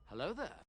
Hello there.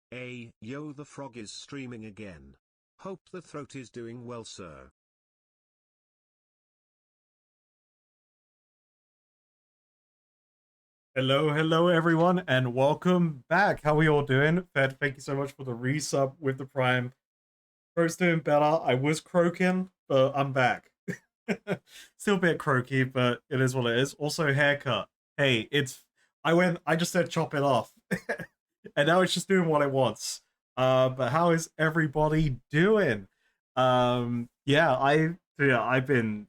Hey, yo, the frog is streaming again. Hope the throat is doing well, sir. Hello, everyone, and welcome back. How are we all doing? Fed, thank you so much for the resub with the Prime. Bro's doing better. I was croaking, but I'm back. Still a bit croaky, but it is what it is. Also, haircut. Hey, I just said chop it off. And now it's just doing what it wants. But how is everybody doing? I've been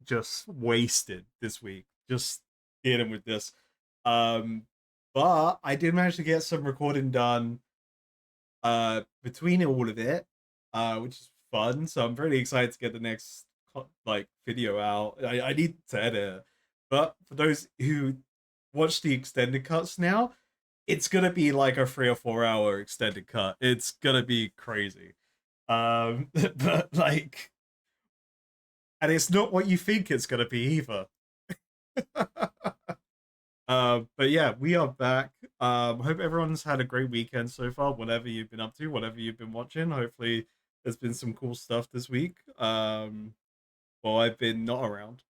just wasted this week, just dealing with this. Um, But I did manage to get some recording done between all of it, which is fun. So I'm really excited to get the next like video out. I need to edit, but for those who watch the extended cuts now, it's gonna be like a 3 or 4 hour extended cut. It's gonna be crazy. But like, and it's not what you think it's gonna be either. But yeah, we are back. Hope everyone's had a great weekend so far, whatever you've been up to, whatever you've been watching. Hopefully there's been some cool stuff this week. Well, I've been not around.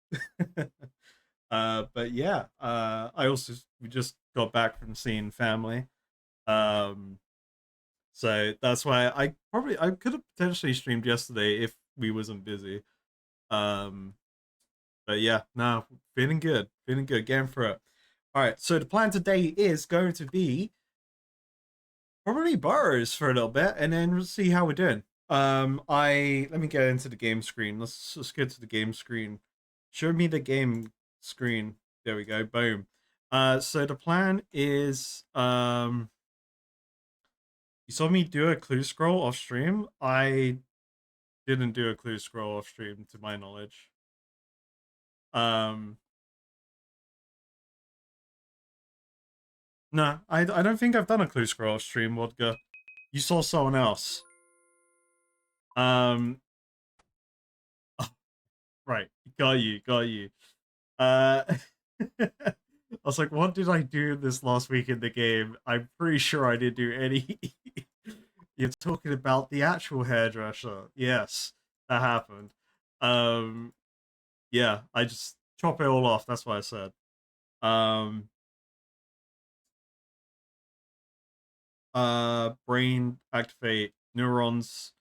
But yeah, I also we just got back from seeing family. Um, so that's why I could have potentially streamed yesterday if we wasn't busy. Um, but yeah, no, feeling good, getting through it. All right, so the plan today is going to be probably burrows for a little bit, and then we'll see how we're doing. I let me get into the game screen. Let's get to the game screen. Show me the game screen. There we go. Boom. So the plan is you saw me do a clue scroll off stream. I didn't do a clue scroll off stream, to my knowledge. Um, no, I don't think I've done a clue scroll off stream, Wodka. You saw someone else. Um, right, got you. Uh, I was like, what did I do this last week in the game? I'm pretty sure I didn't do any. You're talking about the actual hairdresser. Yes, that happened. Um, yeah, I just chop it all off. That's what I said. Um, brain activate, neurons,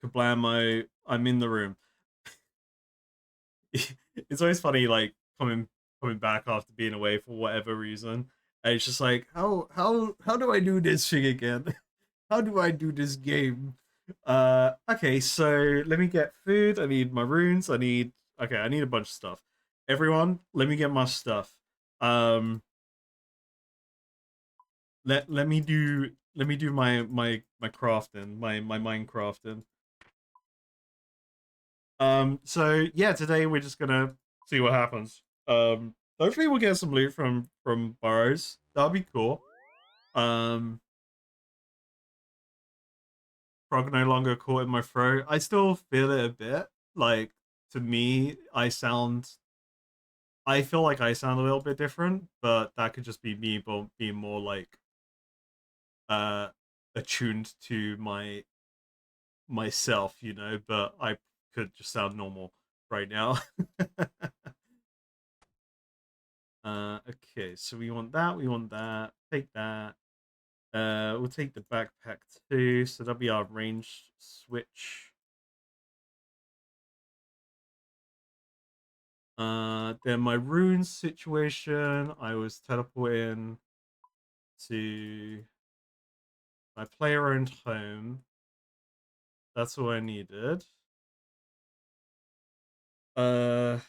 kablamo. I'm in the room. It's always funny, like coming back after being away for whatever reason. And it's just like, how do I do this thing again? How do I do this game? Okay, so let me get food. I need my runes. I need a bunch of stuff. Everyone, let me get my stuff. Um, let me do my crafting, my Minecrafting. So yeah, today we're just gonna see what happens. Hopefully we'll get some loot from burrows. That'll be cool. Um, frog no longer caught in my throat. I still feel it a bit. Like, to me, I feel like I sound a little bit different, but that could just be me being more like uh attuned to myself, you know, but I could just sound normal right now. Okay, so we want that, take that. We'll take the backpack too, so that'll be our range switch. Then my runes situation, I was teleporting to my player-owned home. That's all I needed. I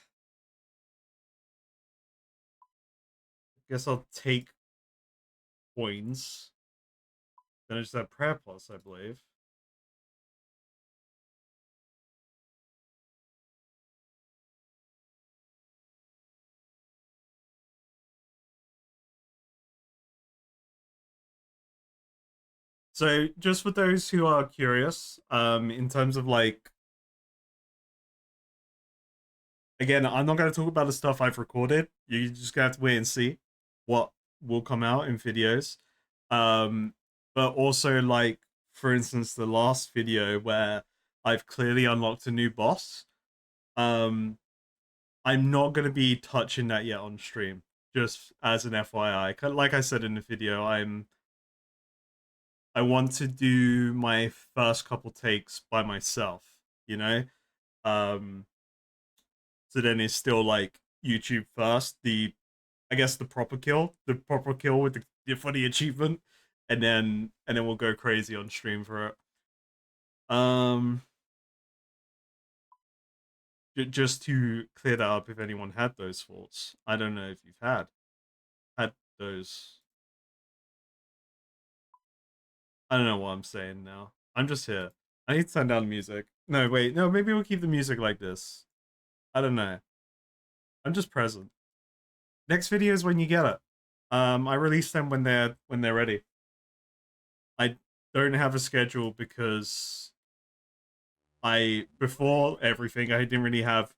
guess I'll take coins. Then I just have prayer plus, I believe. So just for those who are curious, in terms of like, again, I'm not going to talk about the stuff I've recorded. You're just going to have to wait and see what will come out in videos. Um, but also, like, for instance, the last video where I've clearly unlocked a new boss. Um, I'm not going to be touching that yet on stream, just as an FYI. Like I said in the video, I want to do my first couple takes by myself, you know? Um, so then it's still like YouTube first, I guess the proper kill with for the achievement, and then we'll go crazy on stream for it. Um, just to clear that up, if anyone had those thoughts, I don't know if you've had those. I don't know what I'm saying now. I'm just here. I need to turn down the music. No, wait, no, maybe we'll keep the music like this. I don't know. I'm just present. Next video is when you get it. I release them when they're ready. I don't have a schedule because before everything I didn't really have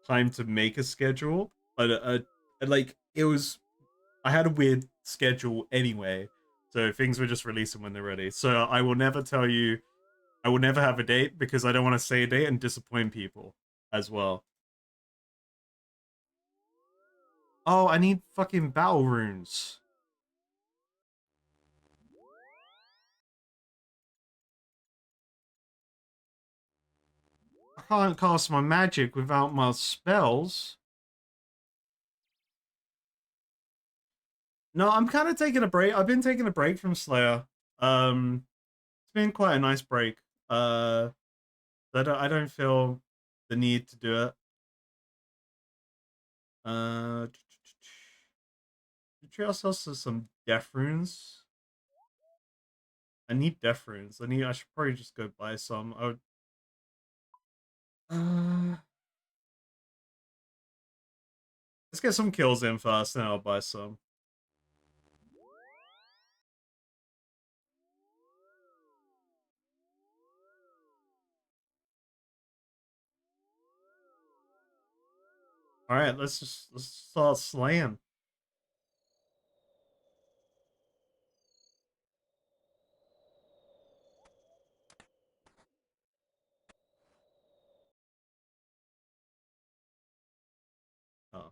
time to make a schedule. But like it was I had a weird schedule anyway, so things were just releasing when they're ready. So I will never tell you. I will never have a date because I don't want to say a date and disappoint people as well. Oh, I need fucking battle runes. I can't cast my magic without my spells. No, I'm kind of taking a break. I've been taking a break from Slayer. It's been quite a nice break. I don't feel the need to do it. Uh, treat ourselves to some death runes. I need death runes. I should probably just go buy some. I would. Uh, let's get some kills in first, then I'll buy some. All right, let's start slaying. Oh,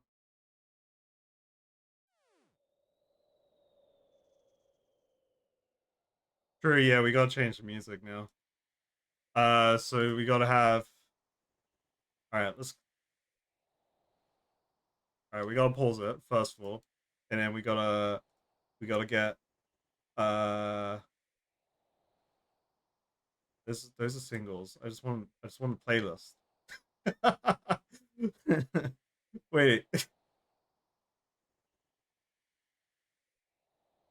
true. Yeah, we gotta change the music now. So we gotta have. All right, let's. All right, we gotta pause it first of all, and then we gotta get those are singles. I just want a playlist. Wait.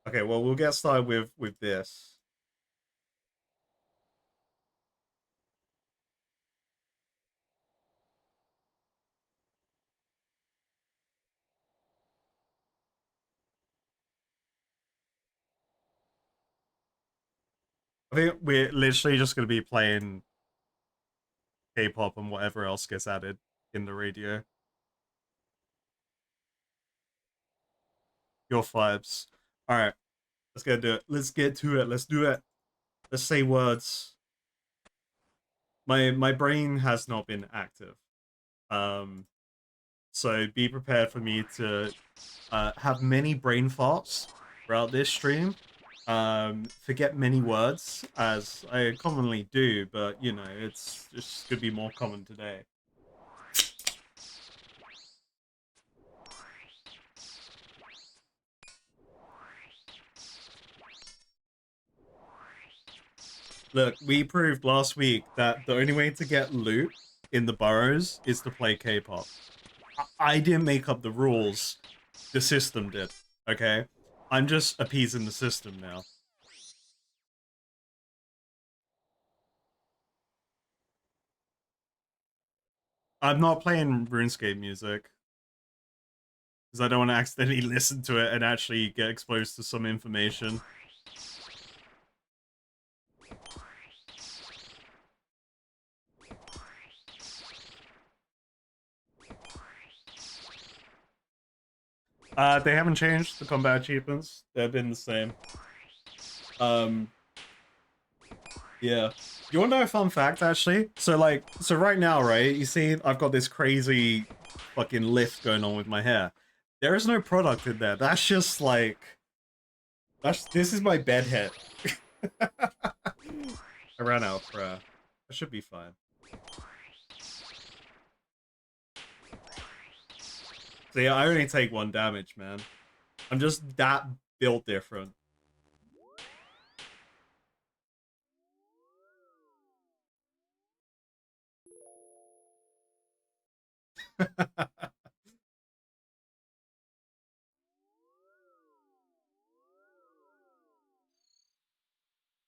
Okay, well we'll get started with this. I think we're literally just gonna be playing K-pop and whatever else gets added in the radio. Your vibes. All right, let's get to it. Let's get to it. Let's do it. Let's say words. My brain has not been active. Um, so be prepared for me to have many brain farts throughout this stream. Forget many words as I commonly do, but you know it's just gonna be more common today. Look, we proved last week that the only way to get loot in the burrows is to play K-pop. I didn't make up the rules. The system did. Okay? I'm just appeasing the system now. I'm not playing RuneScape music because I don't want to accidentally listen to it and actually get exposed to some information. They haven't changed the combat achievements. They've been the same. Um, yeah. You want to know a fun fact, actually? So right now, right, you see I've got this crazy fucking lift going on with my hair. There is no product in there. That's just like... This is my bed head. I ran out of prayer. I should be fine. So yeah, I only take 1 damage, man. I'm just that built different.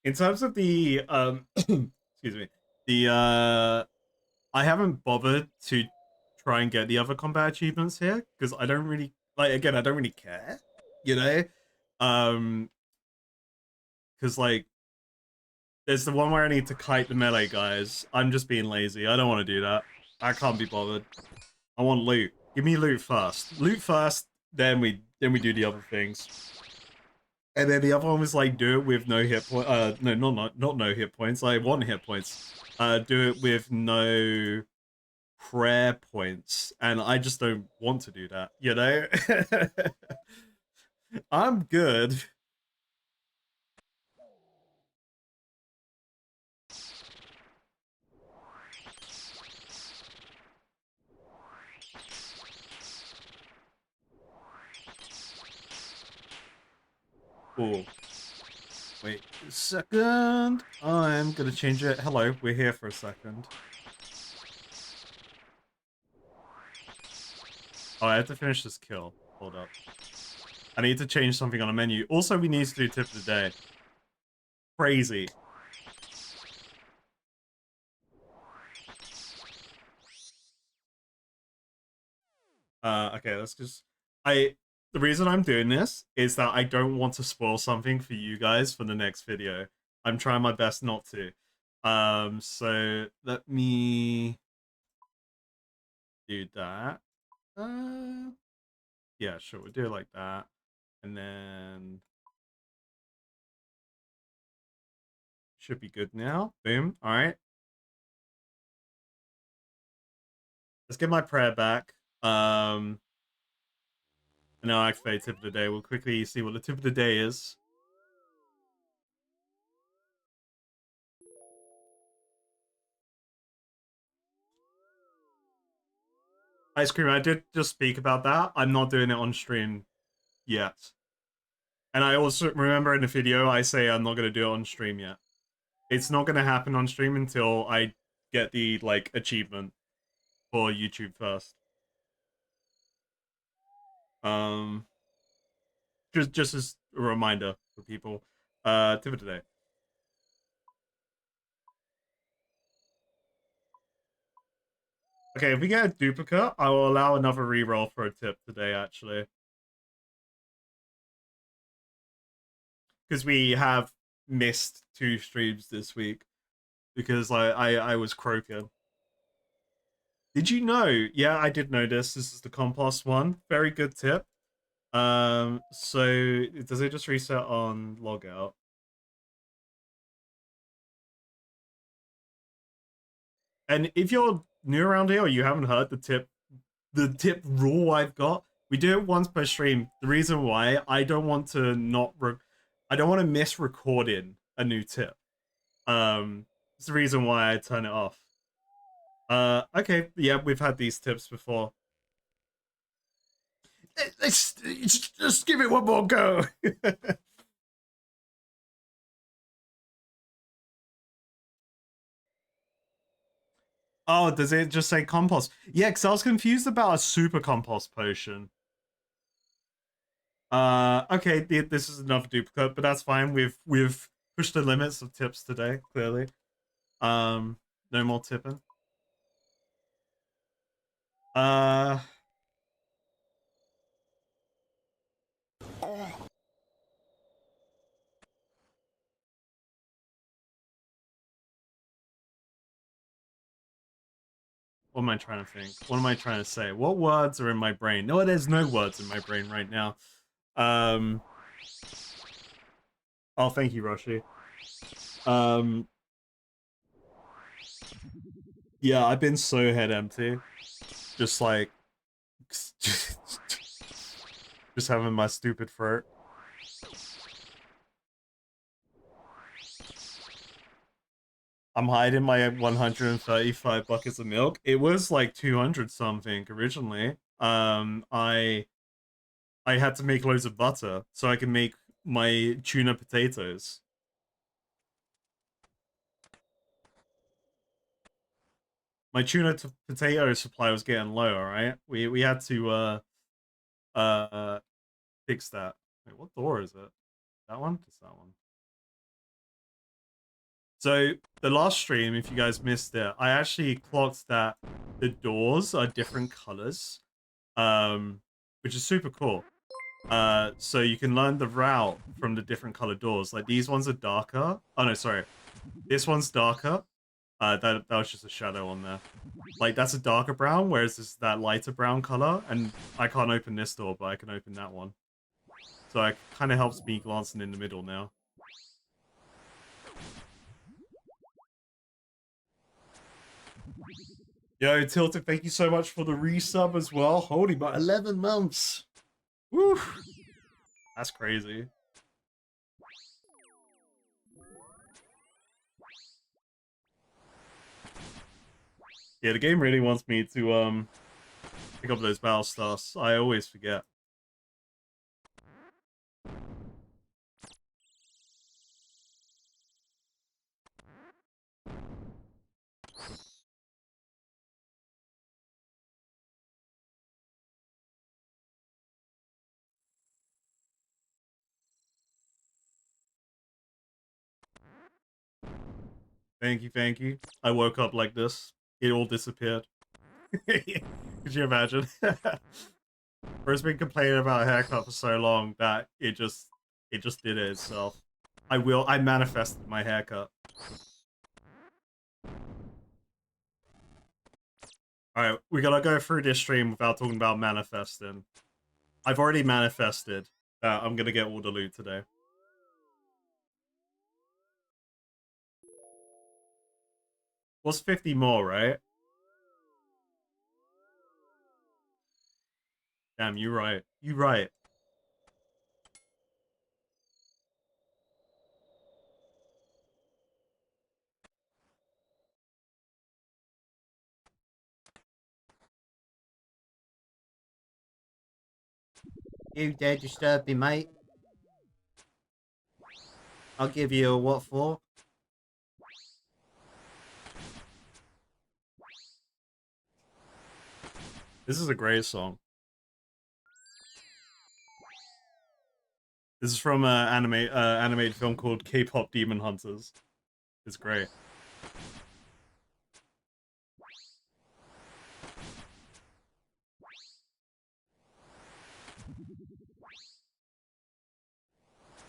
in terms of the excuse me, the I haven't bothered to try and get the other combat achievements here because I don't really like. Again, I don't really care, you know. Because like there's the one where I need to kite the melee guys. I'm just being lazy. I don't want to do that. I can't be bothered. I want loot. Give me loot first. Loot first, then we do the other things. And then the other one was like do it with no hit point. No, not no hit points. Like 1 hit points. Do it with no prayer points, and I just don't want to do that. You know, I'm good. Cool. Wait a second. I'm gonna change it. Hello, we're here for a second. Oh, I have to finish this kill. Hold up. I need to change something on a menu. Also, we need to do tip of the day. Crazy. Okay, let's just... The reason I'm doing this is that I don't want to spoil something for you guys for the next video. I'm trying my best not to. So let me do that. Yeah, sure, we'll do it like that. And then should be good now. Boom. All right. Let's get my prayer back. And now I'll activate tip of the day. We'll quickly see what the tip of the day is. Ice cream, I did just speak about that. I'm not doing it on stream yet. And I also remember in the video I say I'm not going to do it on stream yet. It's not going to happen on stream until I get the like achievement for YouTube first. Just as a reminder for people. Tip of today. Okay, if we get a duplicate, I will allow another reroll for a tip today, actually. Because we have missed 2 streams this week. Because I was croaking. Did you know? Yeah, I did know this. This is the compost one. Very good tip. So does it just reset on logout? And if you're new around here or you haven't heard the tip rule I've got, we do it once per stream. The reason why I don't want to I don't want to miss recording a new tip. It's the reason why I turn it off. Okay, yeah, we've had these tips before. Let's just give it one more go. Oh, does it just say compost? Yeah, because I was confused about a super compost potion. Okay, this is another duplicate, but that's fine. We've pushed the limits of tips today, clearly. No more tipping. Uh, what am I trying to think? What am I trying to say? What words are in my brain? No, there's no words in my brain right now. Oh, thank you, Roshi. Yeah, I've been so head empty. Just like, just having my stupid throat. I'm hiding my 135 buckets of milk. It was like 200 something originally. I had to make loads of butter so I can make my tuna potatoes. My tuna potato supply was getting low, alright? We had to uh fix that. Wait, what door is it? That one? It's that one. So the last stream, if you guys missed it, I actually clocked that the doors are different colors, which is super cool. So you can learn the route from the different colored doors. Like these ones are darker. Oh no, sorry. This one's darker. That was just a shadow on there. Like that's a darker brown, whereas this is that lighter brown color. And I can't open this door, but I can open that one. So it kind of helps me glancing in the middle now. Yo, Tilted, thank you so much for the resub as well. Holy, but 11 months. Woo! That's crazy. Yeah, the game really wants me to pick up those battle stars. I always forget. Thank you, thank you. I woke up like this. It all disappeared. Could you imagine? Bro's been complaining about a haircut for so long that it just did it itself. I manifested my haircut. Alright, we gotta go through this stream without talking about manifesting. I've already manifested that I'm gonna get all the loot today. What's 50 more, right? Damn, you right. You right. You dare disturb me, mate? I'll give you a what for? This is a great song. This is from an animated film called K-pop Demon Hunters. It's great.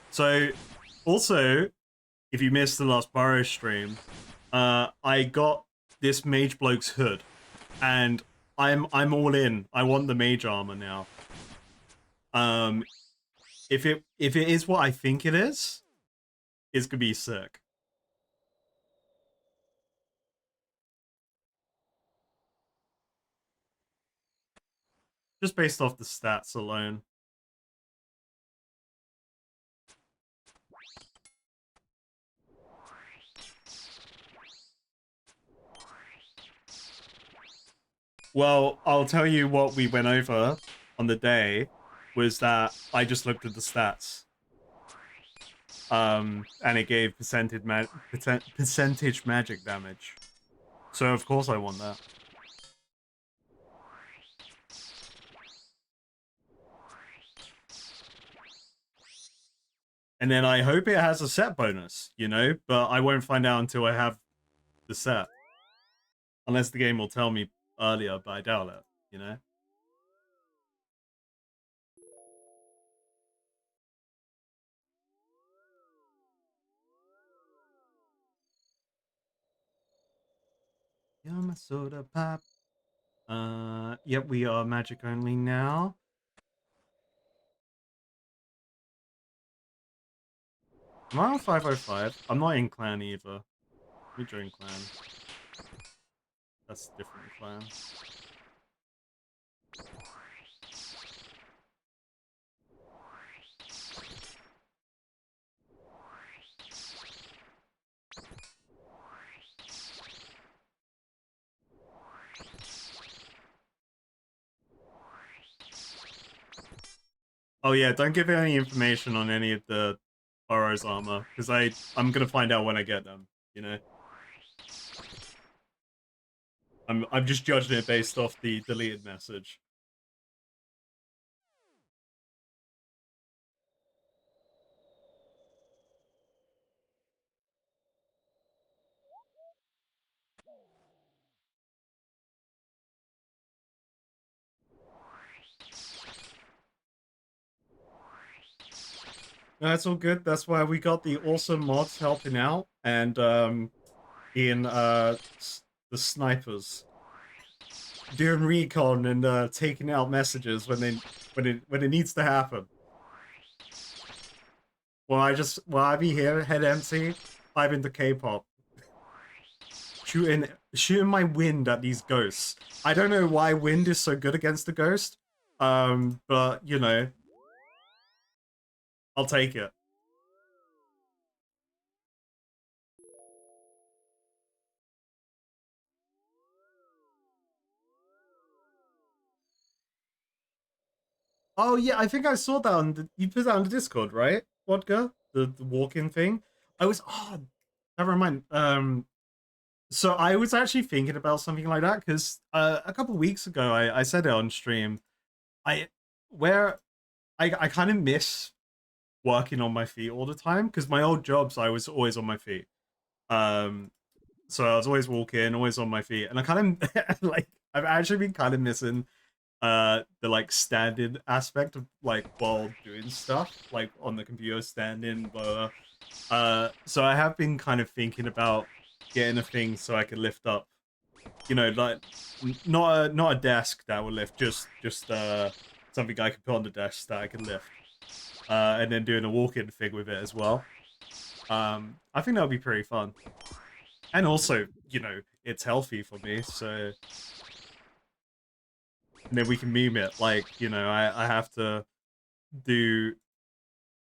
So, also, if you missed the last Burrow stream, I got this mage bloke's hood, and I'm all in. I want the mage armor now. If it is what I think it is, it's gonna be sick. Just based off the stats alone. Well, I'll tell you what we went over on the day was that I just looked at the stats. And it gave percentage magic damage. So of course I want that. And then I hope it has a set bonus, you know, but I won't find out until I have the set. Unless the game will tell me earlier, but I doubt it, you know? Yama soda pop. Yep, we are magic only now. Am I on 505? I'm not in clan either. Let me join clan. That's a different clan. Oh yeah, don't give any information on any of the Burrow's armor, because I'm gonna find out when I get them, you know? I'm just judging it based off the deleted message. No, it's all good. That's why we got the awesome mods helping out, and in the snipers doing recon and taking out messages when it needs to happen. While I be here, head empty, dive into K-pop, shooting my wind at these ghosts. I don't know why wind is so good against the ghost, but you know, I'll take it. Oh yeah, I think I saw that on you put that on the Discord, right? Vodka, the walk-in thing. I was never mind. So I was actually thinking about something like that because a couple of weeks ago I said it on stream. I where I kind of miss working on my feet all the time because my old jobs I was always on my feet. Um, so I was always walking, always on my feet, and I kind of like I've actually been kind of missing the like standing aspect of like while doing stuff like on the computer standing blah, blah. So I have been kind of thinking about getting a thing so I can lift up, you know, like not a desk that will lift, just something I can put on the desk that I can lift, and then doing a walk-in thing with it as well. I think that would be pretty fun, and also, you know, it's healthy for me, so and then we can meme it like, you know, I have to do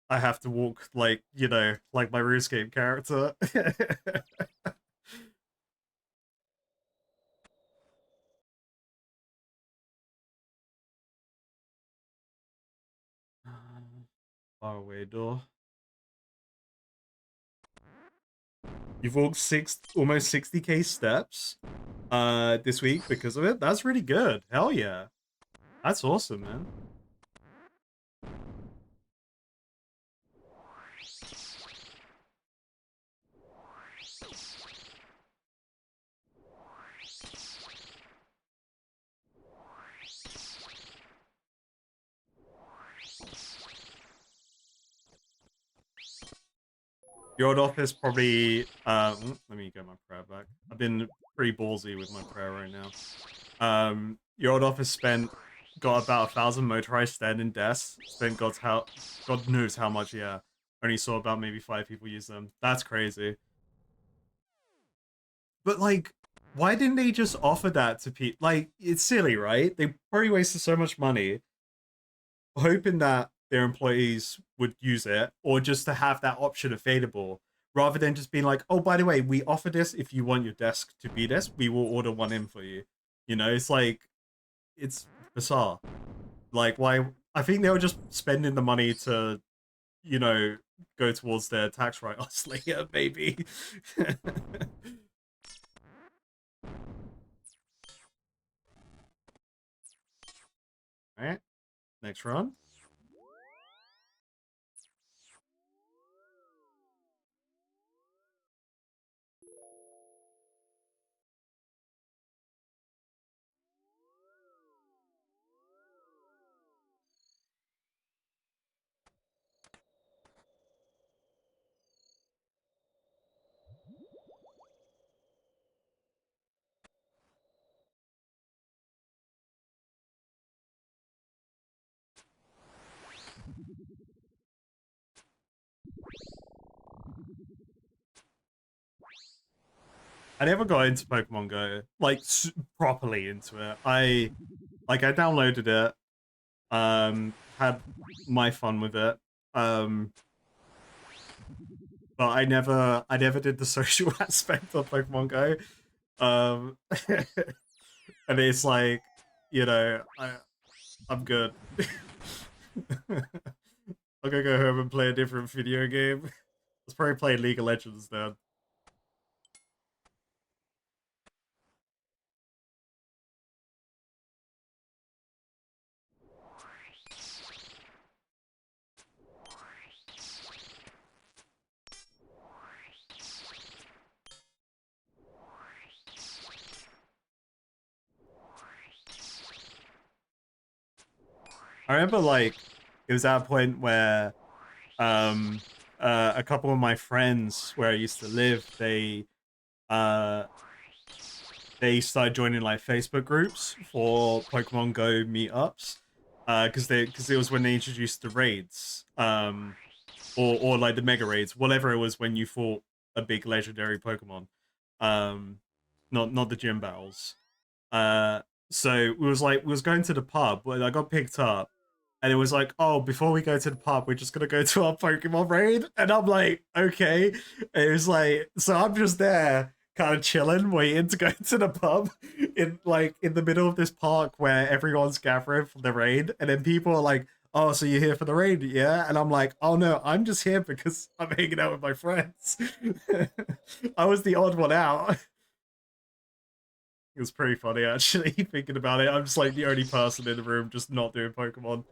I have to walk like, you know, like my RuneScape character. Far away door. You've walked almost 60k steps this week because of it. That's really good. Hell yeah. That's awesome, man. Your old office probably let me get my prayer back. I've been pretty ballsy with my prayer right now. Your old office got about 1,000 motorized standing desks. Spent God knows how much. Yeah, only saw about maybe 5 people use them. That's crazy. But like, why didn't they just offer that to people? Like, it's silly, right? They probably wasted so much money hoping that their employees would use it, or just to have that option available, rather than just being like, "Oh, by the way, we offer this. If you want your desk to be this, we will order one in for you." You know, it's like it's bizarre. Like, why? I think they were just spending the money to, you know, go towards their tax write-offs later, maybe. All right, next run. I never got into Pokemon Go, like properly into it. I downloaded it, had my fun with it, but I never did the social aspect of Pokemon Go, um, and it's like, you know, I'm good. I'm gonna go home and play a different video game. Let's probably play League of Legends then. I remember like it was at a point where A couple of my friends where I used to live, uh they started joining like Facebook groups for Pokemon Go meetups, because it was when they introduced the raids, or like the mega raids, whatever it was when you fought a big legendary Pokemon, um, not the gym battles. Uh, so we was going to the pub, but I got picked up, and it was like, oh, before we go to the pub, we're just gonna go to our Pokemon raid, and I'm like, okay. It was like, so I'm just there, kind of chilling, waiting to go to the pub, in the middle of this park where everyone's gathering for the raid, and then people are like, oh, so you're here for the raid, yeah? And I'm like, oh no, I'm just here because I'm hanging out with my friends. I was the odd one out. It was pretty funny actually, thinking about it. I'm just like the only person in the room just not doing Pokemon.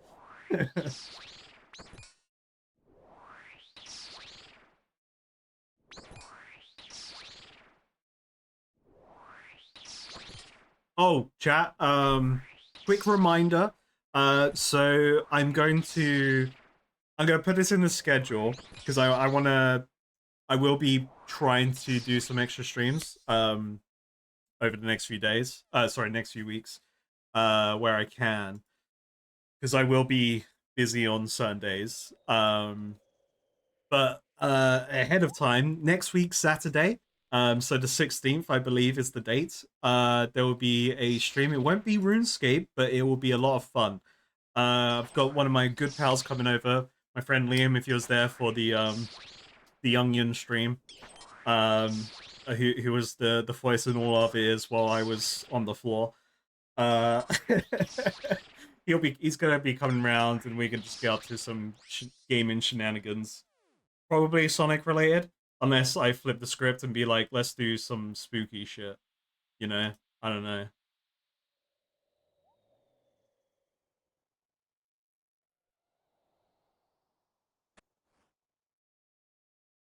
Oh, chat. Quick reminder. So I'm gonna put this in the schedule because I will be trying to do some extra streams over the next few days. Sorry, next few weeks. Where I can, because I will be busy on certain days. But ahead of time, next week Saturday, so the 16th, I believe, is the date. There will be a stream. It won't be RuneScape, but it will be a lot of fun. I've got one of my good pals coming over, my friend Liam, if he was there for the Onion stream. Who was the voice in all of ears while I was on the floor. Uh, he's gonna be coming around, and we can just get up to some gaming shenanigans. Probably Sonic related, unless I flip the script and be like, let's do some spooky shit. You know, I don't know.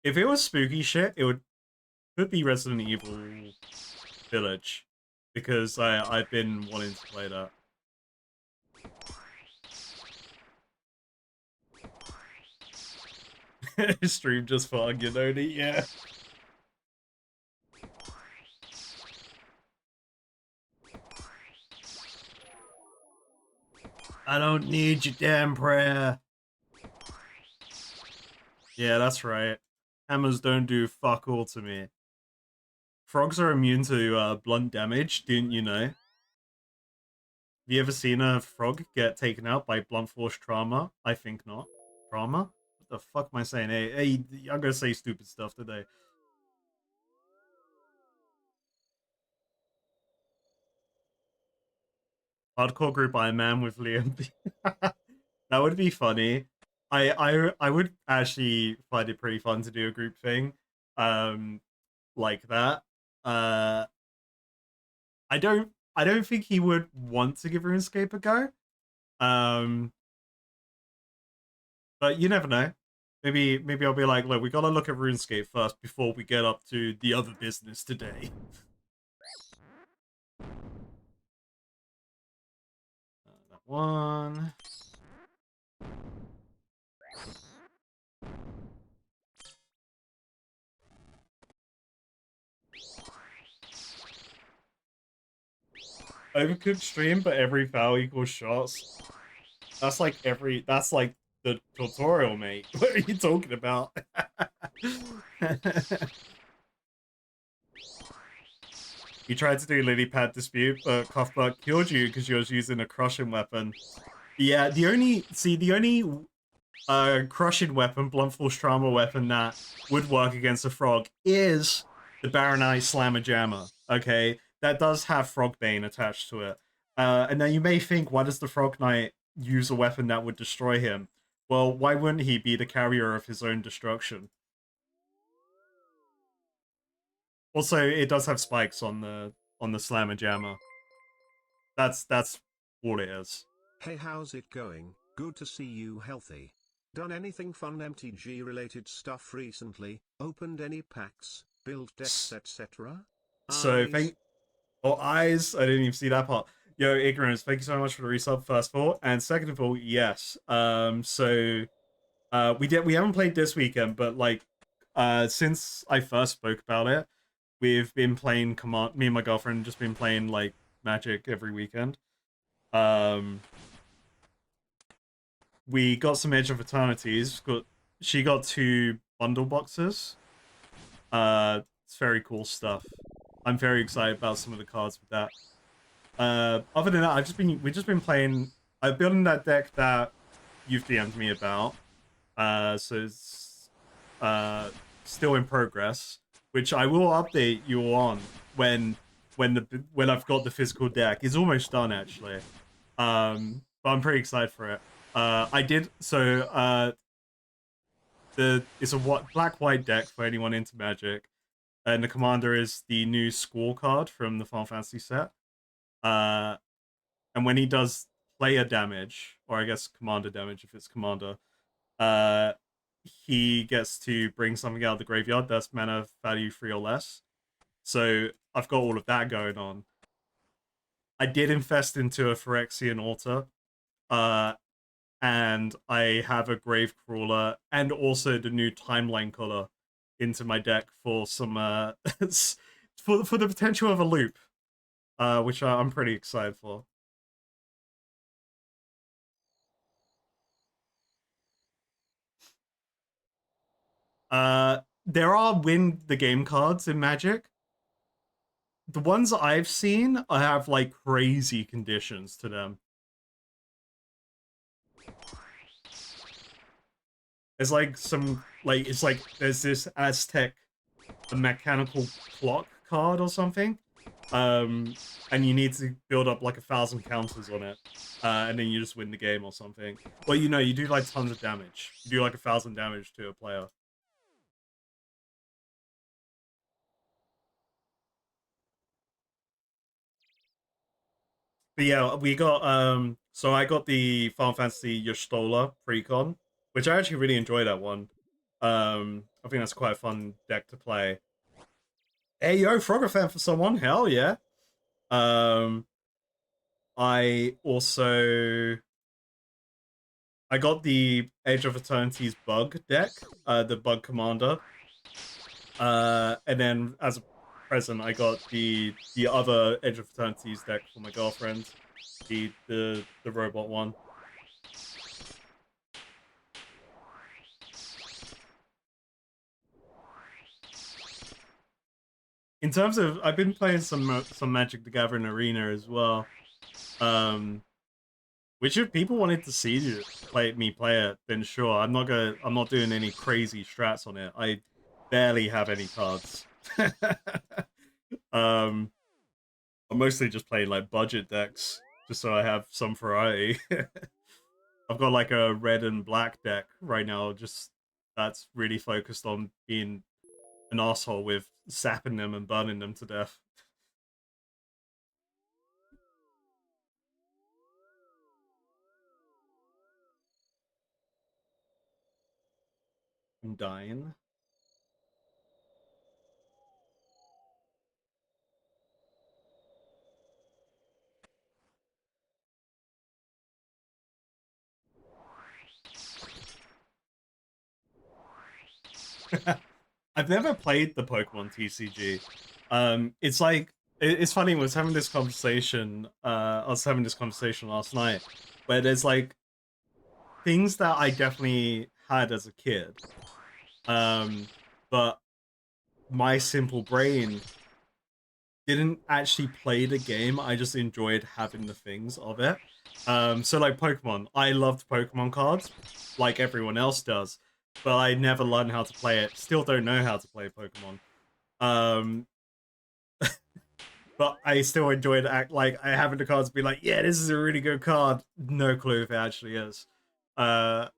If it was spooky shit, it would could be Resident Evil Village, because I've been wanting to play that. Stream just for Onion only, yeah. I don't need your damn prayer. Yeah, that's right. Hammers don't do fuck all to me. Frogs are immune to blunt damage, didn't you know? Have you ever seen a frog get taken out by blunt force trauma? I think not. Trauma? What the fuck am I saying? Hey, I'm gonna say stupid stuff today. Hardcore group Iron Man with Liam. That would be funny. I would actually find it pretty fun to do a group thing, um, like that. Uh, I don't think he would want to give RuneScape a go. Um, but you never know. Maybe I'll be like, look, we gotta look at RuneScape first before we get up to the other business today. That one. Overcooked stream, but every foul equals shots. That's like the tutorial, mate. What are you talking about? You tried to do lily pad dispute, but Cuthbert killed you because you was using a crushing weapon. Yeah, the only crushing weapon, blunt force trauma weapon that would work against a frog is the Baronite Slammer Jammer. Okay, that does have Frogbane attached to it. And now you may think, why does the Frog Knight use a weapon that would destroy him? Well, why wouldn't he be the carrier of his own destruction? Also, it does have spikes on the Slammer Jammer. That's all it is. Hey, how's it going? Good to see you healthy. Done anything fun MTG related stuff recently? Opened any packs, build decks, etc.? So thank eyes. I didn't even see that part. Yo, ignorance. Thank you so much for the resub. First of all, and second of all, yes. So We haven't played this weekend, but like since I first spoke about it, we've been playing command. Me and my girlfriend just been playing like Magic every weekend. Um, we got some Edge of Eternities. She got 2 bundle boxes. It's very cool stuff. I'm very excited about some of the cards with that. Other than that, we've just been playing. I'm building that deck that you've DM'd me about. So it's still in progress, which I will update you on when when I've got the physical deck. It's almost done actually. But I'm pretty excited for it. I did so. It's a black white deck for anyone into Magic, and the commander is the new scorecard from the Final Fantasy set. Uh, and when he does player damage, or I guess commander damage if it's commander, uh, he gets to bring something out of the graveyard that's mana value 3 or less. So I've got all of that going on. I did infest into a Phyrexian altar, and I have a grave crawler and also the new timeline color into my deck for some for the potential of a loop, which I'm pretty excited for. There are win the game cards in Magic. The ones I've seen have like crazy conditions to them. It's like it's like there's this Aztec a mechanical clock card or something. And you need to build up like 1,000 counters on it, and then you just win the game or something. Well, you do like tons of damage. You do like 1,000 damage to a player. But yeah, we got so I got the Final Fantasy Y'shtola precon, which I actually really enjoy that one. I think that's quite a fun deck to play. Hey yo, Frogger fan for someone, hell yeah. Um, I also I got the Age of Eternity's bug deck, the bug commander. And then as a present, I got the other Age of Eternity's deck for my girlfriend, the robot one. In terms of, I've been playing some Magic the Gathering Arena as well. Um, which if people wanted to see me play it, then sure. I'm not doing any crazy strats on it. I barely have any cards. um, I'm mostly just playing like budget decks, just so I have some variety. I've got like a red and black deck right now, just that's really focused on being an asshole with sapping them and burning them to death. I'm dying. I've never played the Pokemon TCG. It's like it's funny. I was having this conversation last night, where there's like things that I definitely had as a kid, um, but my simple brain didn't actually play the game. I just enjoyed having the things of it. So like Pokemon, I loved Pokemon cards, like everyone else does, but I never learned how to play it. Still don't know how to play Pokemon. Um, but I still enjoyed having the cards be like, yeah, this is a really good card. No clue if it actually is. Uh,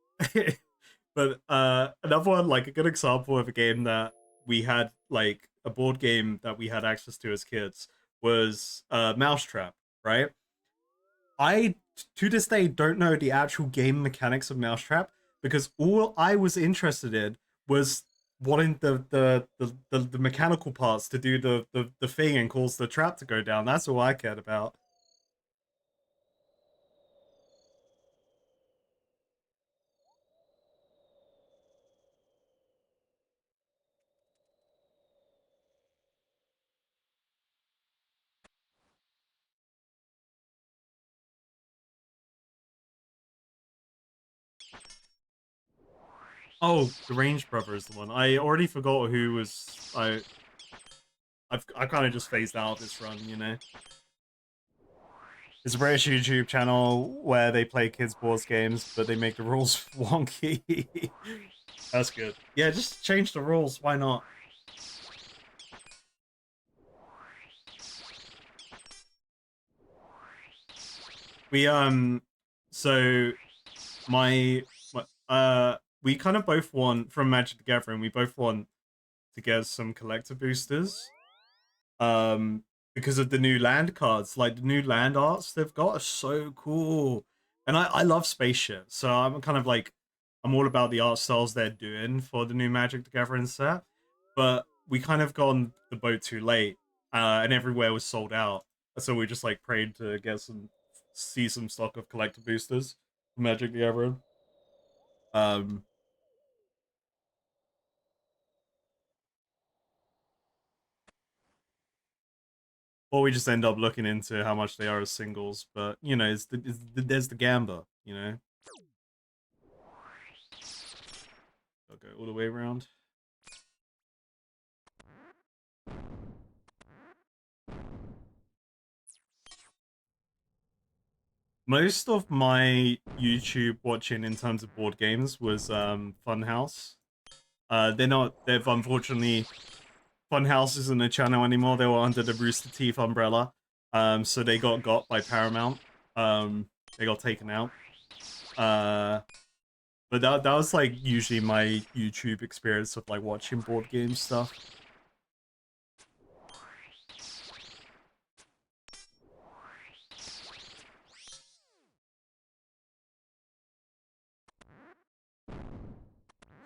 but another one, like a good example of a game that we had, like a board game that we had access to as kids, was Mousetrap, right? I to this day don't know the actual game mechanics of Mousetrap because all I was interested in was wanting the mechanical parts to do the thing and cause the trap to go down. That's all I cared about. Oh, the Range Brother is the one. I already forgot who was. I kind of just phased out of this run, you know. It's a British YouTube channel where they play kids' board games, but they make the rules wonky. That's good. Yeah, just change the rules. Why not? We so we kind of both want from Magic the Gathering. We both want to get some collector boosters. Because of the new land cards, like the new land arts they've got are so cool. And I love spaceship, so I'm kind of like I'm all about the art styles they're doing for the new Magic the Gathering set. But we kind of gone the boat too late, and everywhere was sold out. So we just like prayed to get some stock of collector boosters for Magic the Gathering. Um or we just end up looking into how much they are as singles, but you know, there's the gamba, you know. I'll go all the way around. Most of my YouTube watching in terms of board games was Funhouse. They've unfortunately, Funhouse isn't a channel anymore. They were under the Rooster Teeth umbrella. So they got by Paramount. They got taken out. But that was like usually my YouTube experience of like watching board game stuff.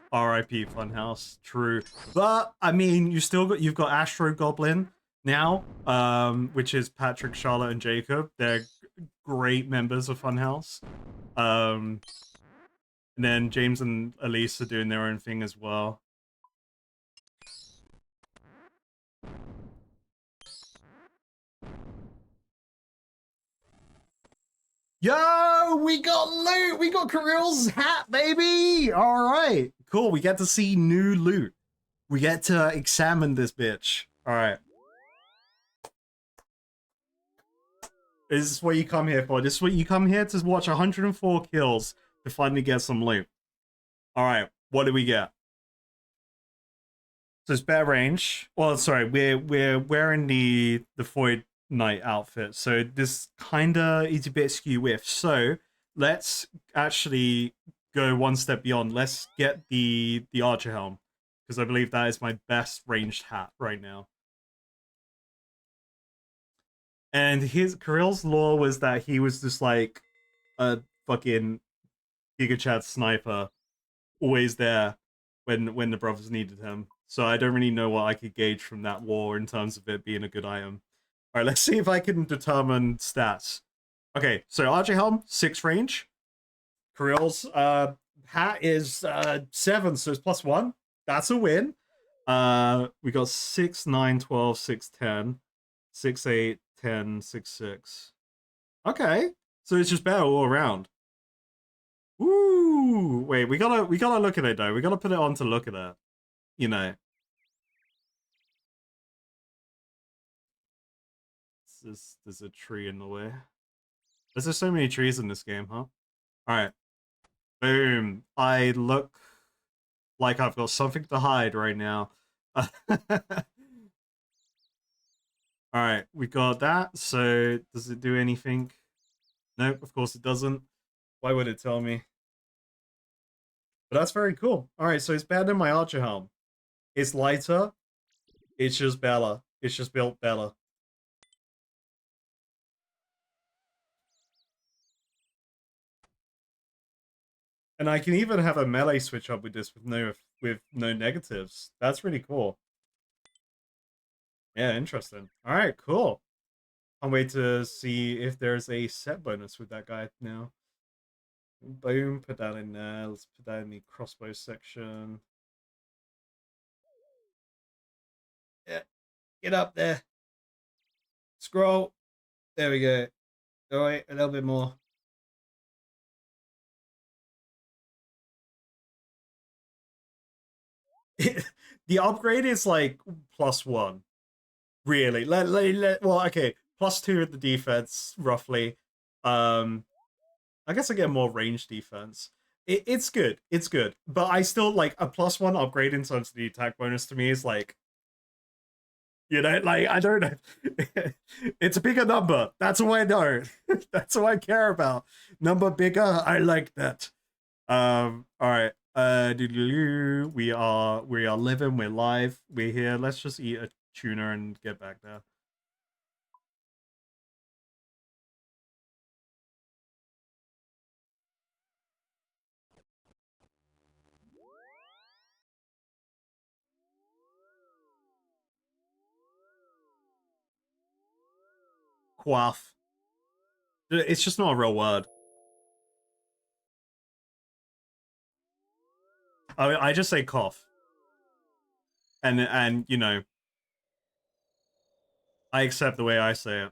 R.I.P. Funhouse, true. But I mean, you've got Astro Goblin now, which is Patrick, Charlotte, and Jacob. They're great members of Funhouse. And then James and Elise are doing their own thing as well. Yo, we got loot. We got Kirill's hat, baby. All right, cool. We get to see new loot. We get to examine this bitch. All right. This is what you come here for. This is what you come here to watch 104 kills to finally get some loot. All right, what do we get? So it's better range. Well, sorry, we're wearing the Void Knight outfit, so this kinda is a bit skew with. So let's actually go one step beyond. Let's get the Archer helm because I believe that is my best ranged hat right now. And his Kirill's lore was that he was just like a fucking Giga Chat sniper, always there when the brothers needed him. So I don't really know what I could gauge from that lore in terms of it being a good item. All right, let's see if I can determine stats. Okay, so Archer Helm, 6 range. Kirill's hat is 7, so it's +1. That's a win. We got 6, 9, 12, 6, 10, 6, 8, 10, 6, 6. Okay, so it's just better all around. Ooh, wait, we gotta look at it though. We gotta put it on to look at it. You know. There's a tree in the way. There's just so many trees in this game, huh? Alright. Boom. I look like I've got something to hide right now. Alright, we got that. So does it do anything? Nope, of course it doesn't. Why would it tell me? But that's very cool. Alright, so it's better than my Archer helm. It's lighter. It's just Bella. It's just built Bella. And I can even have a melee switch up with this with no negatives. That's really cool. Yeah, interesting. All right, cool. I'll wait to see if there's a set bonus with that guy now. Boom, put that in there. Let's put that in the crossbow section. Yeah, get up there. Scroll. There we go. All right, a little bit more. The upgrade is like +1, really. Well, okay, +2 at the defense, roughly. I guess I get more range defense. It's good. It's good. But I still like a +1 upgrade in terms of the attack bonus to me is like, you know, like I don't know. It's a bigger number. That's all I know. That's all I care about. Number bigger, I like that. All right. We are living, we're live, we're here. Let's just eat a tuna and get back there. Quaff. It's just not a real word. I just say cough. And you know, I accept the way I say it.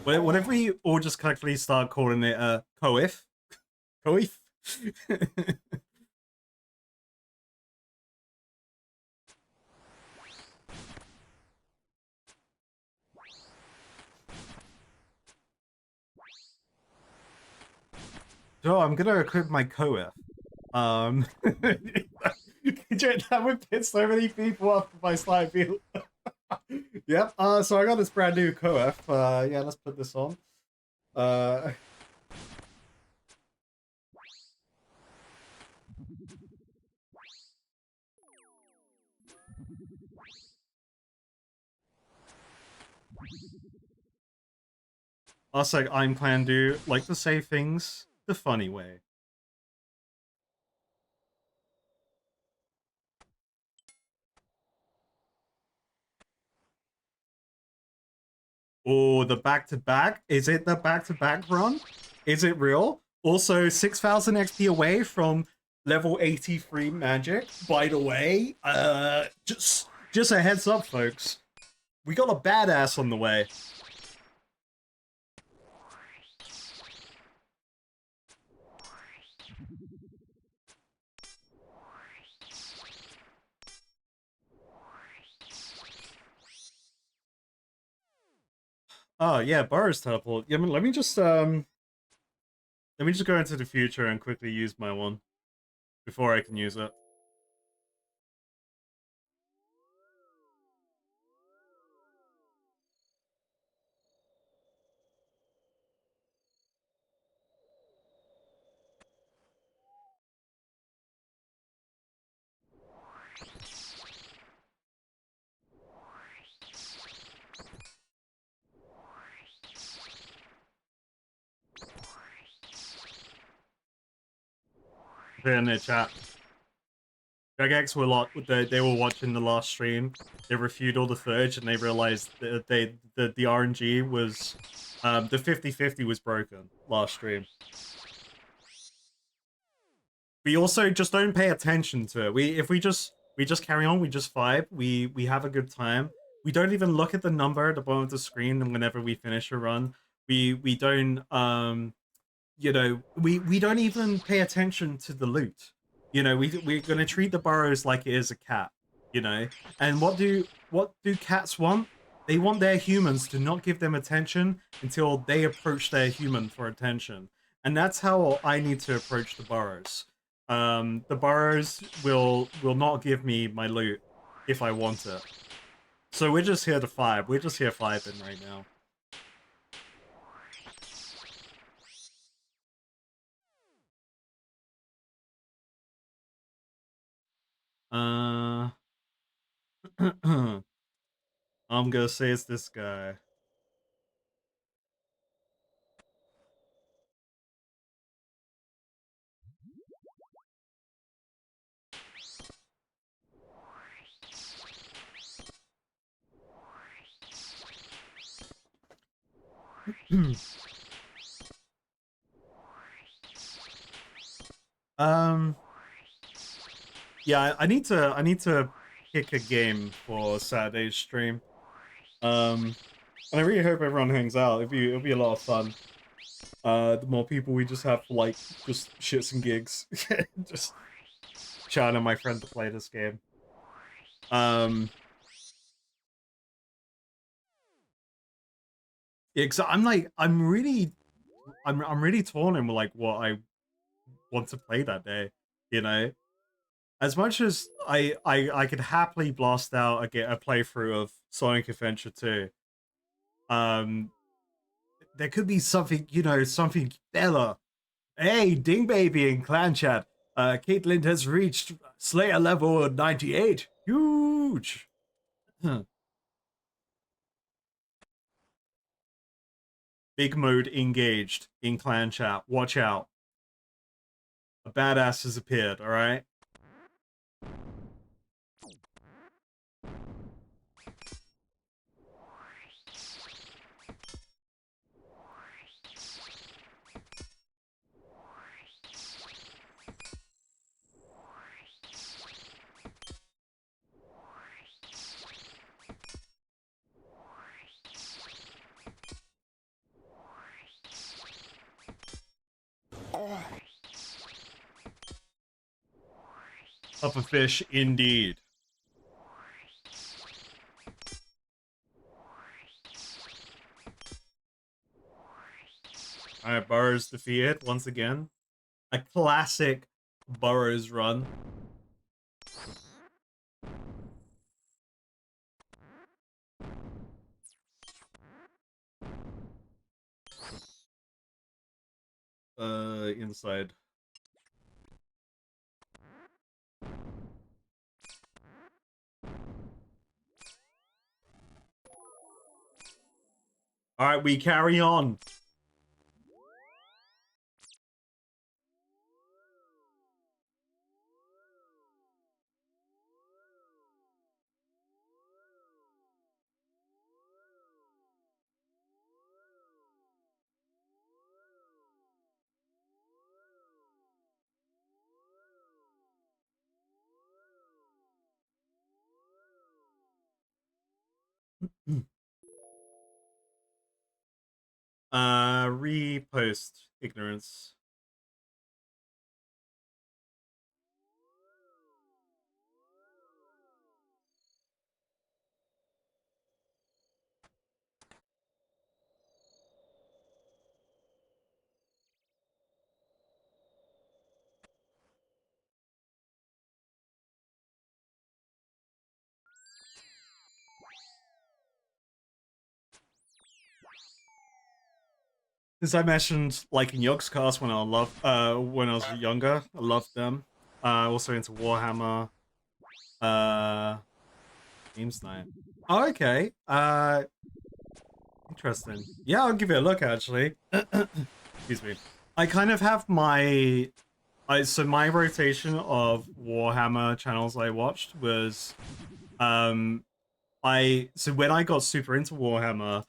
What if we all just collectively start calling it coif? Coif? So I'm gonna equip my coif. That would piss so many people off if I slide feel. Yep. So I got this brand new coif. Yeah, let's put this on. Us like I'm plan do like to say things the funny way. Oh, the back-to-back? Is it the back-to-back run? Is it real? Also, 6,000 XP away from level 83 magic. By the way, just a heads up, folks. We got a badass on the way. Oh yeah, Burrows teleport. Yeah, let me just go into the future and quickly use my one before I can use it. Put it in the chat. Jagex they were watching the last stream. They reviewed all the footage and they realized that the RNG was the 50-50 was broken last stream. We also just don't pay attention to it. We just carry on, we just vibe, we have a good time. We don't even look at the number at the bottom of the screen and whenever we finish a run. We don't you know, we don't even pay attention to the loot. You know, we're gonna treat the burrows like it is a cat, you know. And what do cats want? They want their humans to not give them attention until they approach their human for attention. And that's how I need to approach the burrows. The burrows will not give me my loot if I want it. So we're just here to vibe. We're just here vibing right now. I'm gonna say it's this guy. Yeah, I need to pick a game for Saturday's stream. And I really hope everyone hangs out. It'll be a lot of fun. The more people we just have for like just shits and gigs. Just chatting my friend to play this game. Yeah, cause I'm like I'm really torn in like what I want to play that day, you know? As much as I could happily blast out a playthrough of Sonic Adventure 2, um, there could be something, you know, something better. Hey, Ding Baby in Clan Chat. Caitlyn has reached Slayer level 98. Huge. Big mode engaged in Clan Chat. Watch out. A badass has appeared, alright? Pufferfish indeed. Alright, Burrows defeated once again. A classic Burrows run. Inside. Alright, we carry on. Repost ignorance. As I mentioned, like in Yogg's cast when when I was younger, I loved them. Also into Warhammer. Games Night. Oh, okay. Interesting. Yeah, I'll give it a look actually. Excuse me. I kind of have so my rotation of Warhammer channels I watched was so when I got super into Warhammer,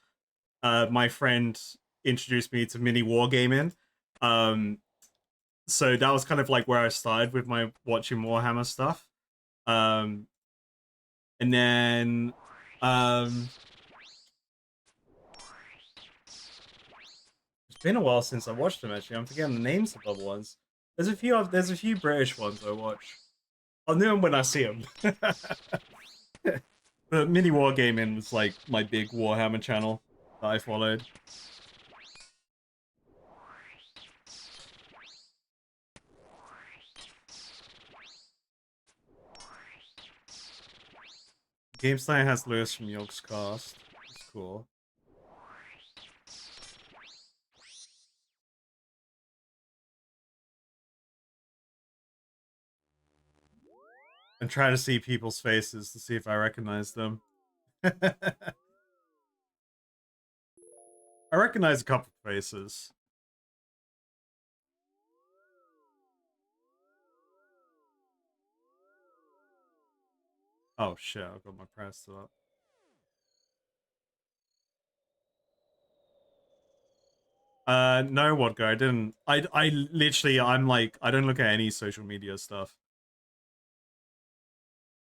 my friend introduced me to mini wargaming. So that was kind of like where I started with my watching Warhammer stuff. And then it's been a while since I watched them actually. I'm forgetting the names of the other ones. There's a few British ones I watch. I'll know them when I see them. But mini wargaming was like my big Warhammer channel that I followed. GameStar has Lewis from Yogg's cast. It's cool. And try to see people's faces to see if I recognize them. I recognize a couple faces. Oh shit, I've got my press up. No, Wodka, I didn't. I literally, I'm like, I don't look at any social media stuff.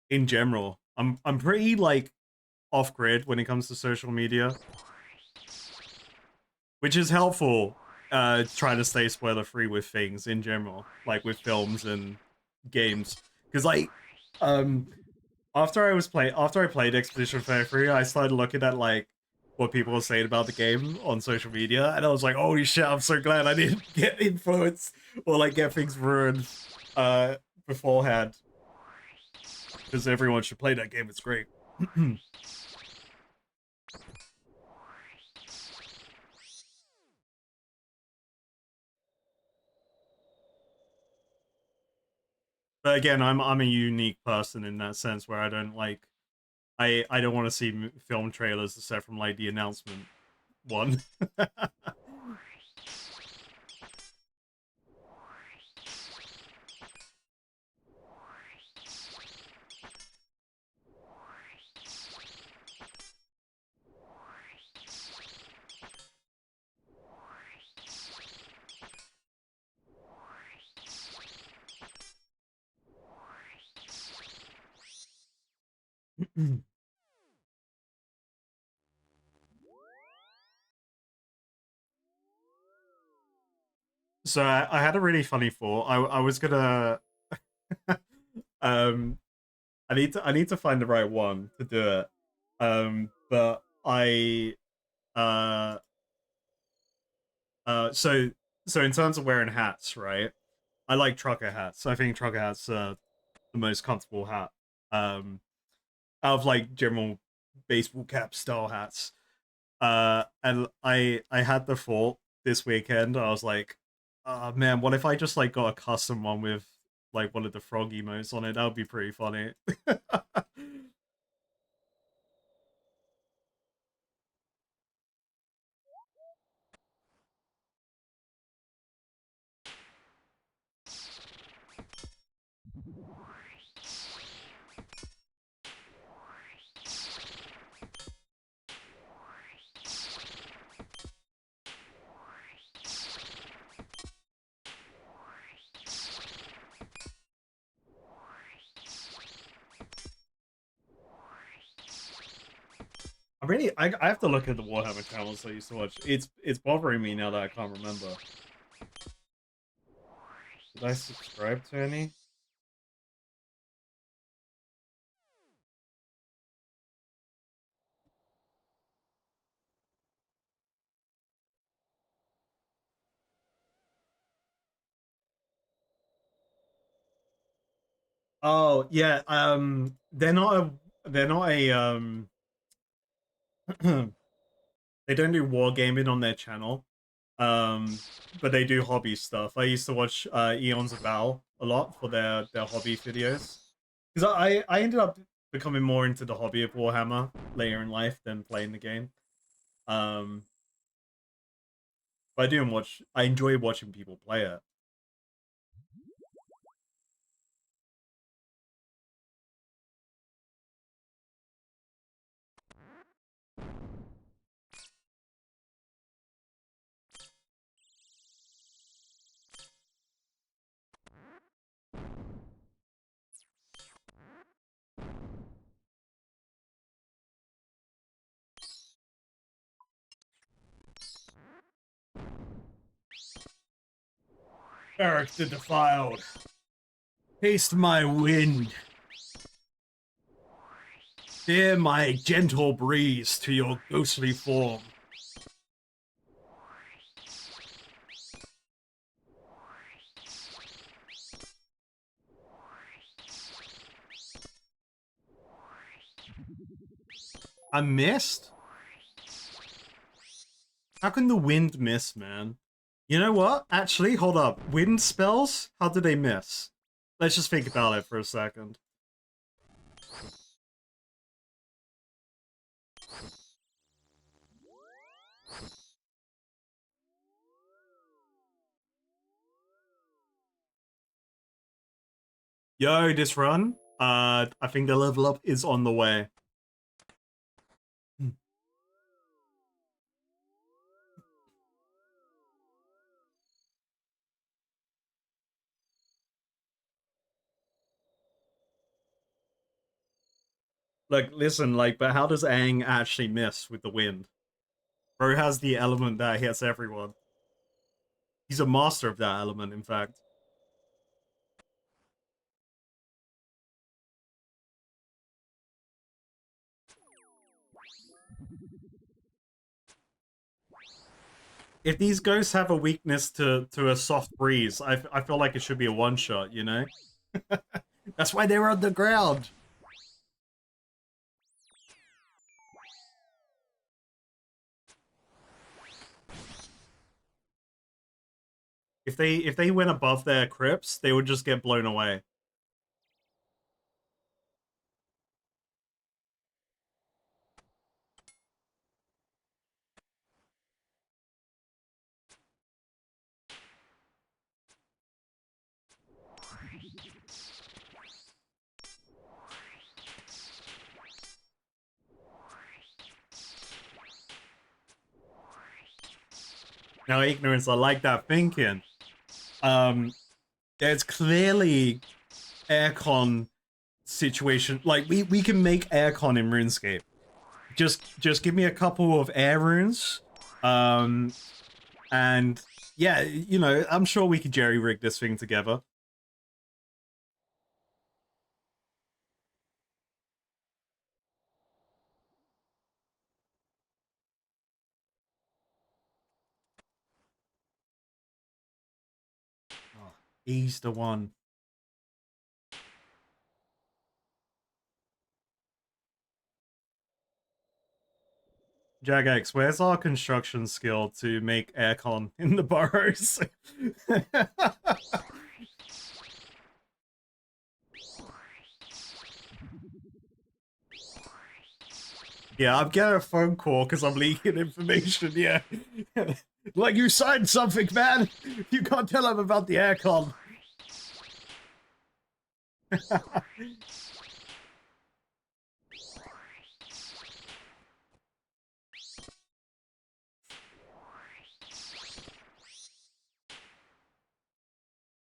In general. I'm pretty, like, off-grid when it comes to social media. Which is helpful. trying to stay spoiler free with things in general, like with films and games. Because like, um, after I played Expedition 33, I started looking at like what people were saying about the game on social media, and I was like, holy shit, I'm so glad I didn't get influenced or like get things ruined beforehand. Because everyone should play that game, it's great. But again, I'm a unique person in that sense where I don't like I don't want to see film trailers except from like the announcement one. So I had a really funny thought. I was gonna um I need to find the right one to do it. But I uh so so in terms of wearing hats, right? I like trucker hats. I think trucker hats are the most comfortable hat. Out of like general baseball cap style hats. And I had the thought this weekend. I was like, oh man, what if I just like got a custom one with like one of the frog emotes on it? That would be pretty funny. I have to look at the Warhammer channels I used to watch. It's bothering me now that I can't remember. Did I subscribe to any? Oh yeah, they're not a they don't do wargaming on their channel. Um but they do hobby stuff. I used to watch Eons of Val a lot for their hobby videos. Because I ended up becoming more into the hobby of Warhammer later in life than playing the game. Um but I enjoy watching people play it. Eric the Defiled. Taste my wind. Bear my gentle breeze to your ghostly form. I missed? How can the wind miss, man? You know what? Actually, hold up. Wind spells? How do they miss? Let's just think about it for a second. Yo, this run, I think the level up is on the way. Like, listen, like, but how does Aang actually miss with the wind? Bro has the element that hits everyone. He's a master of that element, in fact. If these ghosts have a weakness to a soft breeze, I feel like it should be a one-shot, you know? That's why they were on the ground. If they went above their crypts, they would just get blown away. Now, ignorance, I like that thinking. There's clearly aircon situation. Like we can make aircon in RuneScape. Just give me a couple of air runes, and yeah, you know, I'm sure we could jerry rig this thing together. Oh, he's the one. Jagex, where's our construction skill to make aircon in the burrows? Yeah, I'm getting a phone call because I'm leaking information, yeah. Like, you signed something, man! You can't tell him about the aircon.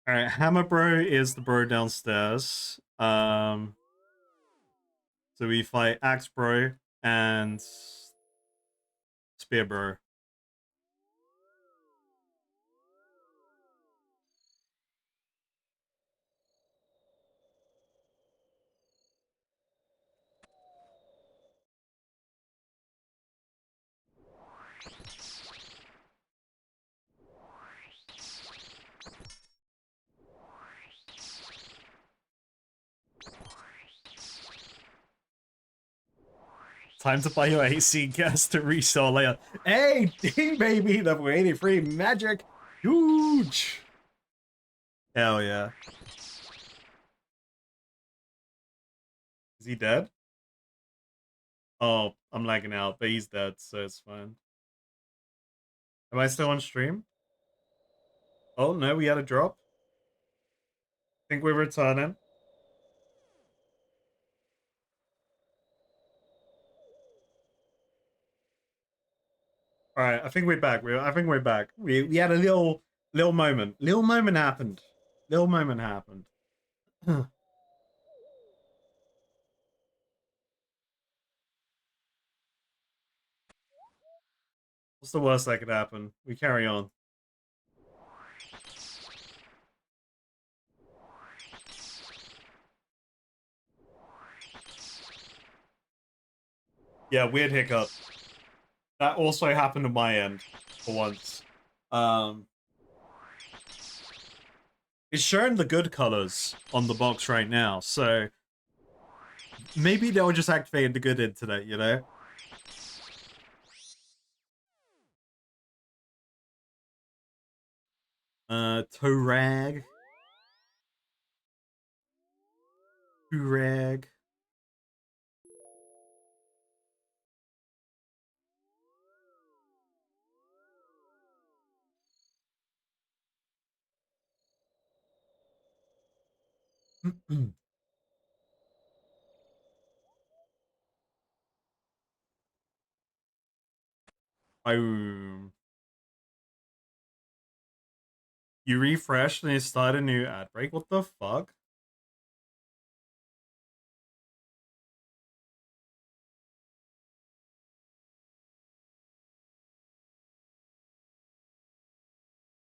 Alright, Hammer Bro is the bro downstairs. So we fight Axe Bro and Spear Bro. Time to buy your AC gas to resell later. Hey, ding baby, level 83 magic. Huge. Hell yeah. Is he dead? Oh, I'm lagging out, but he's dead, so it's fine. Am I still on stream? Oh, no, we had a drop. Think we're returning. All right, I think we're back. I think we're back. We had a little moment. Little moment happened. Little moment happened. What's the worst that could happen? We carry on. Yeah, weird hiccup. That also happened to my end for once. Um, it's showing the good colors on the box right now, so maybe they'll just activate the good internet, you know? Torag. Turag. Boom. You refreshed and it started a new ad break? What the fuck?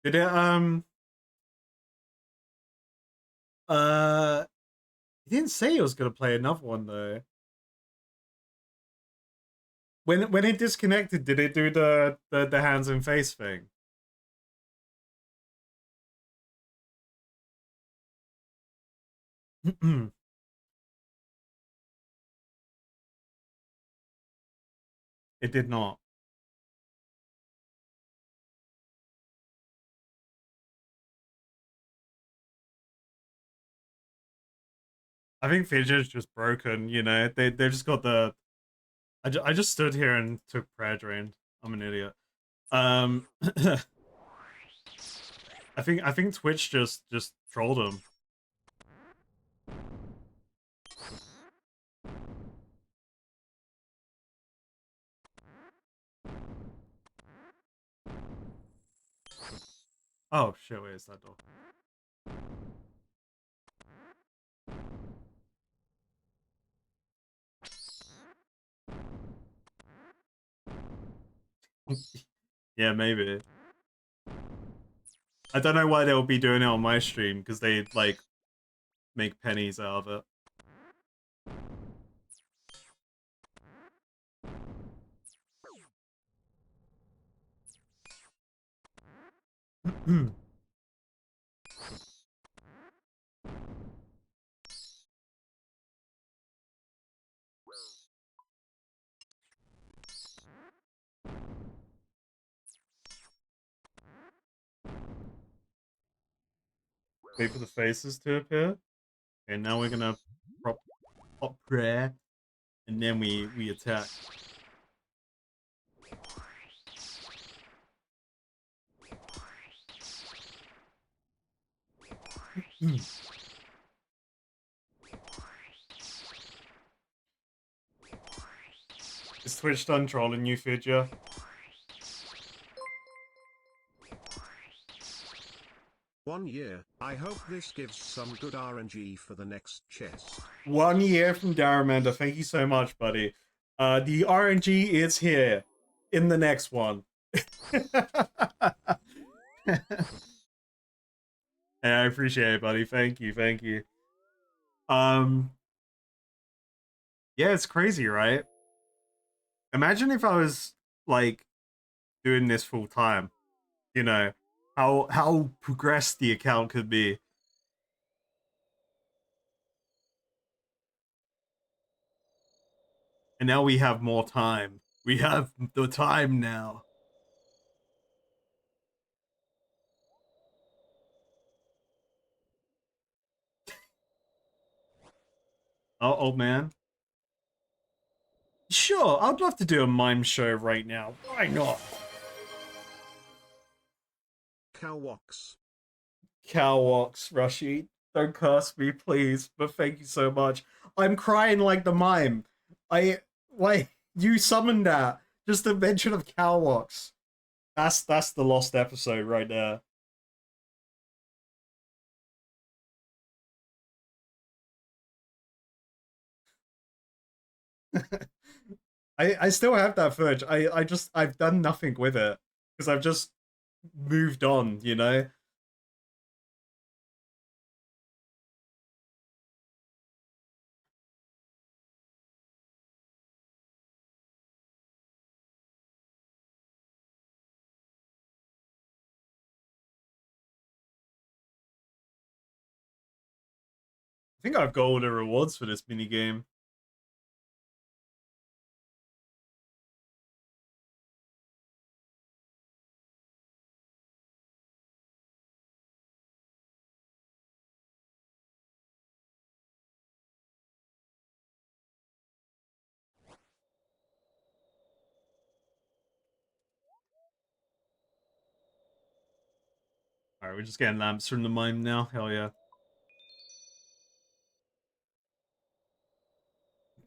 Did it uh he didn't say he was gonna play another one though. When it disconnected, did it do the hands and face thing? It did not. I think Fidget's just broken, you know. They've just got the I just stood here and took prayer drain. I'm an idiot. I think Twitch just trolled him. Oh shit, wait, is that door? Yeah, maybe. I don't know why they'll be doing it on my stream, because they like make pennies out of it. Wait for the faces to appear. Okay, now we're gonna pop prayer, and then we attack. Is Twitch done trolling you, Fidja? One year. I hope this gives some good RNG for the next chest. 1 year from Daramander. Thank you so much, buddy. The RNG is here in the next one. Hey, I appreciate it, buddy. Thank you, thank you. Yeah, it's crazy, right? Imagine if I was like doing this full time. You know how progressed the account could be. And now we have more time. We have the time now. Oh, old man. Sure, I'd love to do a mime show right now. Why not? Cowwox. Cowwox, Rushy. Don't curse me, please. But thank you so much. I'm crying like the mime. Like you summoned that. Just a mention of Cowwox. That's the lost episode right there. I still have that footage. I've done nothing with it because I've just moved on, you know. I think I've got all the rewards for this mini game. All right, we're just getting lamps from the mine now. Hell yeah.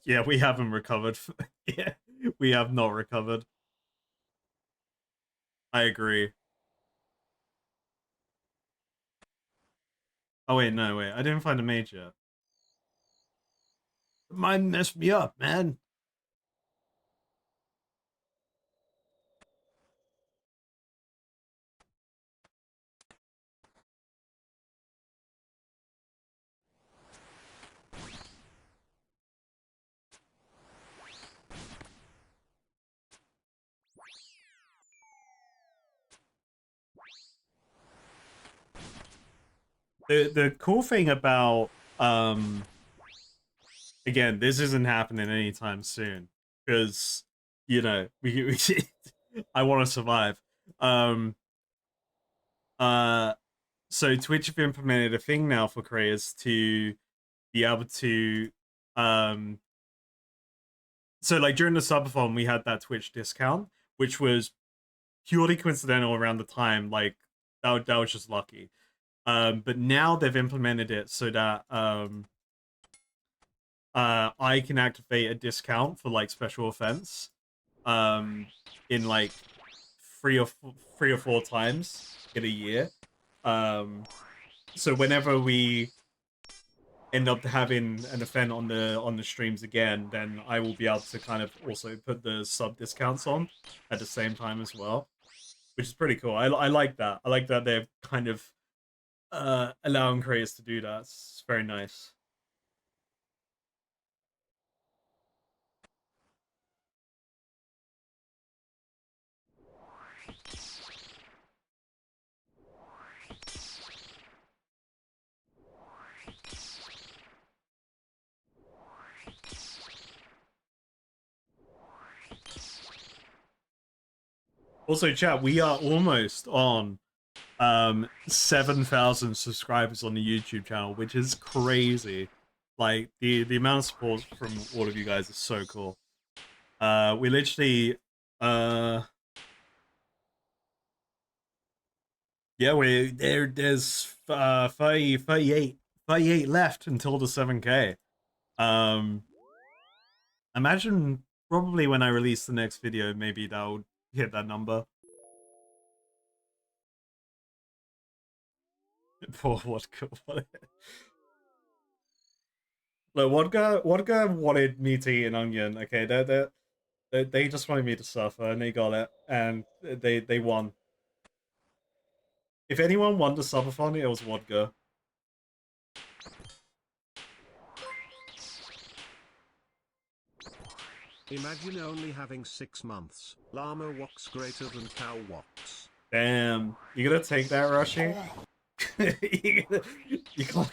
Yeah, we haven't recovered. Yeah, we have not recovered. I agree. Oh wait, no, wait. I didn't find a mage yet. Mine messed me up, man. The cool thing about again, this isn't happening anytime soon because you know we I want to survive. Um, uh, so Twitch have implemented a thing now for creators to be able to um. So like during the subathon, we had that Twitch discount, which was purely coincidental around the time. Like that was just lucky. But now they've implemented it so that I can activate a discount for like special events in like three or four times in a year. Um, so whenever we end up having an event on the streams again, then I will be able to kind of also put the sub discounts on at the same time as well, which is pretty cool. I like that. I like that they're kind of allowing creators to do that. It's very nice. Also, chat, we are almost on 7,000 subscribers on the YouTube channel, which is crazy. Like the amount of support from all of you guys is so cool. We literally yeah, there's 38 left until the 7K. Um imagine probably when I release the next video, maybe that'll hit that number. For what look, Wodka wanted me to eat an onion. Okay, they just wanted me to suffer, and they got it, and they won. If anyone won the subathon, it was Wodka. Imagine only having 6 months. Llama walks greater than cow walks. Damn, you gonna take that, Rushy? You can't.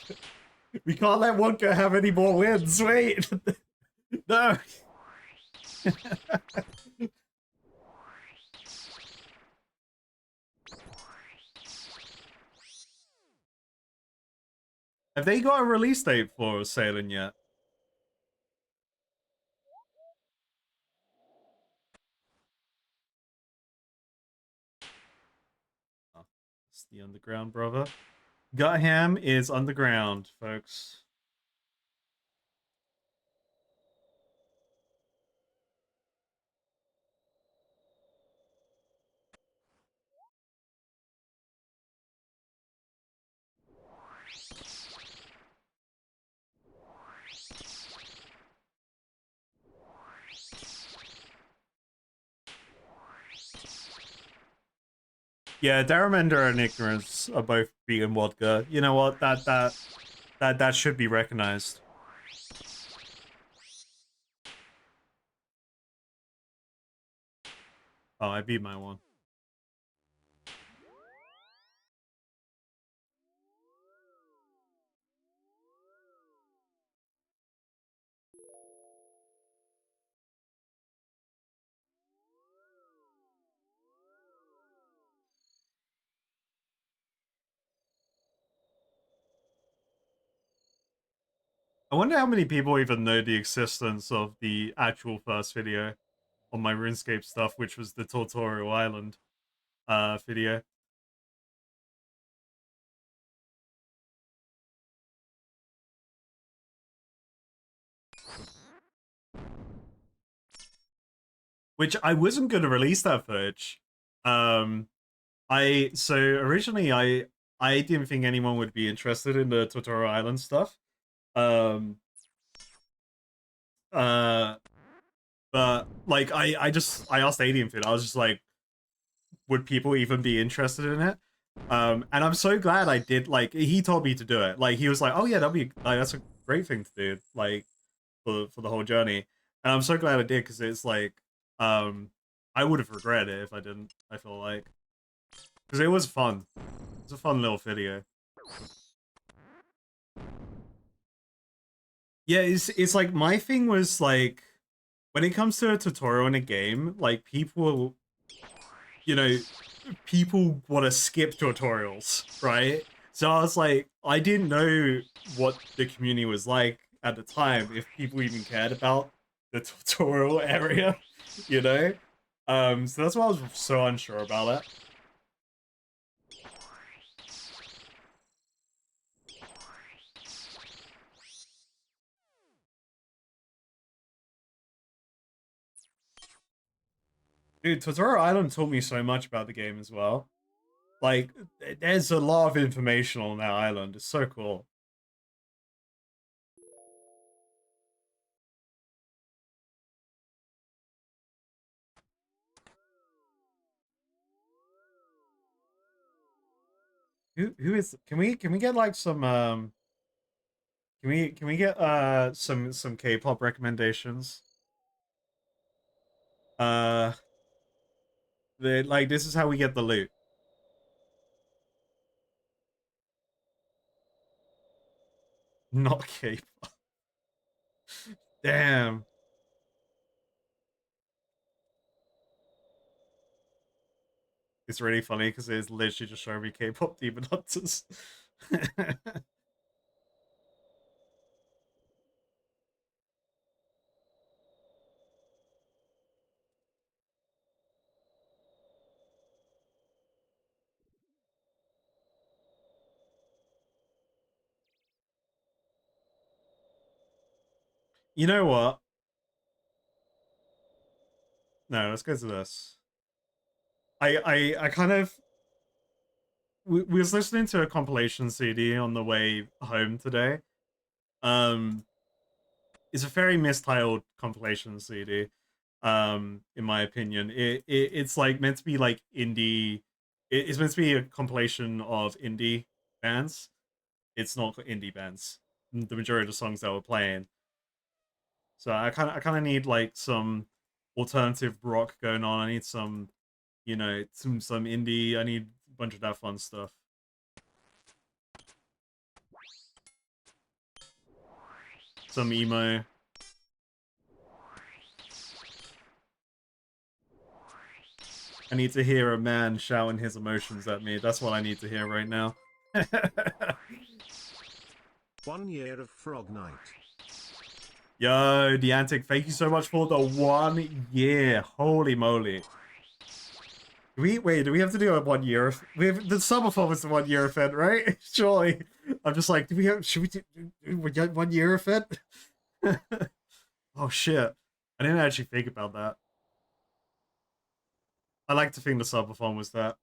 We can't let Wodka have any more wins. Wait, no. Have they got a release date for Sailing yet? Oh, it's the underground, brother. Gutham is underground, folks. Yeah, Daramander and Ignorance are both beating Wodka. You know what? That should be recognized. Oh, I beat my one. I wonder how many people even know the existence of the actual first video on my RuneScape stuff, which was the Tutorial Island video. Which I wasn't going to release that footage. So originally I didn't think anyone would be interested in the Tutorial Island stuff. Um, uh, but like I asked Alien Fit. I was just like, would people even be interested in it? And I'm so glad I did. Like he told me to do it. Like he was like, oh yeah, that'd be like that's a great thing to do. Like for the whole journey. And I'm so glad I did because it's like I would have regretted it if I didn't. I feel like because it was fun. It's a fun little video. Yeah, it's like my thing was like when it comes to a tutorial in a game, like people, you know, people want to skip tutorials, right? So I was like, I didn't know what the community was like at the time, if people even cared about the tutorial area, you know? So that's why I was so unsure about it. Dude, Tutorial Island taught me so much about the game as well. Like, there's a lot of information on that island. It's so cool. Who is? Can we get like some can we get some K-pop recommendations? Uh, like this is how we get the loot. Not K-pop. Damn. It's really funny because it's literally just showing me K-pop demon hunters. You know what? No, let's go to this. I kind of we was listening to a compilation CD on the way home today. Um, it's a very mistitled compilation CD. In my opinion, it's like meant to be like indie. It's meant to be a compilation of indie bands. It's not indie bands. The majority of the songs that we're playing. So I kind of need like some alternative rock going on. I need some, some indie. I need a bunch of that fun stuff. Some emo. I need to hear a man shouting his emotions at me. That's what I need to hear right now. 1 year of Frog Night. Yo, Deantic, thank you so much for the 1 year. Holy moly. Do we have to do a 1 year? We have the subathon was the 1 year event, right? Surely. I'm just like, should we do 1 year event? Oh shit. I didn't actually think about that. I like to think the subathon was that.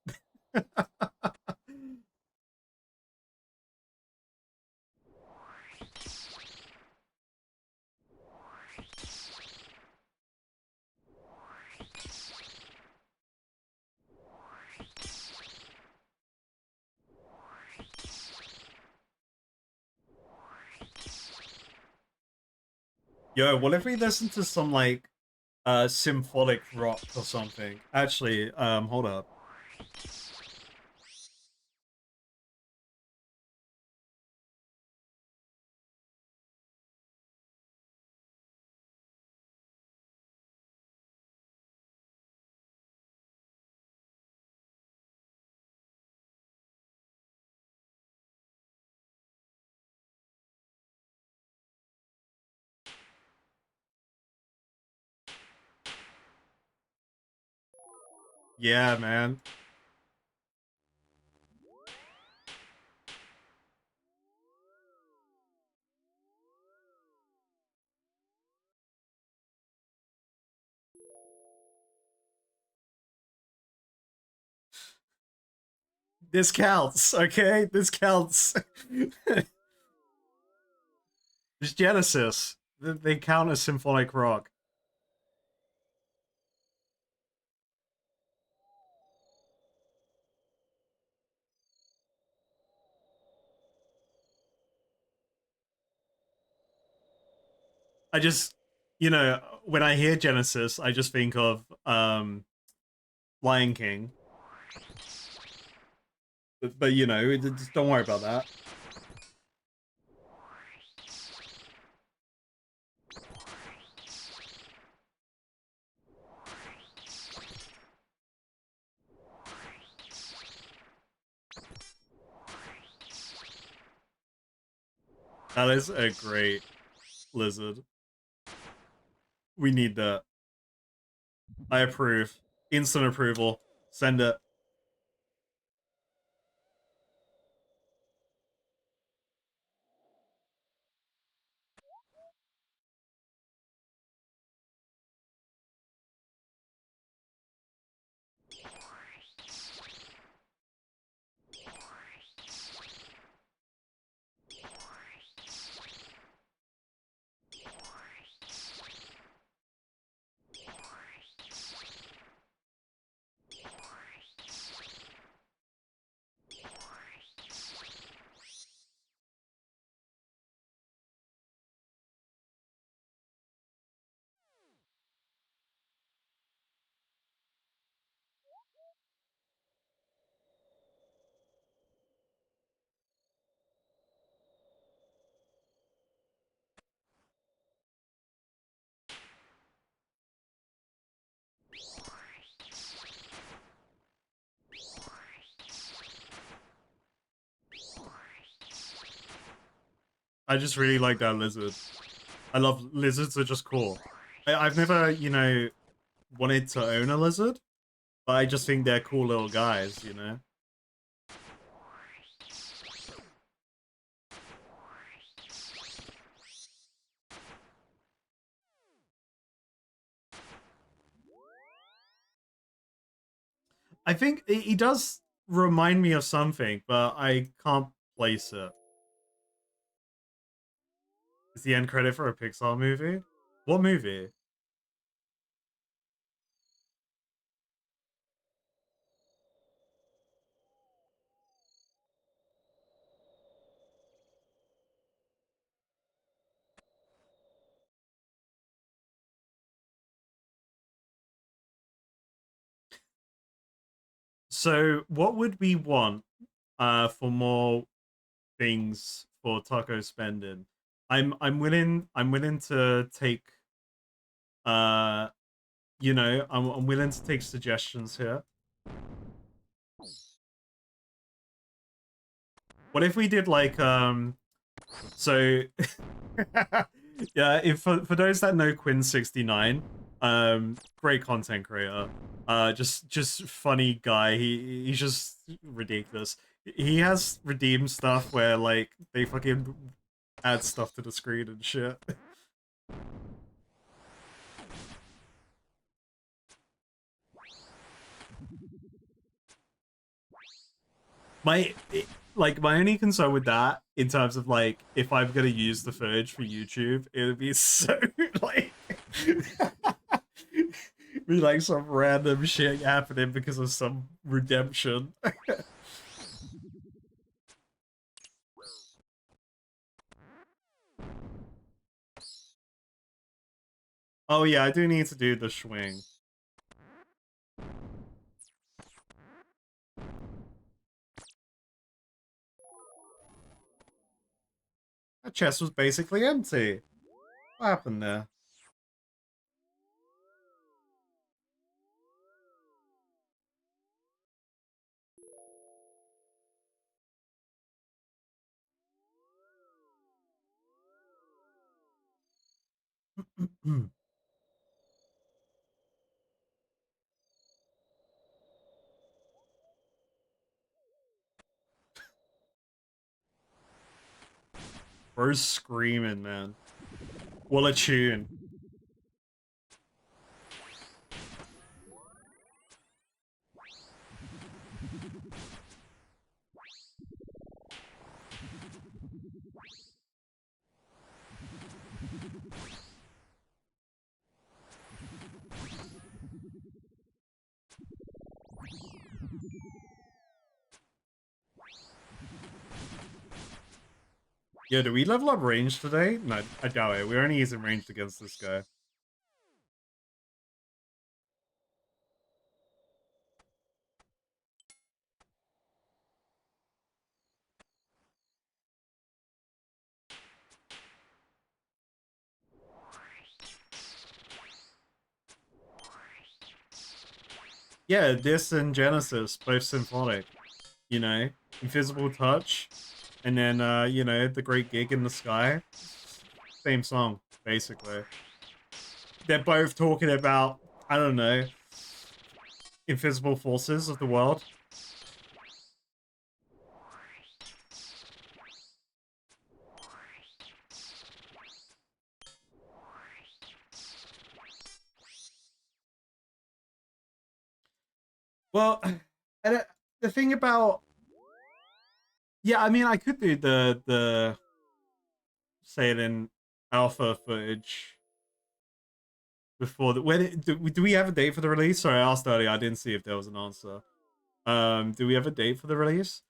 Yo, what if we listen to some like symphonic rock or something? Actually, hold up. Yeah, man. This counts, okay? This counts. It's Genesis. They count as symphonic rock. I just, when I hear Genesis, I just think of Lion King. But just don't worry about that. That is a great lizard. We need that. I approve. Instant approval. Send it. I just really like that lizard. I love lizards are just cool. I've never, you know, wanted to own a lizard, but I just think they're cool little guys, you know? I think he does remind me of something, but I can't place it. Is the end credit for a Pixar movie? What movie? So, what would we want for more things for taco spending? I'm willing to take uh you know, I'm willing to take suggestions here. What if we did like so yeah, if for those that know Quinn69, great content creator. Just funny guy. He's just ridiculous. He has redeemed stuff where like they fucking add stuff to the screen and shit. My like my only concern with that in terms of like if I'm gonna use the footage for YouTube, it would be so like be like some random shit happening because of some redemption. Oh yeah, I do need to do the swing. That chest was basically empty. What happened there? Bro's screaming, man. What a tune. Yo, do we level up range today? No, I doubt it. We're only using ranged against this guy. Yeah, this and Genesis, both symphonic. You know, invisible touch. and then you know, The Great Gig in the Sky. Same song, basically. They're both talking about, I don't know, invisible forces of the world. Well, and the thing about, yeah, I mean, I could do the say it in alpha footage before the when do we have a date for the release? Sorry, I asked earlier. I didn't see if there was an answer. Do we have a date for the release?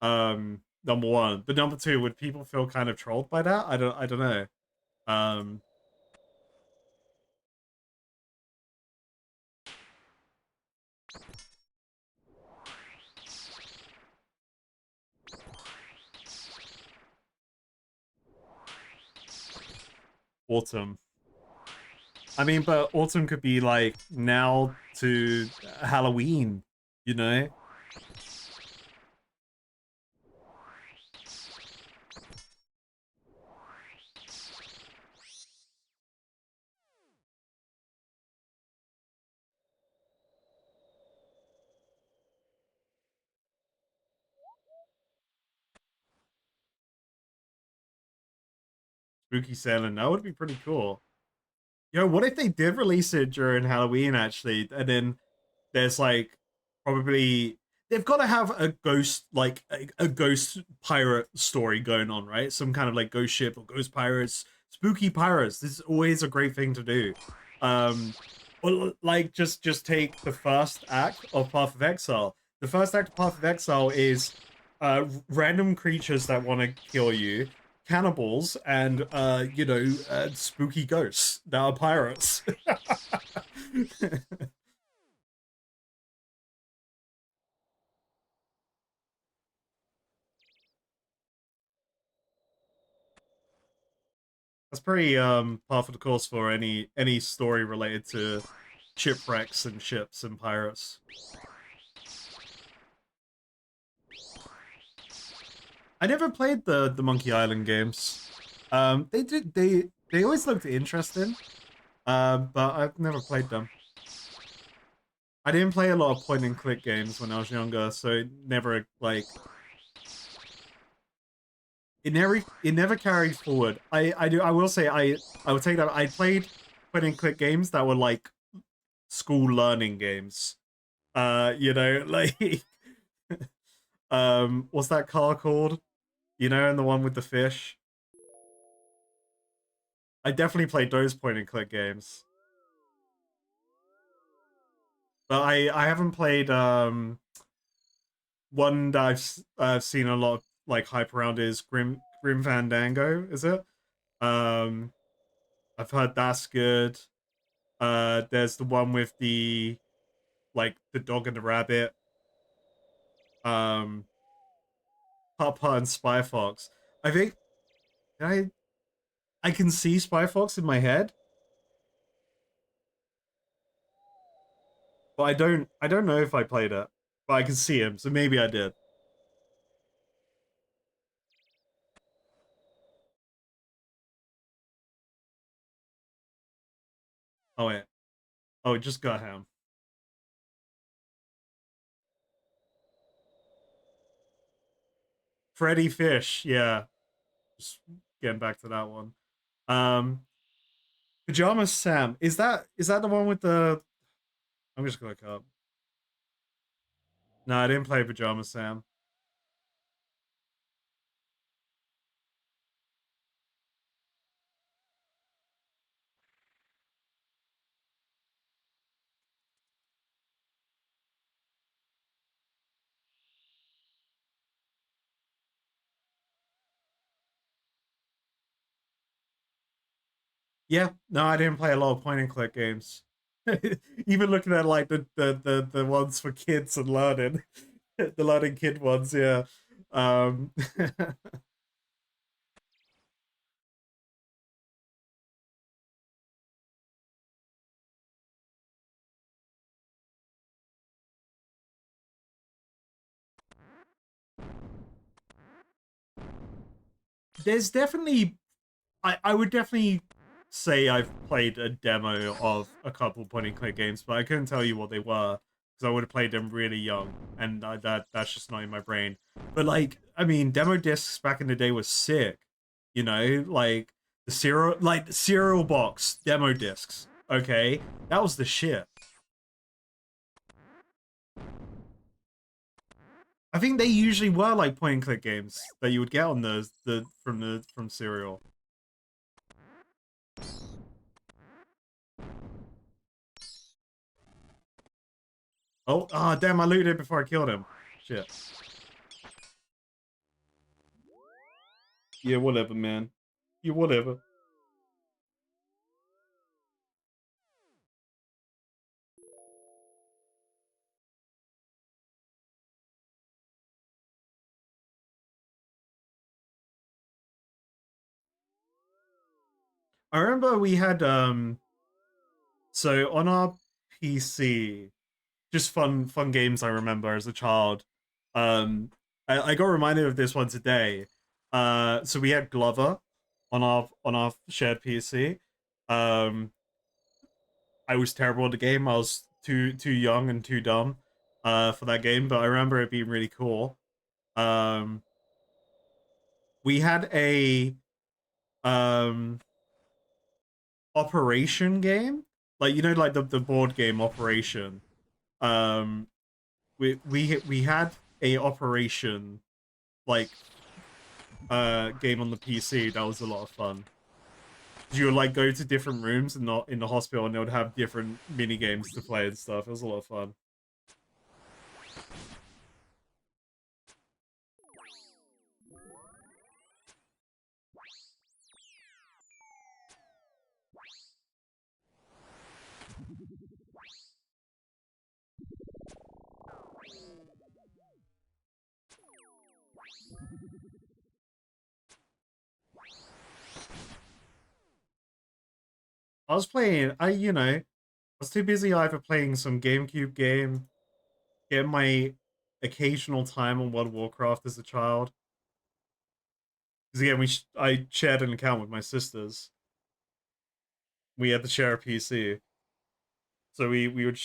Number one, but number two, would people feel kind of trolled by that? I don't know. Um, autumn. I mean, but autumn could be like now to Halloween, you know? Spooky Sailing. That would be pretty cool. Yo, what if they did release it during Halloween actually, and then there's like probably they've got to have a ghost like a ghost pirate story going on, right? Some kind of like ghost ship or ghost pirates, spooky pirates. This is always a great thing to do. Um, or like just take the first act of Path of Exile. The first act of Path of Exile is random creatures that want to kill you, cannibals, and you know, spooky ghosts that are pirates. That's pretty par for the course for any story related to shipwrecks and ships and pirates. I never played the Monkey Island games. They always looked interesting. But I've never played them. I didn't play a lot of point and click games when I was younger, so it never like it never carried forward. I will say I would take that I played point and click games that were like school learning games. You know, like what's that car called? You know, and the one with the fish. I definitely played those point and click games. But I haven't played one that I've seen a lot of like hype around is Grim Fandango, is it? Um I've heard that's good. There's the one with the like the dog and the rabbit. Um Papa and Spy Fox. I think I can see Spy Fox in my head, but I don't know if I played it. But I can see him, so maybe I did. Oh wait. Oh, it just got him. Freddy Fish, yeah. Just getting back to that one. Um Pajama Sam. Is that the one with the I'm just gonna look up. No, I didn't play Pajama Sam. Yeah, no, I didn't play a lot of point and click games. Even looking at like the ones for kids and learning, the learning kid ones, yeah. Um, there's definitely I would definitely say I've played a demo of a couple point and click games, but I couldn't tell you what they were because I would have played them really young, and that's just not in my brain. But like, I mean, demo discs back in the day was sick, you know, like the cereal box demo discs. Okay, that was the shit. I think they usually were like point and click games that you would get on the from cereal. Oh, ah, damn! I looted it before I killed him. Shit. Yeah, whatever, man. Yeah, whatever. I remember we had so on our PC, just fun games I remember as a child. Um I got reminded of this one today. So we had Glover on our shared PC. Um I was terrible at the game. I was too young and too dumb for that game, but I remember it being really cool. Um we had a um Operation game, like you know, like the board game Operation. Um, we had a Operation like game on the PC that was a lot of fun. You would like go to different rooms and not in the hospital, and they would have different mini games to play and stuff. It was a lot of fun. I was playing. I was too busy either playing some GameCube game, getting my occasional time on World of Warcraft as a child. Because again, I shared an account with my sisters. We had to share a PC, so we would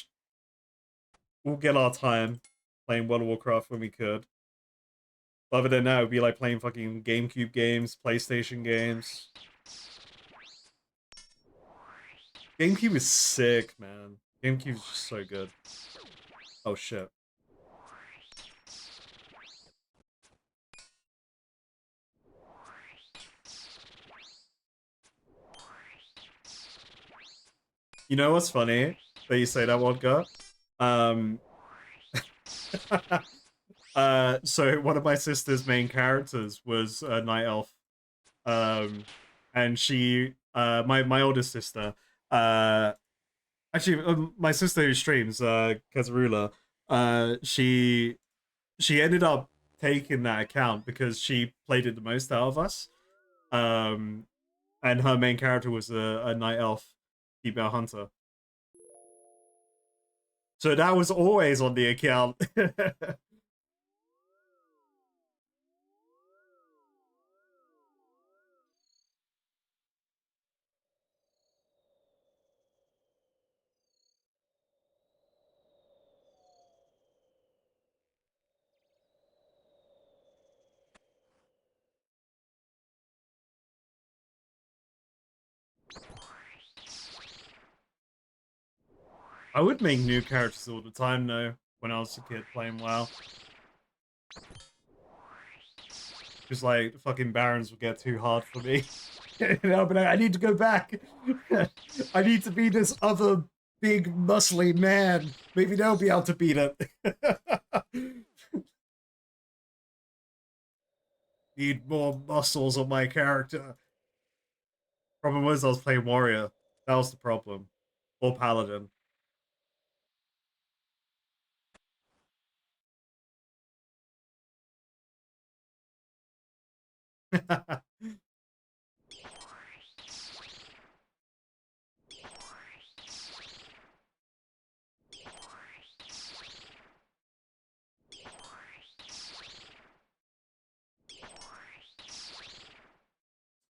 we'll get our time playing World of Warcraft when we could. Other than that, it would be like playing fucking GameCube games, PlayStation games. GameCube is sick, man. GameCube is just so good. Oh shit. You know what's funny that you say that, Wodka? Um, so one of my sister's main characters was a night elf. Um, and my oldest sister, uh, actually, my sister who streams, Kazarula, she ended up taking that account because she played it the most out of us. Um, and her main character was a night elf, female hunter. So that was always on the account. I would make new characters all the time though when I was a kid playing WoW. Just like fucking barons would get too hard for me. You know, but I need to go back. I need to be this other big muscly man. Maybe they'll be able to beat it. Need more muscles on my character. Problem was I was playing warrior. That was the problem. Or paladin.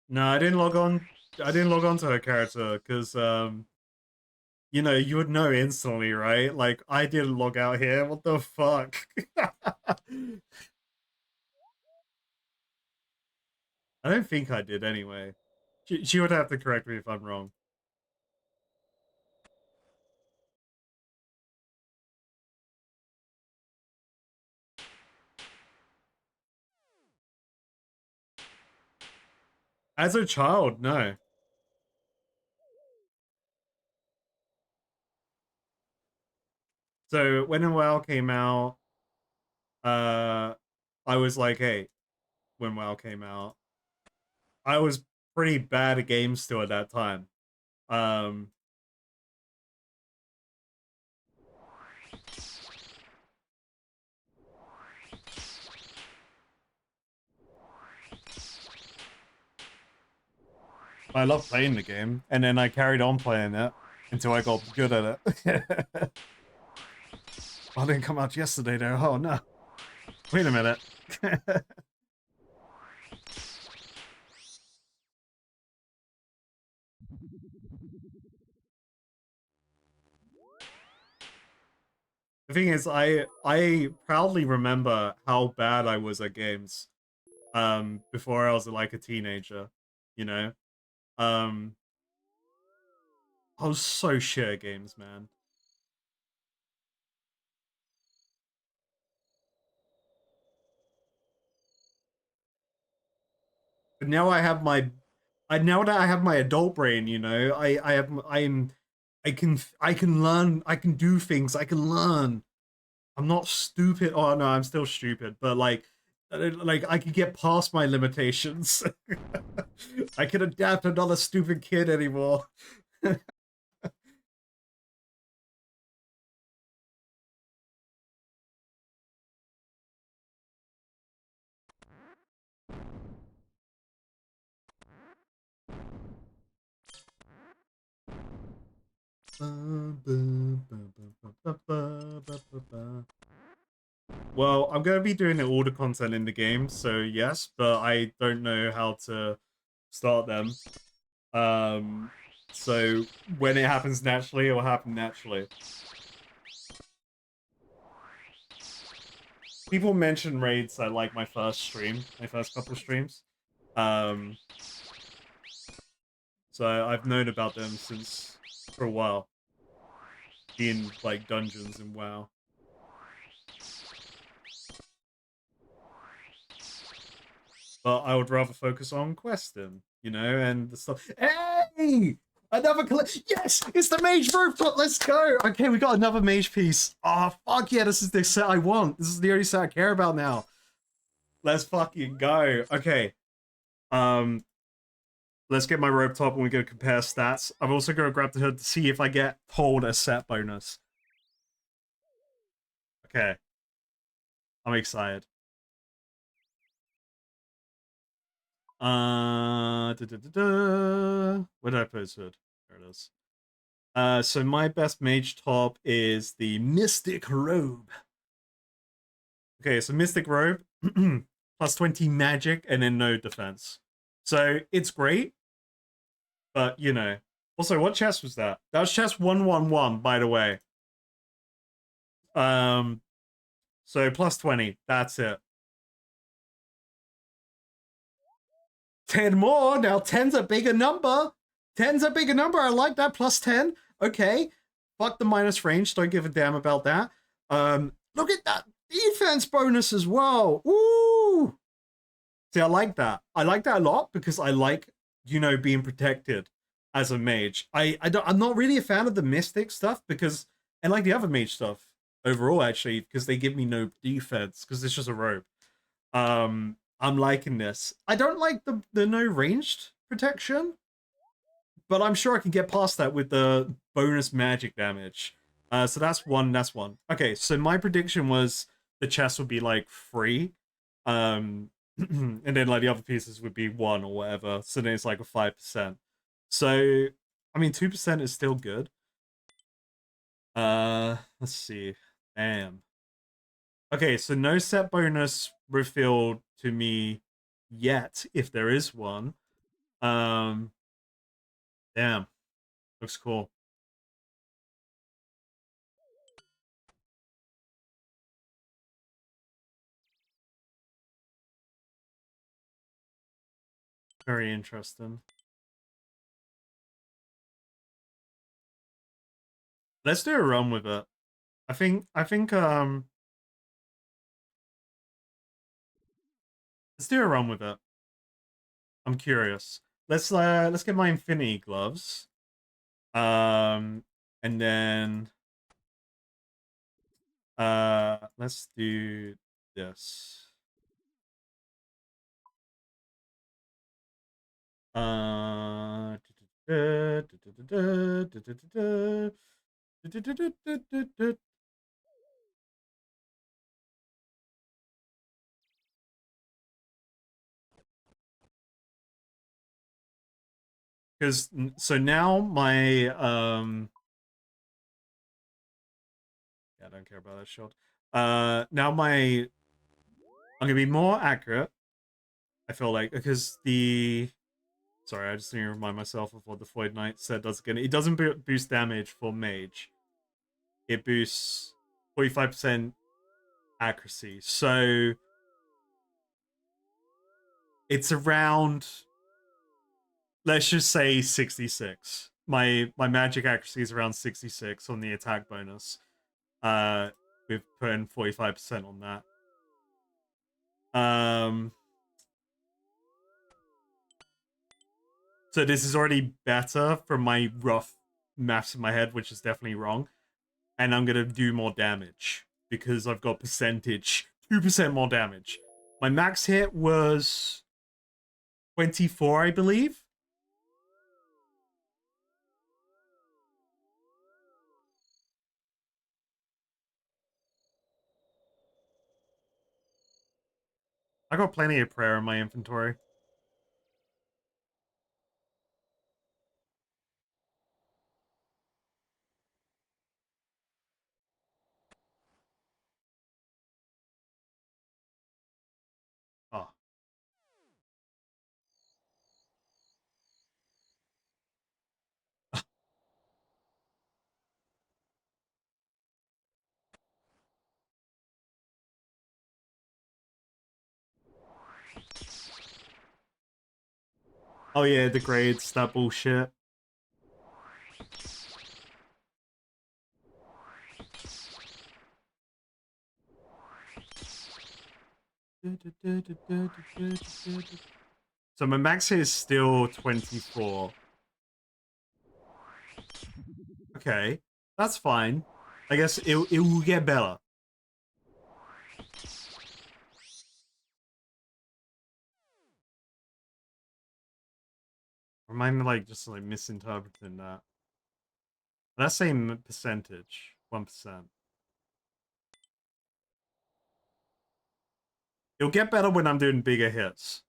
No, I didn't log on. I didn't log on to her character because you know, you would know instantly, right? Like I didn't log out here. What the fuck? I don't think I did anyway. She would have to correct me if I'm wrong. As a child, no. So when WoW came out, uh, I was like, hey, when WoW came out, I was pretty bad at games still at that time. Um, I loved playing the game, and then I carried on playing it until I got good at it. I didn't come out yesterday though. Oh no. Wait a minute. The thing is, I proudly remember how bad I was at games. Before I was like a teenager, you know. Um, I was so shit at games, man. But now I now that I have my adult brain, you know, I can learn, I can do things, I can learn. I'm not stupid. Oh no, I'm still stupid, but like I can get past my limitations. I can adapt. I'm not a stupid kid anymore. Well, I'm going to be doing all the content in the game, so yes, but I don't know how to start them. Um, so when it happens naturally, it will happen naturally. People mention raids at like my first stream, my first couple streams. Um, so I've known about them since for a while in like dungeons and WoW. But I would rather focus on questing, you know, and the stuff. Hey! Another collect. Yes! It's the mage rooftop! Let's go! Okay, we got another mage piece. Oh, fuck yeah, this is the set I want. This is the only set I care about now. Let's fucking go. Okay. Um, let's get my rope top and we're gonna compare stats. I'm also gonna grab the hood to see if I get told a set bonus. Okay. I'm excited. Where did I put his hood? There it is. So my best mage top is the Mystic Robe. Okay, so Mystic Robe, plus 20 magic, and then no defense. So it's great, but you know. Also, what chest was that? That was chest 111, by the way. Um, so plus 20, that's it. 10 more. Now 10's a bigger number. 10's a bigger number. I like that. Plus 10. Okay. Fuck the minus range. Don't give a damn about that. Look at that defense bonus as well. Ooh. See, I like that. I like that a lot because I like, you know, being protected as a mage. I'm not really a fan of the mystic stuff because, and like the other mage stuff overall, actually, because they give me no defense because it's just a robe. I'm liking this. I don't like the no ranged protection, but I'm sure I can get past that with the bonus magic damage. So that's one. That's one. Okay, so my prediction was the chest would be like free, and then like the other pieces would be one or whatever. So then it's like a 5%. So I mean, 2% is still good. Let's see. Damn. Okay, so no set bonus revealed to me yet, if there is one. Um, damn, looks cool. Very interesting. Let's do a run with it. I think let's do a run with it. I'm curious. Let's get my infinity gloves. Um and then let's do this. Uh Because so now my yeah, I don't care about that shield. Now my I'm gonna be more accurate. I feel like because the sorry, I just need to remind myself of what the Void Knight said does again. It doesn't boost damage for mage. It boosts 45% accuracy. So it's around, let's just say 66. My magic accuracy is around 66 on the attack bonus. We've put in 45% on that. So this is already better from my rough maths in my head, which is definitely wrong. And I'm gonna do more damage because I've got percentage, 2% more damage. My max hit was 24, I believe. I got plenty of prayer in my inventory. Oh. Oh yeah, the grades, that bullshit. So my max hit is still 24. Okay, that's fine. I guess it will get better. Or am I like just like misinterpreting that? That's saying percentage, 1%. It'll get better when I'm doing bigger hits.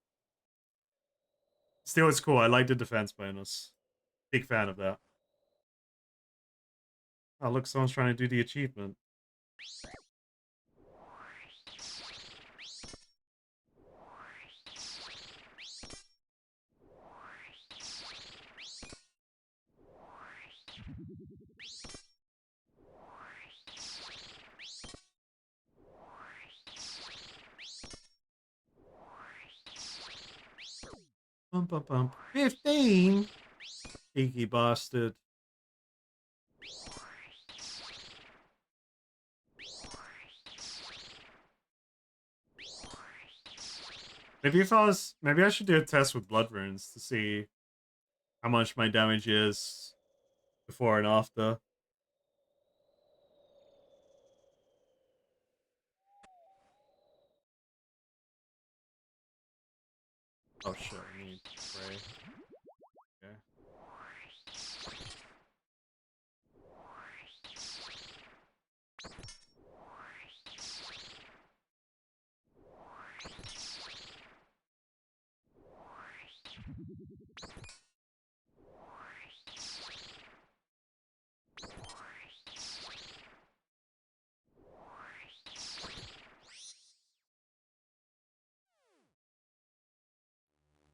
Still, it's cool. I like the defense bonus. Big fan of that. Oh, look, someone's trying to do the achievement. Bum, bum, bum. 15? Cheeky bastard. Maybe I should do a test with blood runes to see how much my damage is before and after. Oh shit, I need spray. Okay.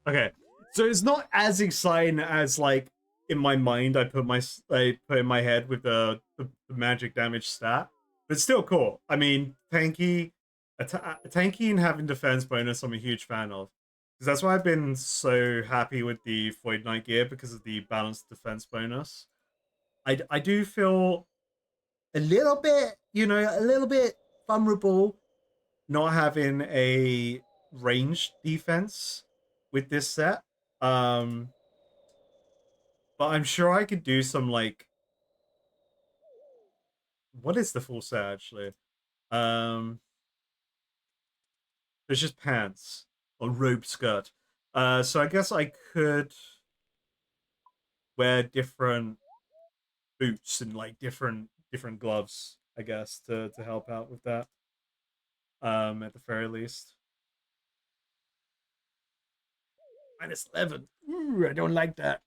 Okay. So it's not as exciting as like in my mind I put in my head with the magic damage stat, but still cool. I mean, tanky and having defense bonus, I'm a huge fan of, because that's why I've been so happy with the Void Knight gear because of the balanced defense bonus. I do feel a little bit, a little bit vulnerable not having a ranged defense with this set. Um, but I'm sure I could do some like what is the full set actually? Um, there's just pants or robe skirt. So I guess I could wear different boots and like different gloves, I guess, to help out with that. At the very least. -11. Ooh, I don't like that.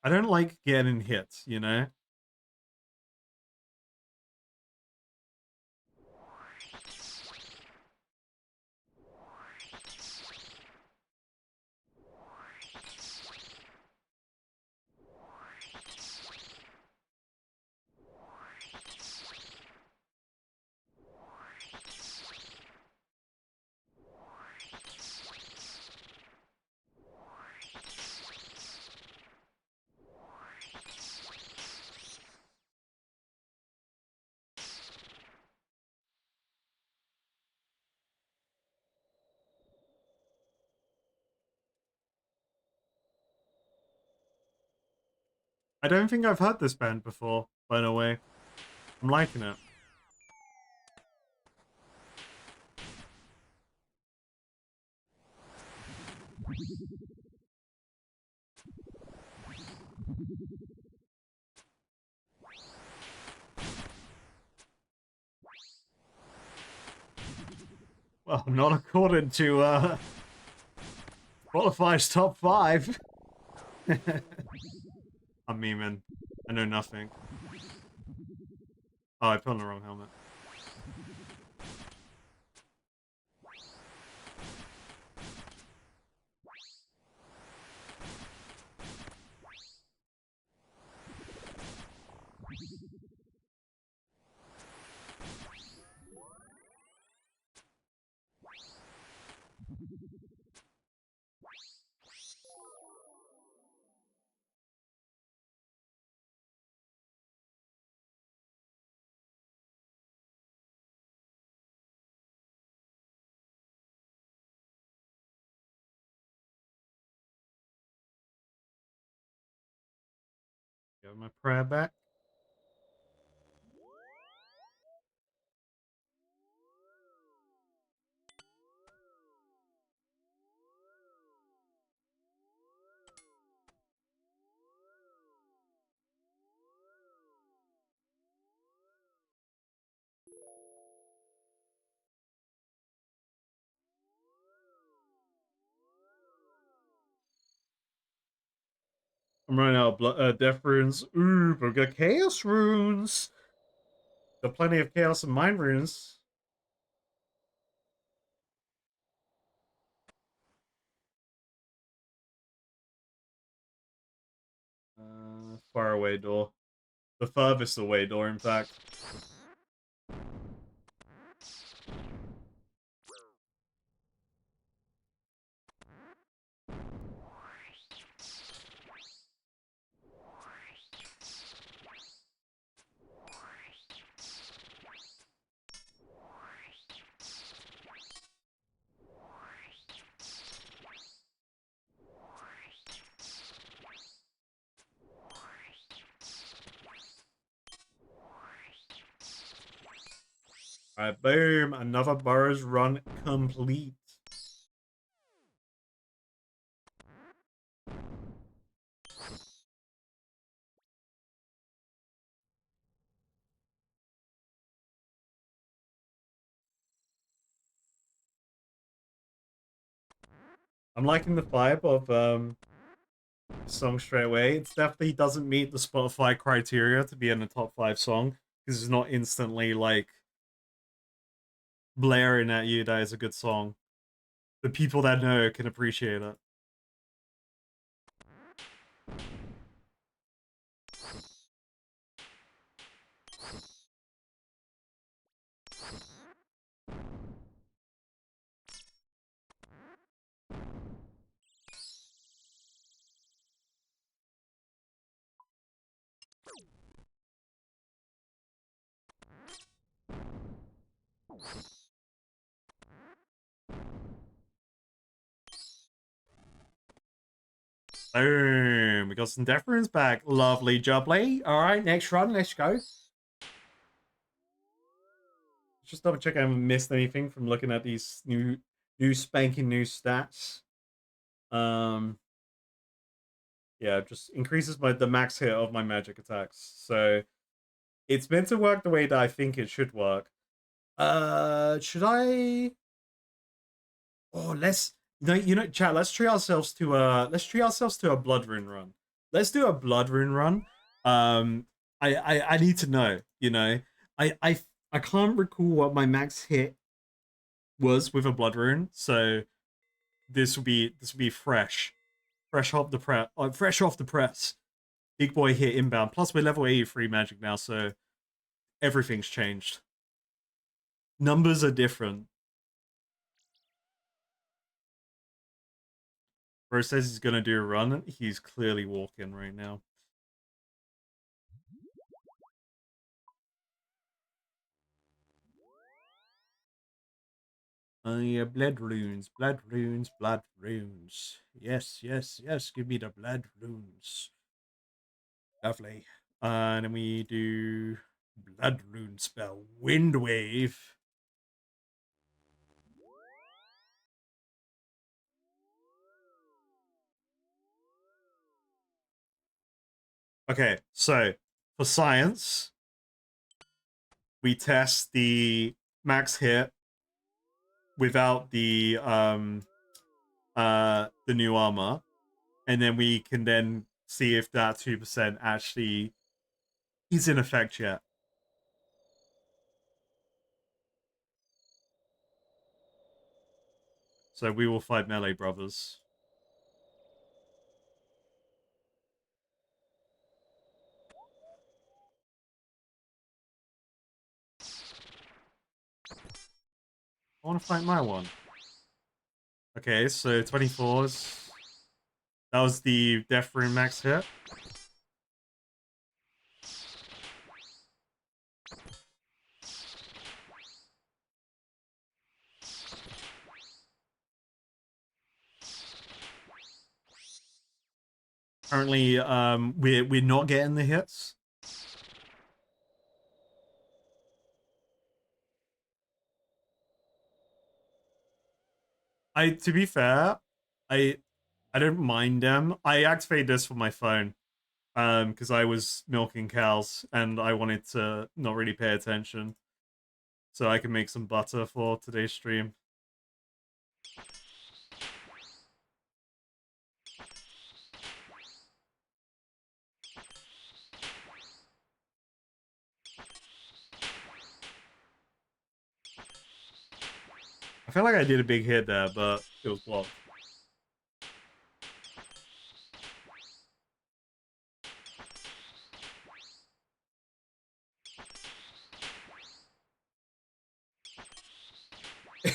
I don't like getting hit, you know? I don't think I've heard this band before, by the way. I'm liking it. Well, not according to Spotify's top 5. I'm memeing. I know nothing. Oh, I put on the wrong helmet. Got my prayer back. I'm running out of death runes. Ooh, but we got chaos runes. Got plenty of chaos and mind runes. Far away door. The furthest away door, in fact. Alright, boom. Another Burrows run complete. I'm liking the vibe of the song straight away. It definitely doesn't meet the Spotify criteria to be in the top 5 song, because it's not instantly like blaring at you that is a good song. the people that know can appreciate it. Boom! We got some deference back. Lovely jubbly. All right, next run. Let's go. Just double check I haven't missed anything from looking at these new spanking new stats. Yeah, just increases the max hit of my magic attacks. So it's meant to work the way that I think it should work. Should I? Oh, chat. Let's treat ourselves to a blood rune run. Let's do a blood rune run. I need to know. I can't recall what my max hit was with a blood rune, so this will be fresh off the press. Big boy hit inbound. Plus we're level 83 magic now, so everything's changed. Numbers are different. Bro says he's gonna do a run. He's clearly walking right now. Yeah, blood runes. Yes. Give me the blood runes. Lovely. And then we do blood rune spell. Wind wave. Okay, so for science, we test the max hit without the new armor, and then we can then see if that 2% actually is in effect yet. So we will fight melee brothers. I want to fight my one. Okay, so 24s. That was the Death Rune max hit. Currently, we're not getting the hits. To be fair, I don't mind them. I activated this for my phone, because I was milking cows and I wanted to not really pay attention, so I can make some butter for today's stream. I feel like I did a big hit there, but it was blocked.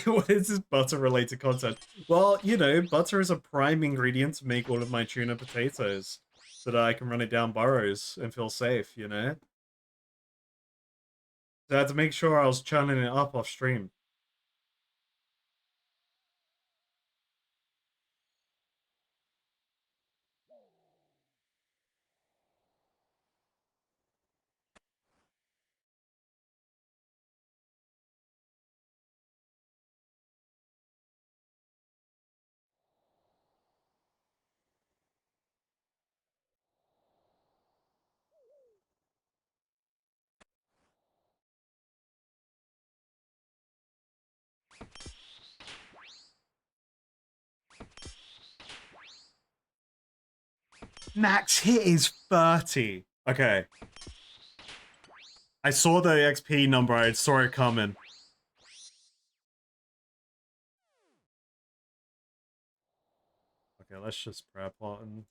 What is this butter-related content? Well, butter is a prime ingredient to make all of my tuna potatoes, so that I can run it down burrows and feel safe, So I had to make sure I was churning it up off stream. Max hit is 30. Okay. I saw the XP number. I saw it coming. Okay, let's just prep plot and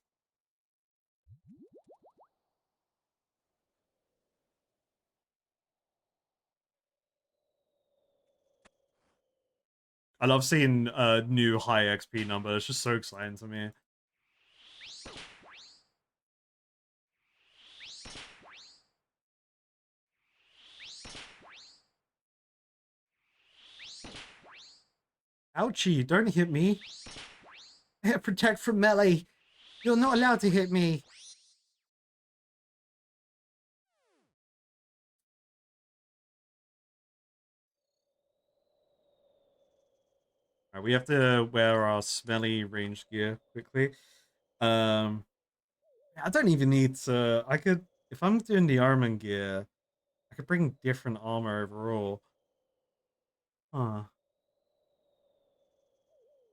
I love seeing new high XP number. It's just so exciting to me. Ouchie, don't hit me. Protect from melee. You're not allowed to hit me. Alright, we have to wear our smelly range gear quickly. I don't even need to. I could, if I'm doing the armor gear, I could bring different armor overall. Huh.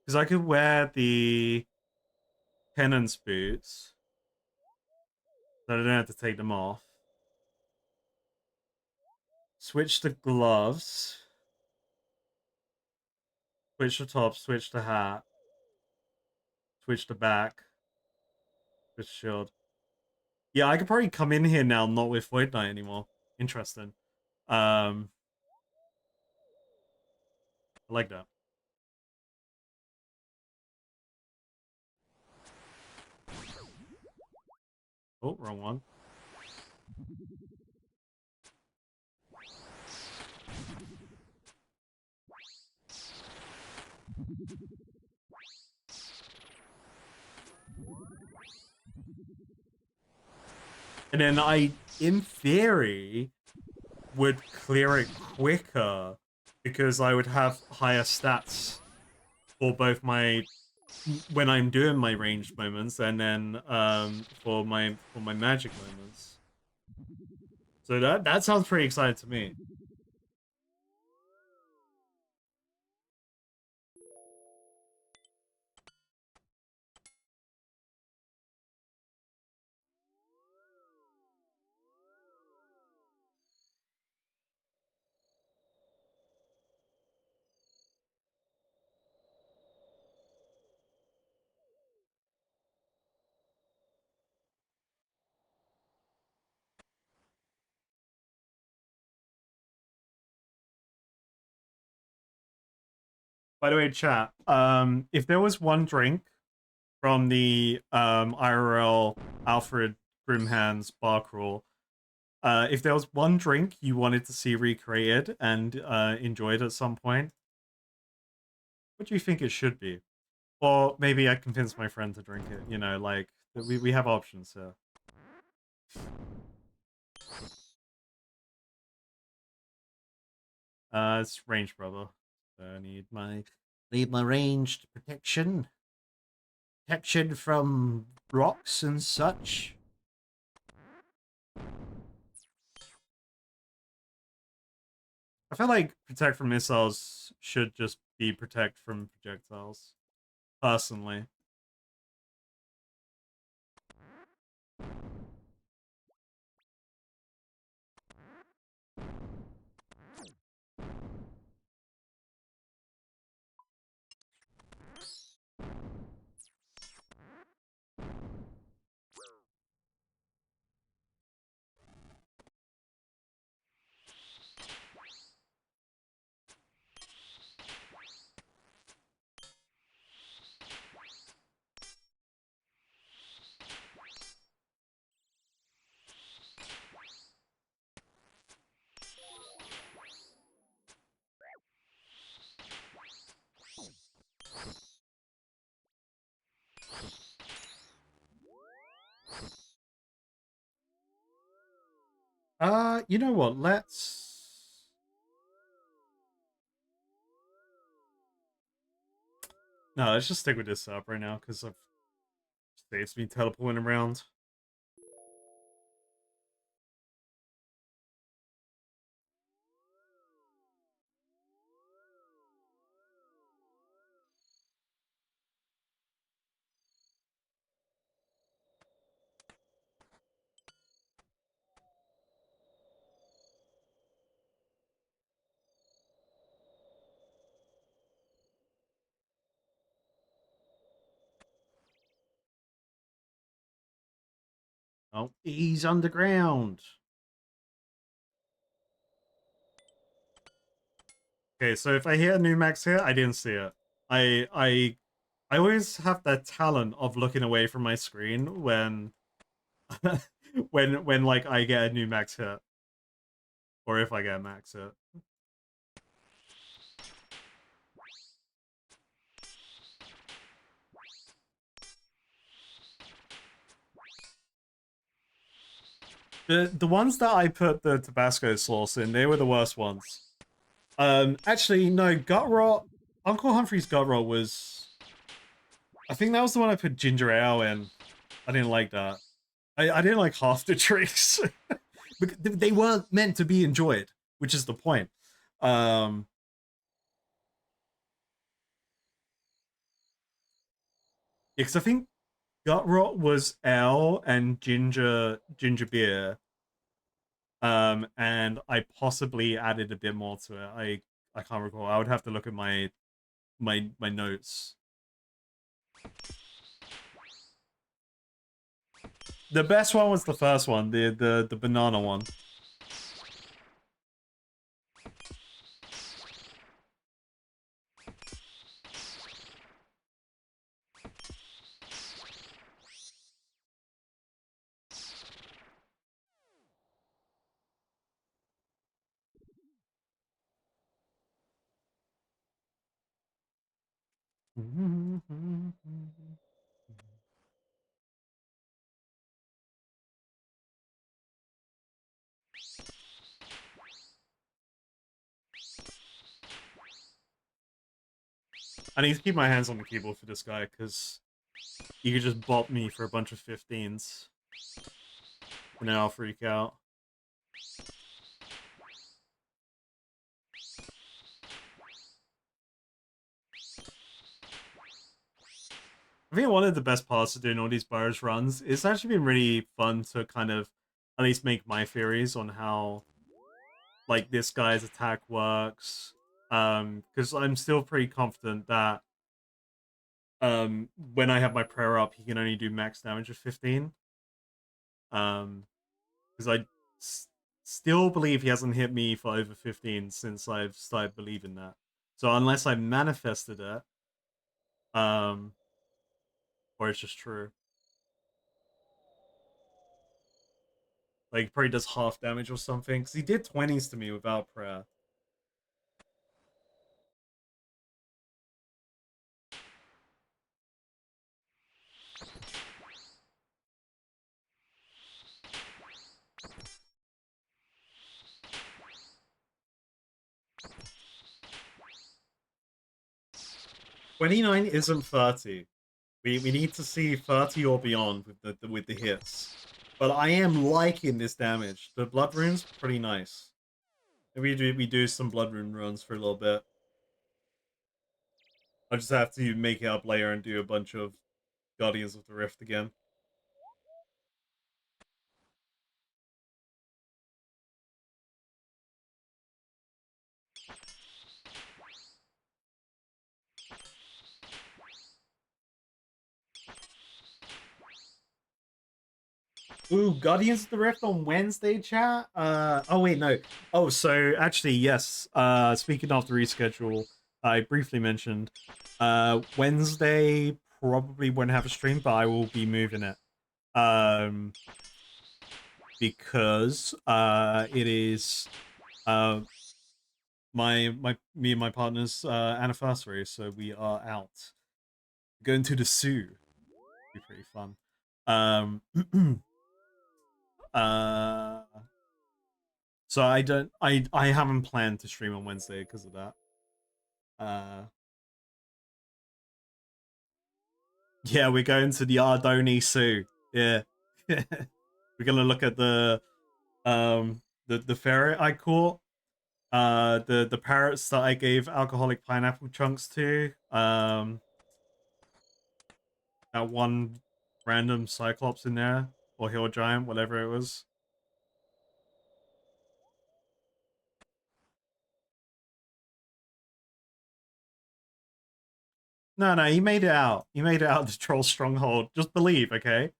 Because I could wear the penance boots, so I don't have to take them off. Switch the gloves. Switch the top, switch the hat. Switch the back. Switch shield. Yeah, I could probably come in here now not with Void Knight anymore. Interesting. I like that. Oh, wrong one. And then I, in theory, would clear it quicker because I would have higher stats for both my when I'm doing my ranged moments and then for my magic moments. So that sounds pretty exciting to me. By the way, chat, if there was one drink from the IRL Alfred Grimhands bar crawl, if there was one drink you wanted to see recreated and enjoyed at some point, what do you think it should be? Or maybe I convince my friend to drink it. You know, like we have options here. It's range, brother. So I need my ranged protection. Protection from rocks and such. I feel like protect from missiles should just be protect from projectiles. Personally. You know what? Let's just stick with this up right now because I've saves me teleporting around. Oh, he's underground. Okay, so if I hit a new max here, I didn't see it. I always have that talent of looking away from my screen when when like I get a new max hit. Or if I get a max hit. The ones that I put the Tabasco sauce in, they were the worst ones. Actually, no, gut rot. Uncle Humphrey's gut rot was. I think that was the one I put ginger ale in. I didn't like that. I didn't like half the drinks. They weren't meant to be enjoyed, which is the point. Um, because I think gut rot was ale and ginger beer. And I possibly added a bit more to it. I can't recall. I would have to look at my notes. The best one was the first one, the banana one. I need to keep my hands on the keyboard for this guy because he could just bop me for a bunch of 15s. And then I'll freak out. I think one of the best parts of doing all these Burrows runs, it's actually been really fun to kind of at least make my theories on how like this guy's attack works. Because I'm still pretty confident that when I have my prayer up, he can only do max damage of 15. Because I still believe he hasn't hit me for over 15 since I've started believing that. So unless I manifested it, um, or it's just true. Like, he probably does half damage or something. Because he did 20s to me without prayer. $29 isn't 30. We need to see 30 or beyond with the hits. But I am liking this damage. The blood rune's pretty nice. Maybe we do some blood rune runs for a little bit. I just have to make it up later and do a bunch of Guardians of the Rift again. Ooh, Guardians of the Rift on Wednesday, chat? Oh wait, no. Oh, so actually, yes. Speaking of the reschedule, I briefly mentioned, Wednesday probably won't have a stream, but I will be moving it. Because, it is, me and my partner's, anniversary, so we are out. Going to the zoo. Be pretty fun. Uh, so I haven't planned to stream on Wednesday because of that. Yeah, we're going to the Ardoni Zoo. Yeah. We're gonna look at the ferret I caught. The parrots that I gave alcoholic pineapple chunks to. That one random cyclops in there. Or hill giant, whatever it was. No, he made it out. He made it out of the troll stronghold. Just believe, okay?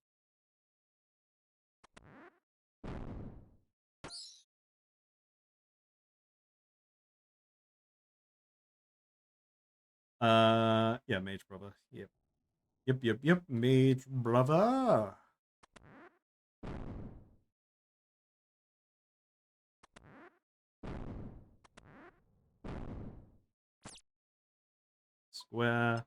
Yeah, mage brother. Yep. Yep. Mage brother. Square.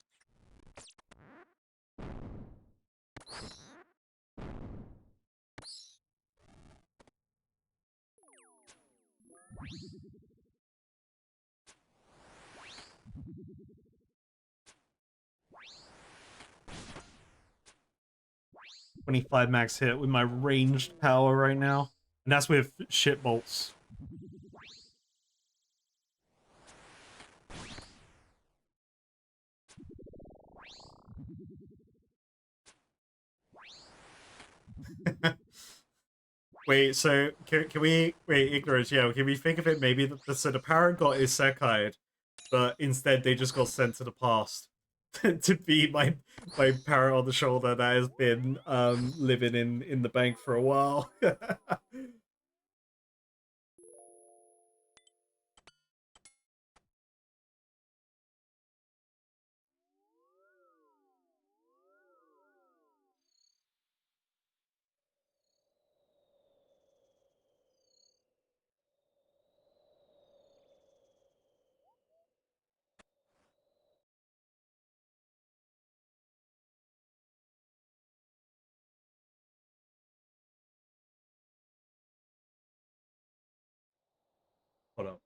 $25 max hit with my ranged power right now. And that's with shit bolts. Wait, so can we wait, ignorance, yeah, can we think of it maybe that so the parent got isekai'd, but instead they just got sent to the past to be my parent on the shoulder that has been living in the bank for a while. Hold on.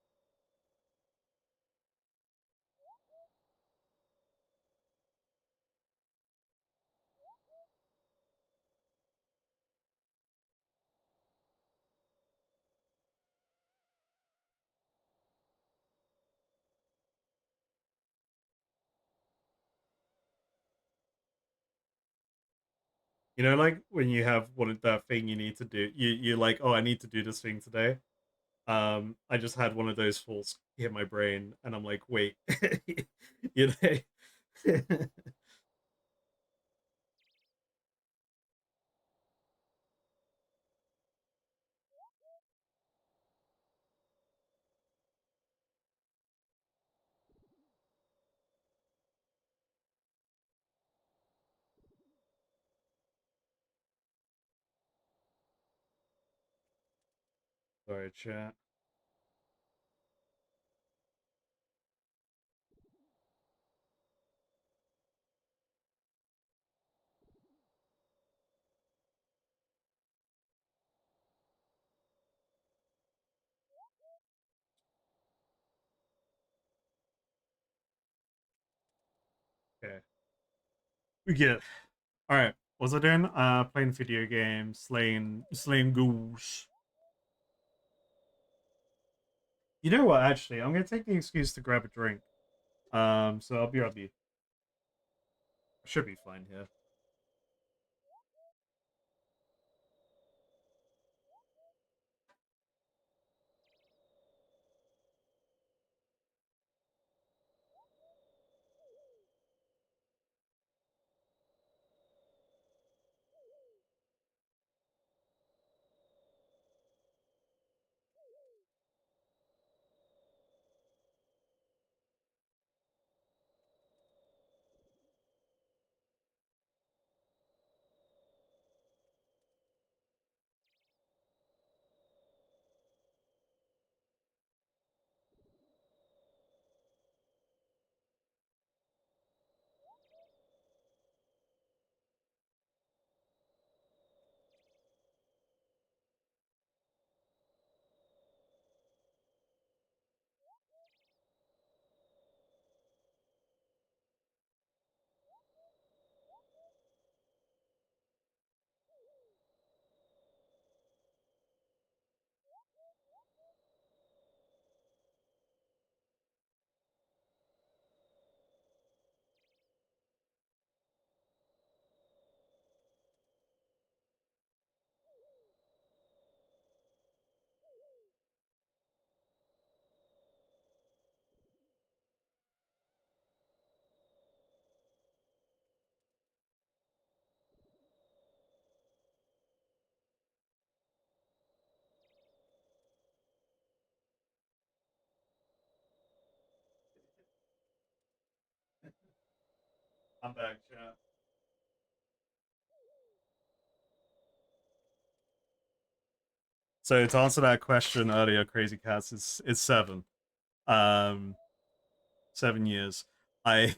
You know, like when you have that thing you need to do, you're like, oh, I need to do this thing today. I just had one of those thoughts hit my brain, and I'm like, wait, you know. Sorry, chat. Okay, we get it. All right, what's I doing? Playing video games, slaying ghouls. You know what? Actually, I'm gonna take the excuse to grab a drink. So I'll be right with you. I should be fine here. I'm back, chat. So to answer that question earlier, Crazy Cats, it's 7. Um, 7 years. I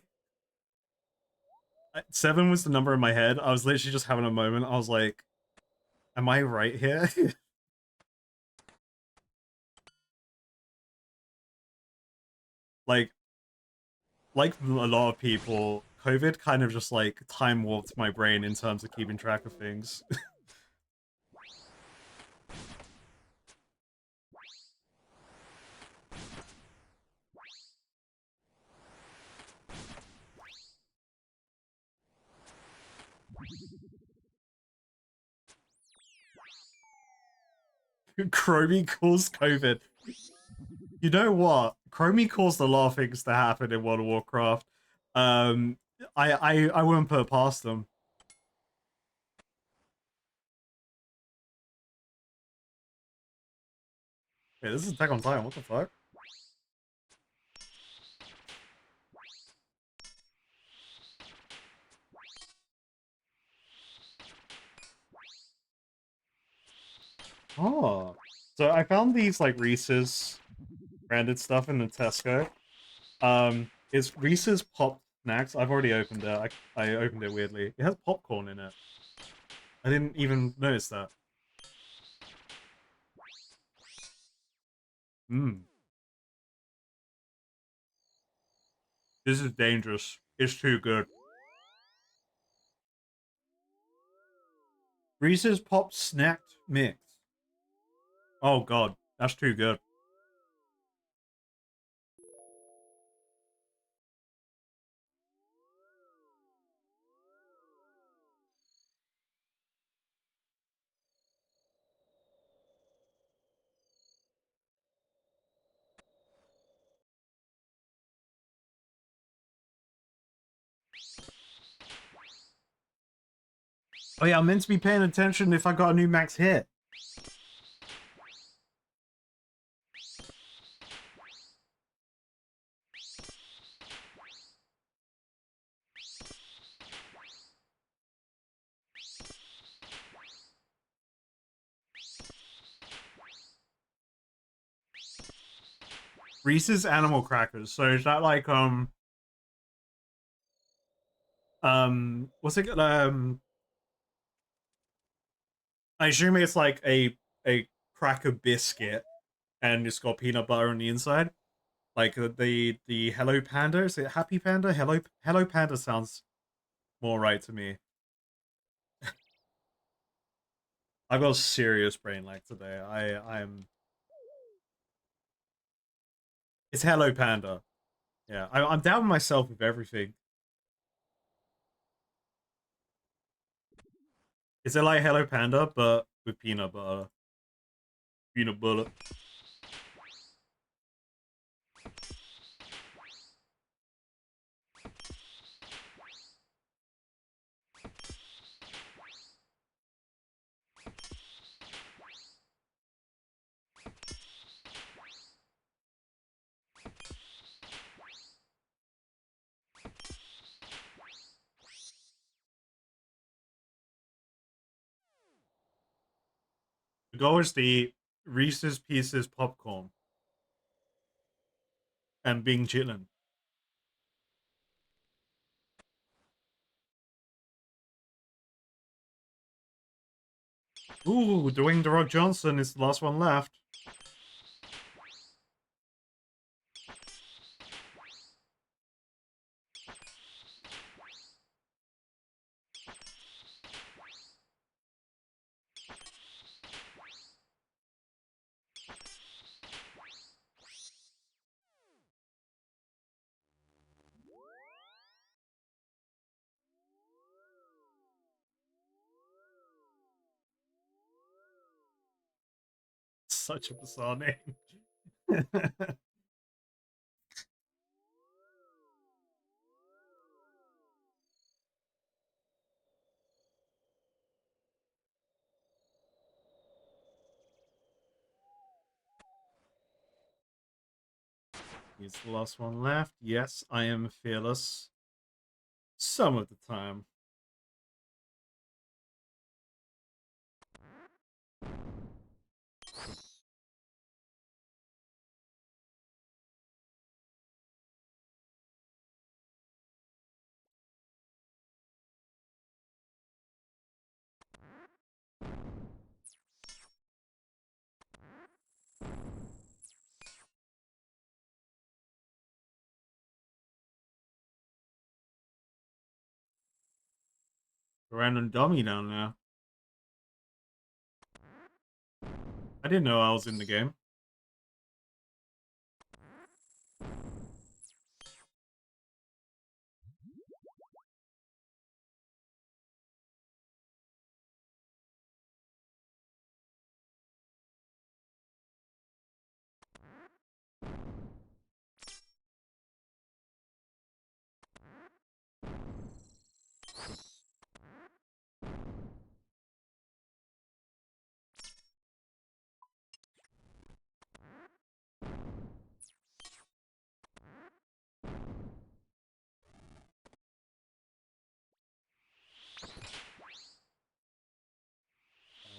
7 was the number in my head. I was literally just having a moment. I was like, "Am I right here?" like, like a lot of people, COVID kind of just like time warped my brain in terms of keeping track of things. Chromie calls COVID. You know what? Chromie caused a lot of things to happen in World of Warcraft. Um, I wouldn't put it past them. Wait, this is Attack on Titan. What the fuck? Oh, so I found these like Reese's branded stuff in the Tesco. It's Reese's Pop Snacks. I've already opened it. I opened it weirdly. It has popcorn in it. I didn't even notice that. Mmm. This is dangerous. It's too good. Reese's Pop Snack Mix. Oh god, that's too good. Oh yeah, I'm meant to be paying attention if I got a new max hit. Reese's Animal Crackers. So is that like what's it I assume it's like a cracker biscuit and it's got peanut butter on the inside. Like the Hello Panda, is it Happy Panda? Hello Panda sounds more right to me. I've got a serious brain lag today. I'm it's Hello Panda. Yeah, I'm doubting myself with everything. Is it like Hello Panda but with peanut butter? Peanut butter. The goal is to eat Reese's Pieces popcorn and being chillin'. Ooh, Dwayne The Rock Johnson is the last one left. Such a bizarre name. He's the last one left. Yes, I am fearless. Some of the time. Random dummy down there. I didn't know I was in the game.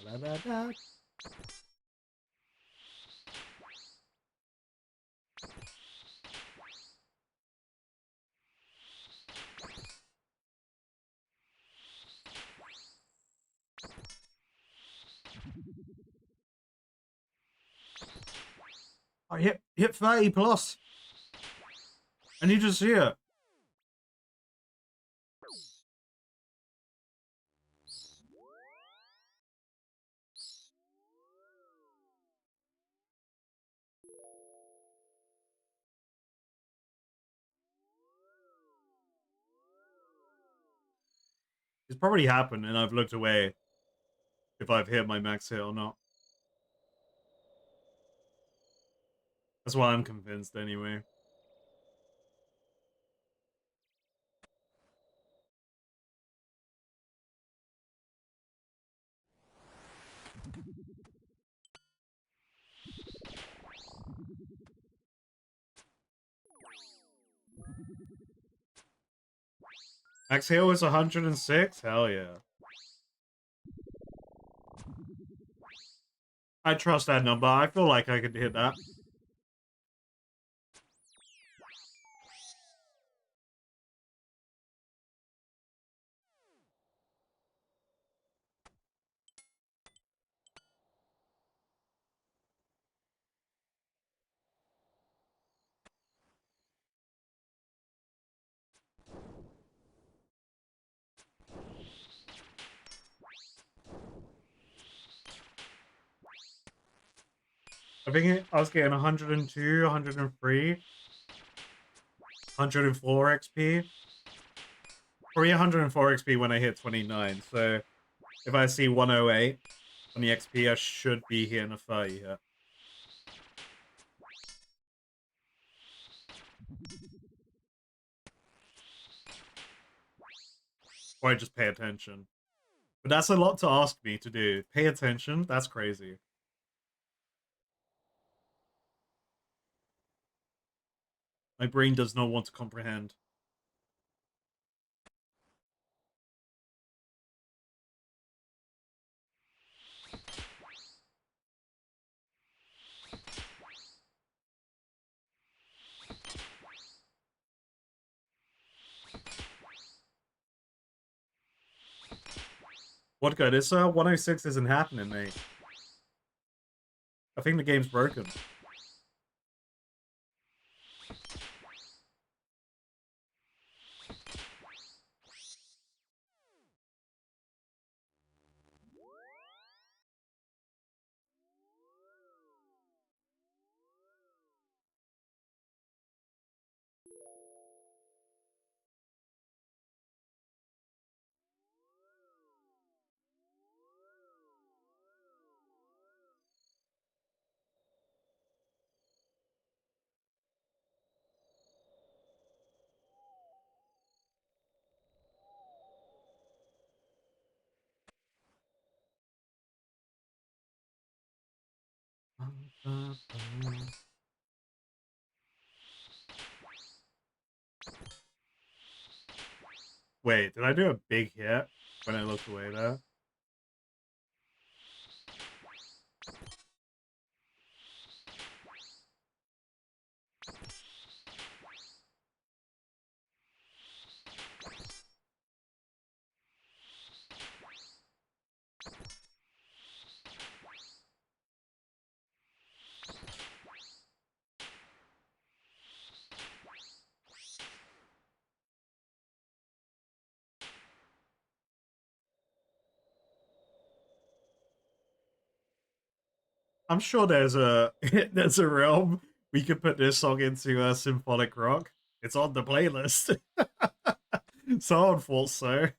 Da, da, da. I hit 30 plus. And you just see it. It's probably happened and I've looked away if I've hit my max hit or not. That's why I'm convinced anyway. Max hit was 106? Hell yeah. I trust that number. I feel like I could hit that. I think I was getting 102, 103, 104 XP. Probably 104 XP when I hit 29. So if I see 108 on the XP, I should be hitting a 30 hit. Or I just pay attention. But that's a lot to ask me to do. Pay attention? That's crazy. My brain does not want to comprehend. What good? This 106 isn't happening, mate. I think the game's broken. Wait, did I do a big hit when I looked away there? I'm sure there's a there's a realm we could put this song into a symphonic rock. It's on the playlist. Someone thought so.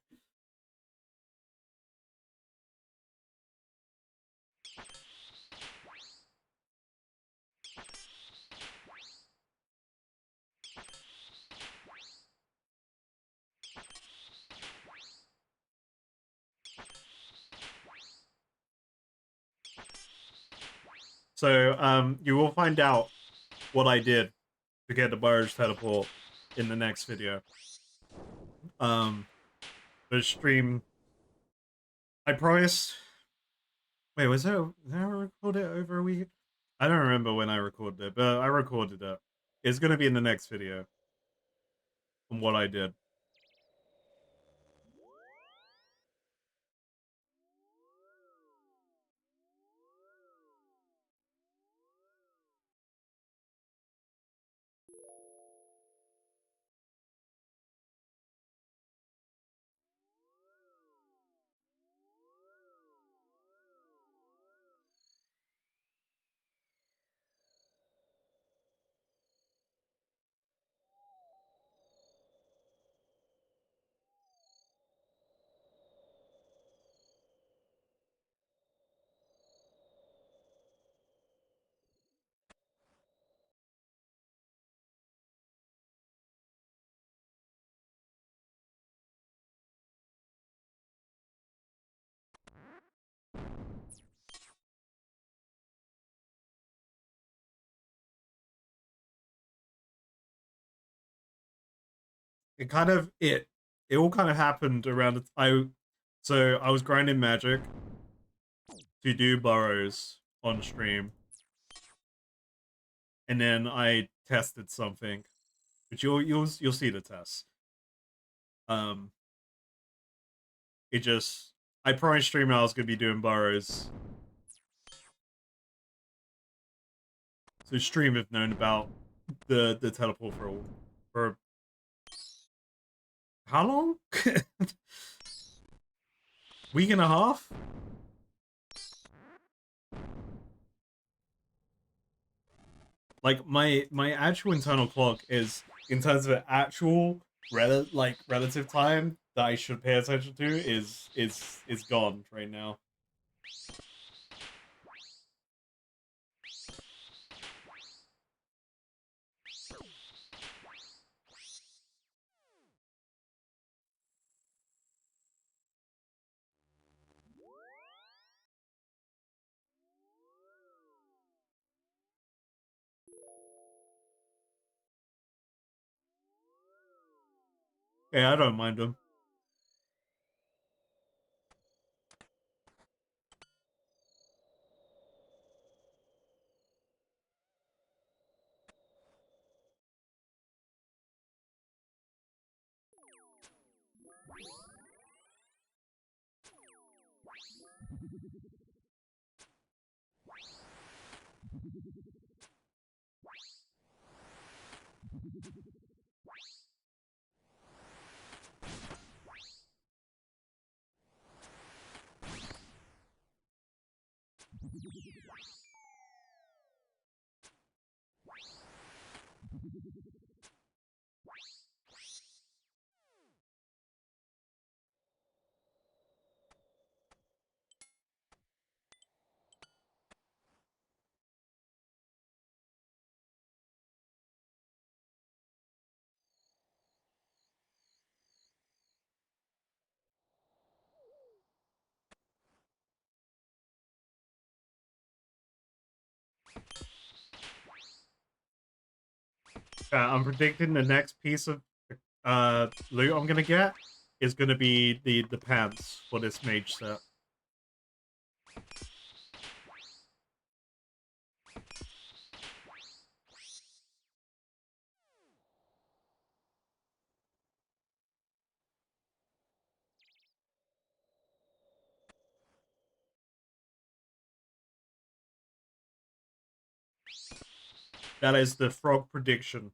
So you will find out what I did to get the Burge teleport in the next video. The stream I promised. Wait, did I record it over a week? I don't remember when I recorded it, but I recorded it. It's gonna be in the next video from what I did. It all kind of happened around so I was grinding magic to do burrows on stream, and then I tested something, which you'll see the test. Um, it just I promised stream I was gonna be doing burrows, so stream have known about the teleport for how long? Week and a half? Like my actual internal clock is in terms of actual relative time that I should pay attention to is gone right now. Yeah, I don't mind them. I'm predicting the next piece of loot I'm gonna get is going to be the pants for this mage set. That is the frog prediction.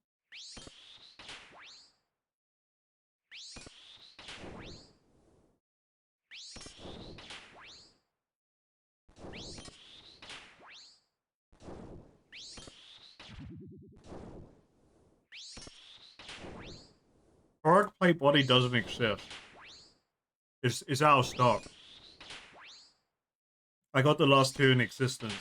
Frog plate body doesn't exist. It's out of stock. I got the last two in existence.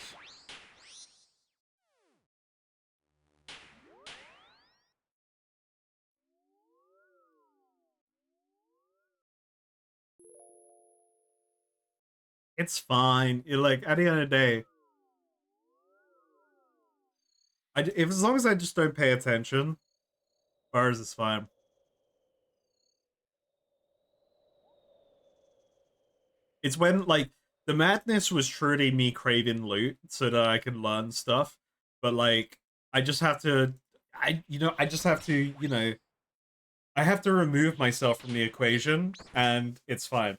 It's fine. Like, at the end of the day, if as long as I just don't pay attention, bars is fine. It's when, like, the madness was truly me craving loot so that I can learn stuff, but like, I just have to, I just have to, I have to remove myself from the equation, and it's fine.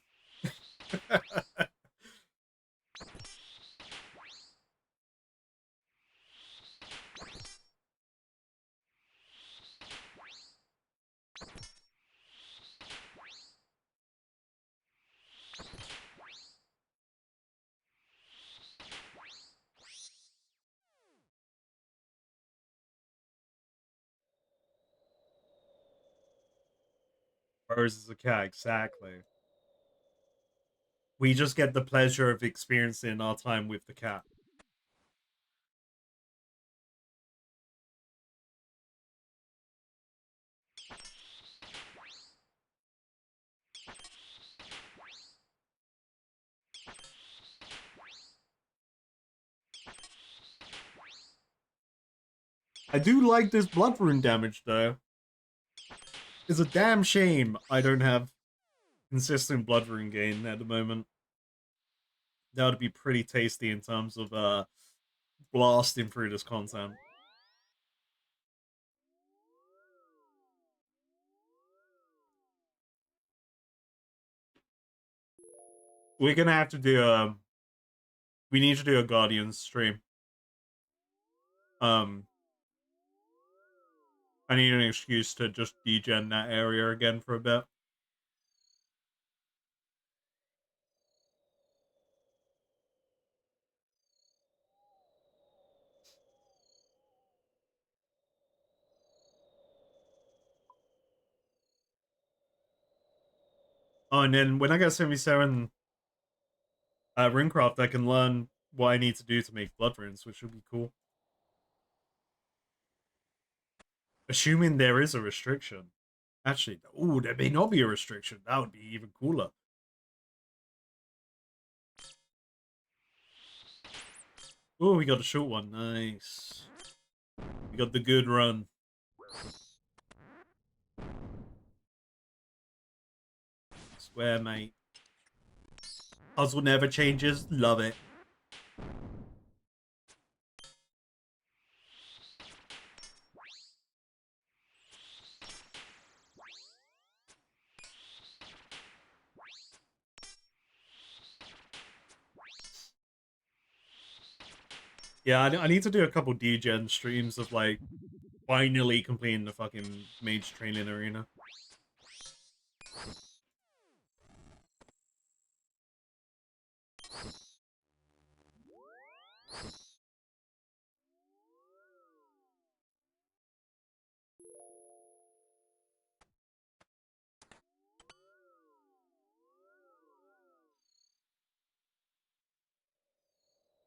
Bars is a cat, exactly. We just get the pleasure of experiencing our time with the cat. I do like this blood rune damage, though. It's a damn shame I don't have consistent blood rune gain at the moment. That would be pretty tasty in terms of blasting through this content. We're gonna have to do we need to do a Guardians stream. I need an excuse to just degen that area again for a bit. Oh, and then when I get 77 Runecraft, I can learn what I need to do to make blood runes, which would be cool. Assuming there is a restriction. Actually, oh, there may not be a restriction. That would be even cooler. Oh, we got a short one. Nice. We got the good run. Swear, mate. Puzzle never changes. Love it. Yeah, I need to do a couple degen streams of, like, finally completing the fucking mage training arena.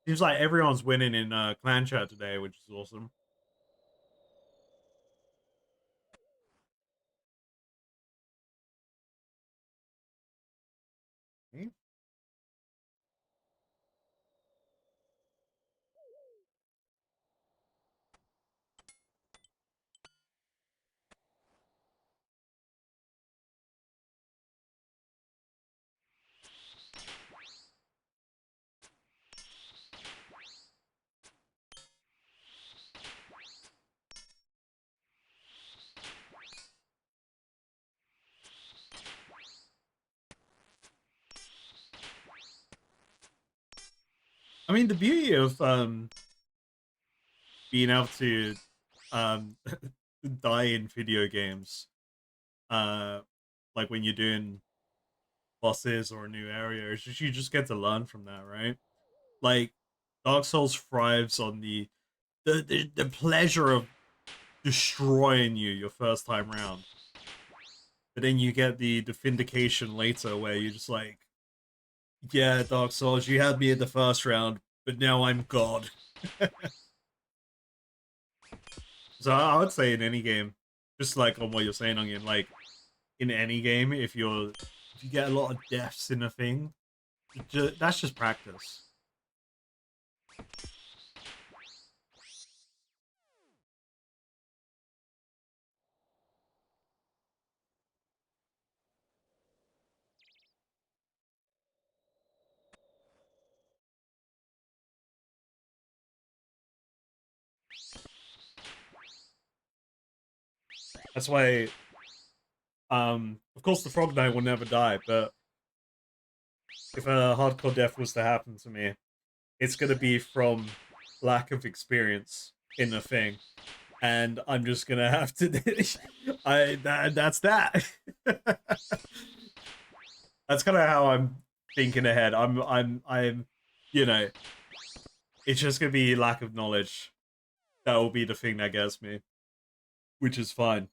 Seems like everyone's winning in clan chat today, which is awesome. Okay. I mean, the beauty of being able to um die in video games, uh, like when you're doing bosses or a new area, is just you just get to learn from that, right? Like Dark Souls thrives on the pleasure of destroying you your first time round. But then you get the vindication later where you're just like, yeah, Dark Souls, you had me in the first round, but now I'm God. So I would say in any game, just like on what you're saying, Onion, like in any game, if you get a lot of deaths in a thing, that's just practice. That's why, of course, the Frog Knight will never die, but if a hardcore death was to happen to me, it's gonna be from lack of experience in the thing, and I'm just gonna have to. That's that. That's kind of how I'm thinking ahead. I'm, you know, it's just gonna be lack of knowledge that will be the thing that gets me, which is fine.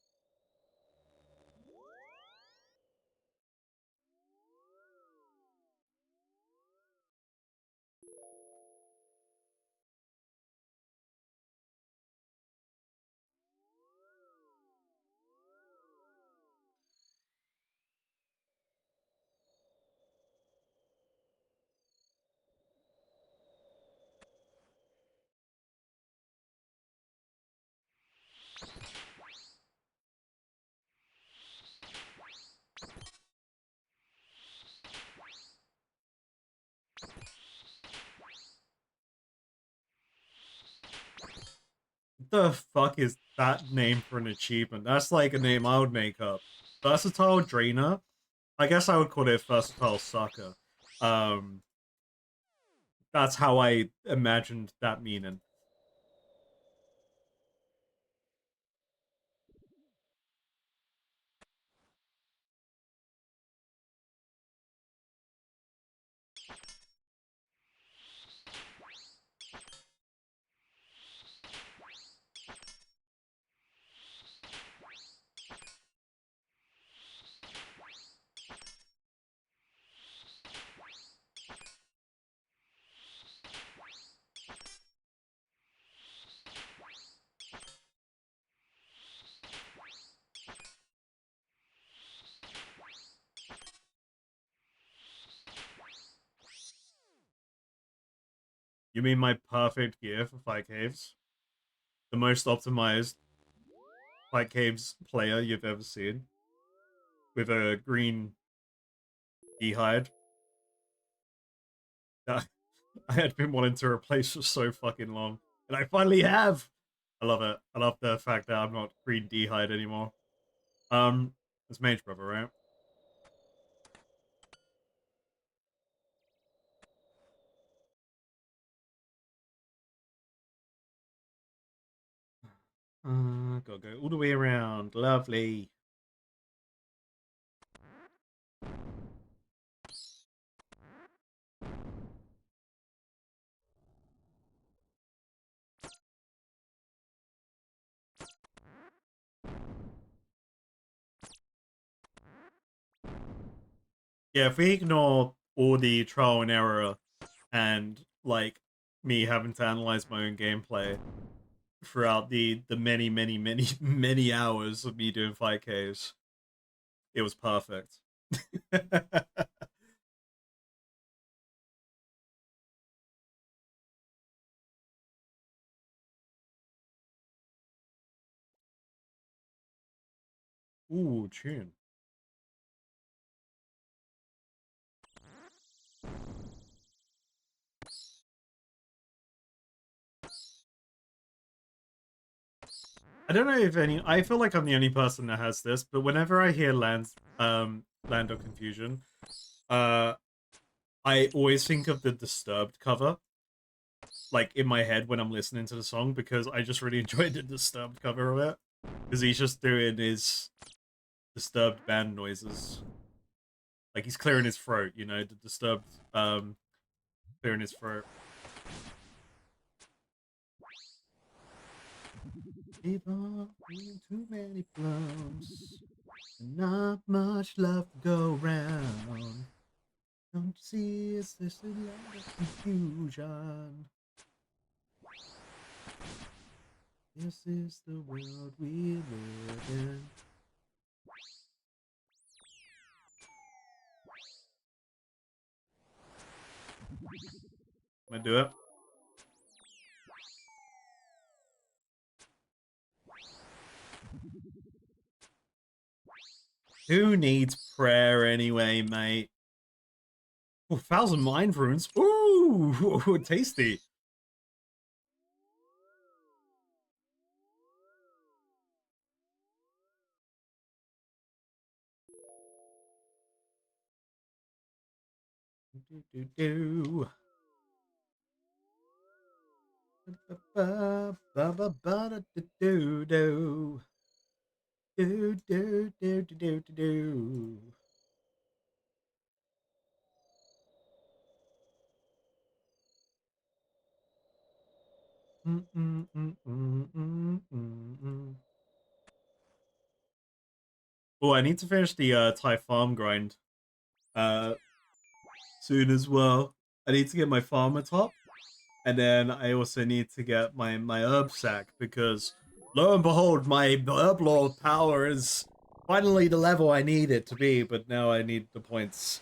The fuck is that name for an achievement? That's like a name I would make up. Versatile Drainer? I guess I would call it Versatile Sucker. Um, that's how I imagined that meaning. You mean my perfect gear for Fight Caves? The most optimized Fight Caves player you've ever seen? With a green D'hide that I had been wanting to replace for so fucking long. And I finally have! I love it. I love the fact that I'm not green D'hide anymore. It's Mage Brother, right? Gotta go all the way around. Lovely. Yeah, if we ignore all the trial and error and like me having to analyze my own gameplay throughout the many hours of me doing 5Ks, it was perfect. Ooh, tune. I don't know if any. I feel like I'm the only person that has this, but whenever I hear Land of Confusion, uh, I always think of the Disturbed cover like in my head when I'm listening to the song because I just really enjoyed the Disturbed cover of it because he's just doing his Disturbed band noises, like he's clearing his throat, you know, the Disturbed clearing his throat. People too many plums, not much love to go round. Don't you see it's just a lot of confusion? This is the world we live in. I'm gonna do it. Who needs prayer anyway, mate? Oh, 1,000 mind runes. Ooh, tasty. Do, do, do. Ba, ba, ba, ba, do, do, do. Do, do, do, do, do, do. Mm, mm, mm, mm, mm, mm, mm. Oh, I need to finish the Thai farm grind uh soon as well. I need to get my farmer top, and then I also need to get my herb sack because lo and behold, my herb lord power is finally the level I need it to be, but now I need the points.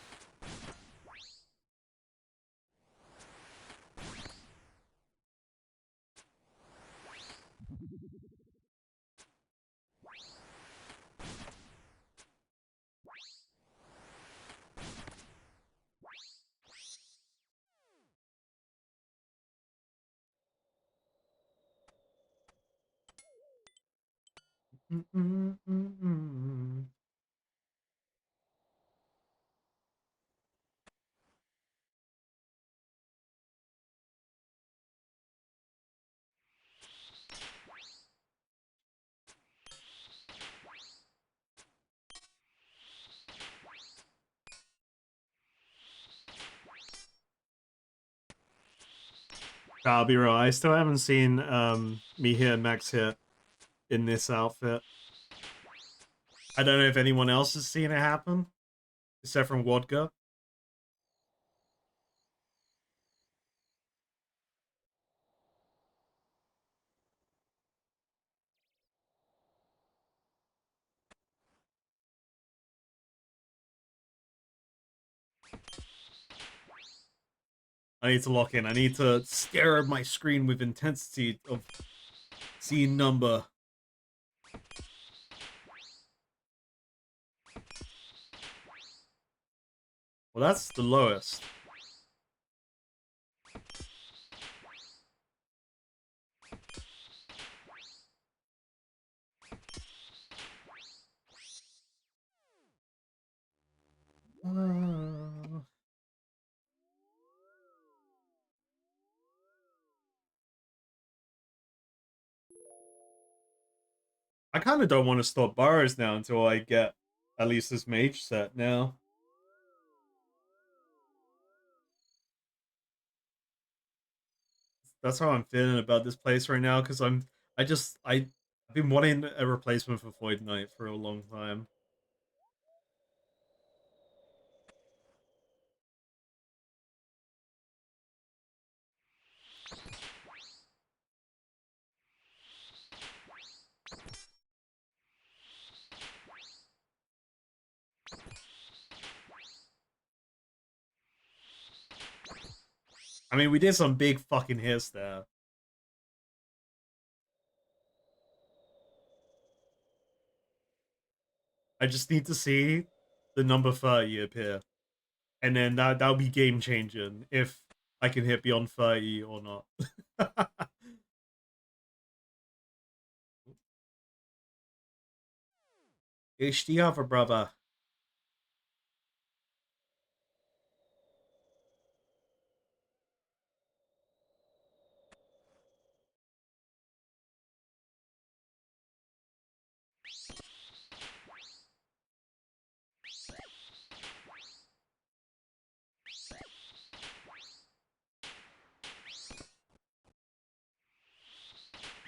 Mm, mm, mm, mm. I'll be real. I still haven't seen me here, Max here in this outfit. I don't know if anyone else has seen it happen, except from Wodka. I need to lock in. I need to stare at my screen with intensity of seeing number. Well, that's the lowest. Uh, I kind of don't want to stop burrows now until I get at least this mage set now. That's how I'm feeling about this place right now because I've been wanting a replacement for Void Knight for a long time. I mean, we did some big fucking hits there. I just need to see the number 30 appear. And then that'll be game changing if I can hit beyond 30 or not. It's the other brother.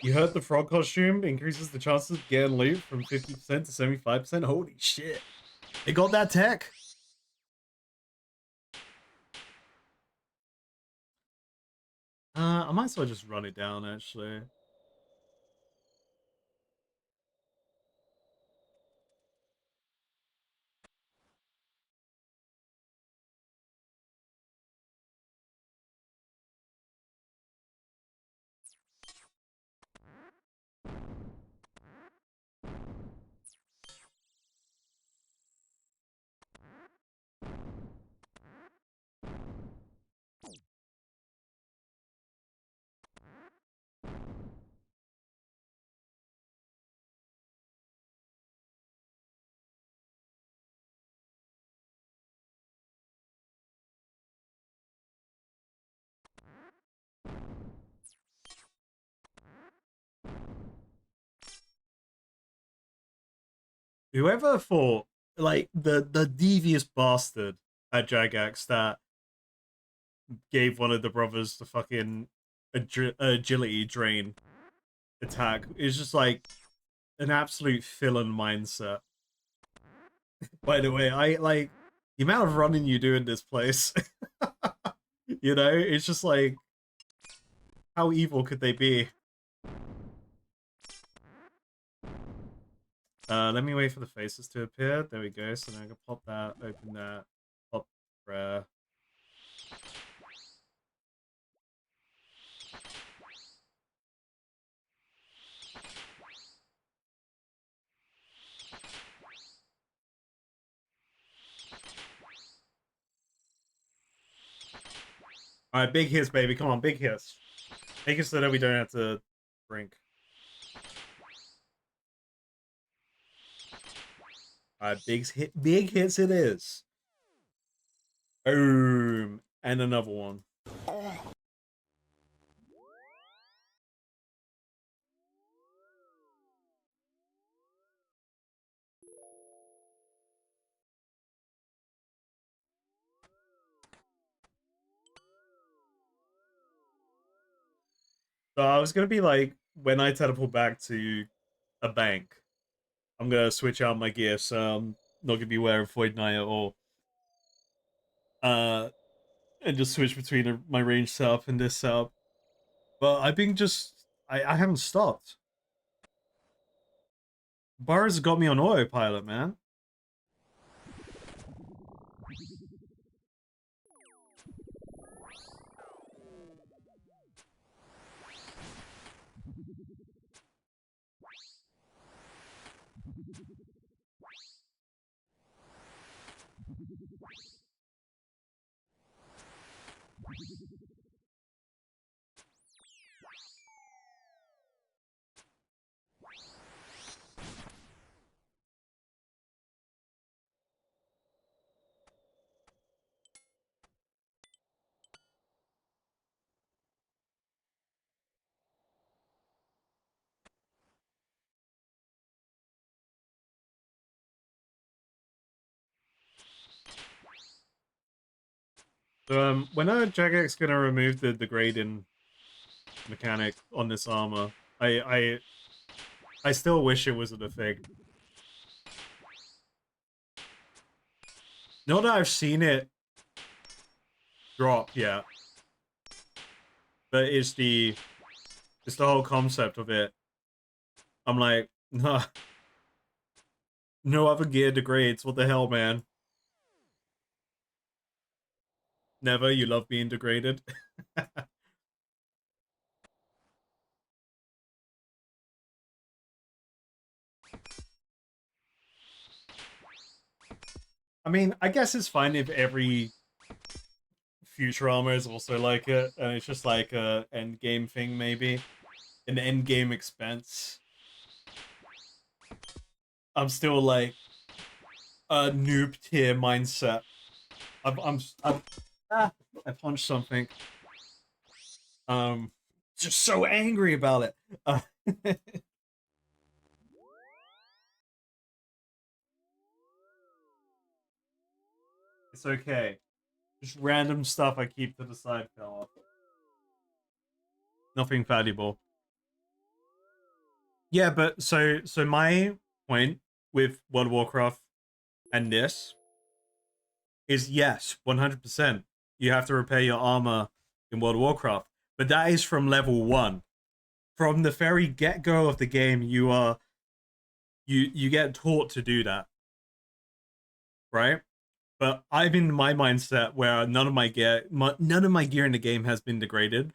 You heard the frog costume increases the chances of getting loot from 50% to 75%. Holy shit. They got that tech. I might as well just run it down, actually. Whoever thought, like, the devious bastard at Jagax that gave one of the brothers the fucking agility drain attack is just like an absolute villain mindset. By the way, I like the amount of running you do in this place. You know, it's just like, how evil could they be? Let me wait for the faces to appear. There we go. So now I can pop that, open that, pop rare. Alright, big hits, baby. Come on, big hits. Make it so that we don't have to drink. Alright, big hits it is. Boom. And another one. So I was gonna be like, when I teleport back to a bank, I'm gonna switch out my gear, so I'm not gonna be wearing Void Knight at all. And just switch between my range setup and this setup. But I've been I haven't stopped. Bars got me on autopilot, man. So when are Jagex gonna remove the degrading mechanic on this armor? I still wish it wasn't a thing. Not that I've seen it drop yet, but it's the whole concept of it. I'm like, nah, no other gear degrades. What the hell, man? Never. You love being degraded. I mean, I guess it's fine if every future armor is also like it, and it's just like a end game thing, maybe an end game expense. I'm still like a noob tier mindset. I punched something. Just so angry about it. It's okay. Just random stuff I keep to the side fell off. Nothing valuable. Yeah, but so my point with World of Warcraft and this is yes, 100%. You have to repair your armor in World of Warcraft, but that is from level 1. From the very get-go of the game, you get taught to do that, right? But I'm in my mindset where none of my gear in the game has been degraded,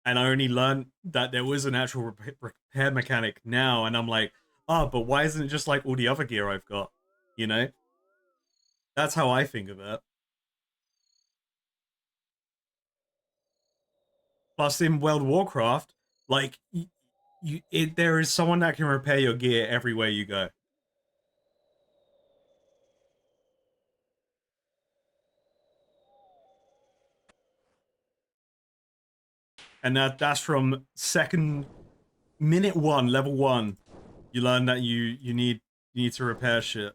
and I only learned that there was an actual repair mechanic now, and I'm like, oh, but why isn't it just like all the other gear I've got? You know, that's how I think of it. Plus, in World of Warcraft, like there is someone that can repair your gear everywhere you go, and that's from second minute one, level 1. You learn that you need to repair shit.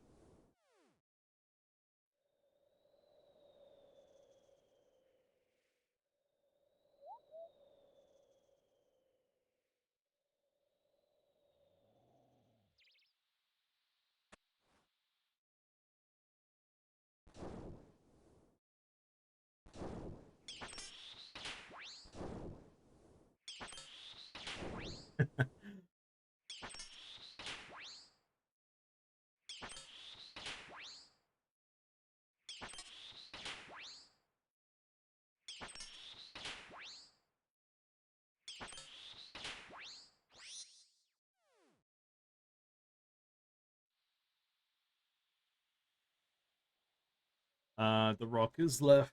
The rock is left.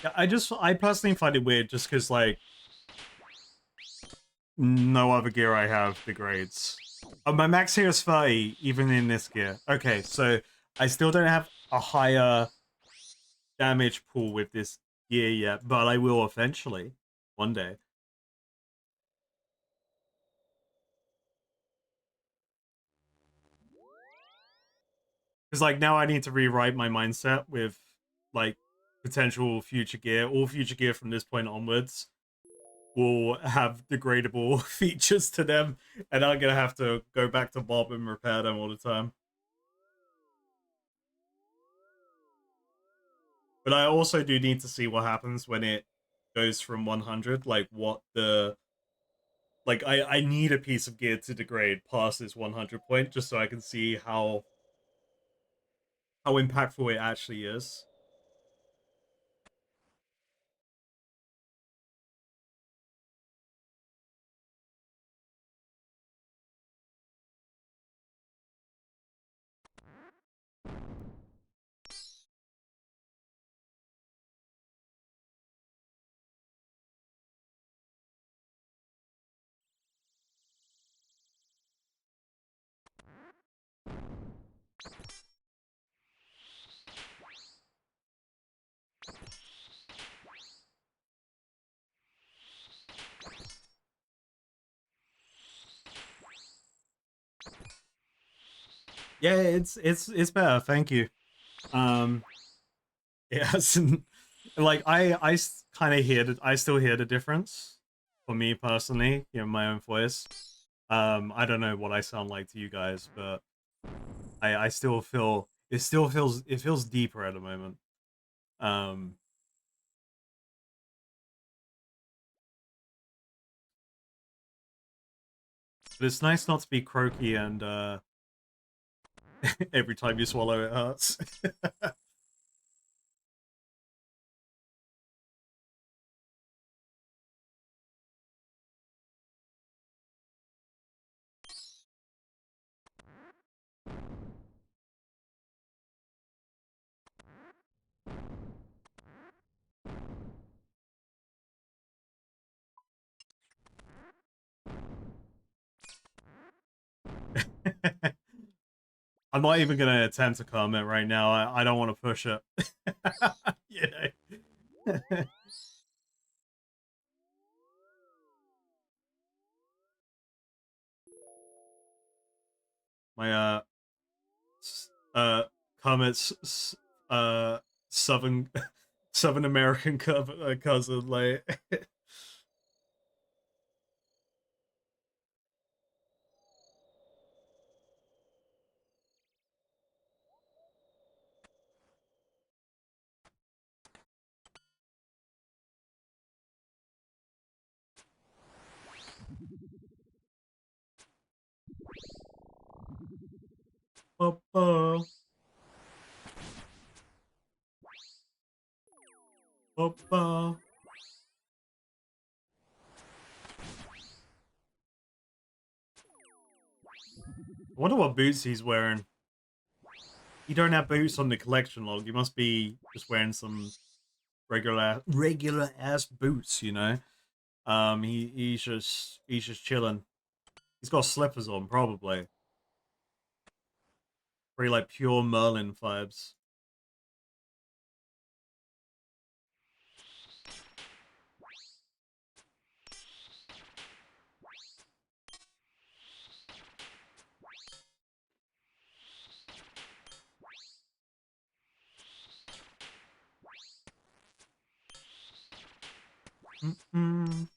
Yeah, I personally find it weird just because like no other gear I have degrades. My max here is 30, even in this gear. Okay, so I still don't have a higher damage pool with this gear yet, but I will eventually, one day. Because like now I need to rewrite my mindset with like potential future gear. All future gear from this point onwards will have degradable features to them, and I'm gonna have to go back to Bob and repair them all the time. But I also do need to see what happens when it goes from 100. Like what the like I need a piece of gear to degrade past this 100 point just so I can see how impactful it actually is. Yeah, it's better. Thank you. Um, it hasn't like I kind of hear I still hear the difference for me personally, my own voice. I don't know what I sound like to you guys, but I still feel it feels deeper at the moment. Um, but it's nice not to be croaky and every time you swallow it hurts. I'm not even gonna attempt to comment right now. I don't want to push it. You know. My s- uh comments southern Southern American cousin like Papa, Papa. I wonder what boots he's wearing. You don't have boots on the collection log. You must be just wearing some regular ass boots, you know. He's just chilling. He's got slippers on, probably. Pretty like pure Merlin vibes. Mm-mm.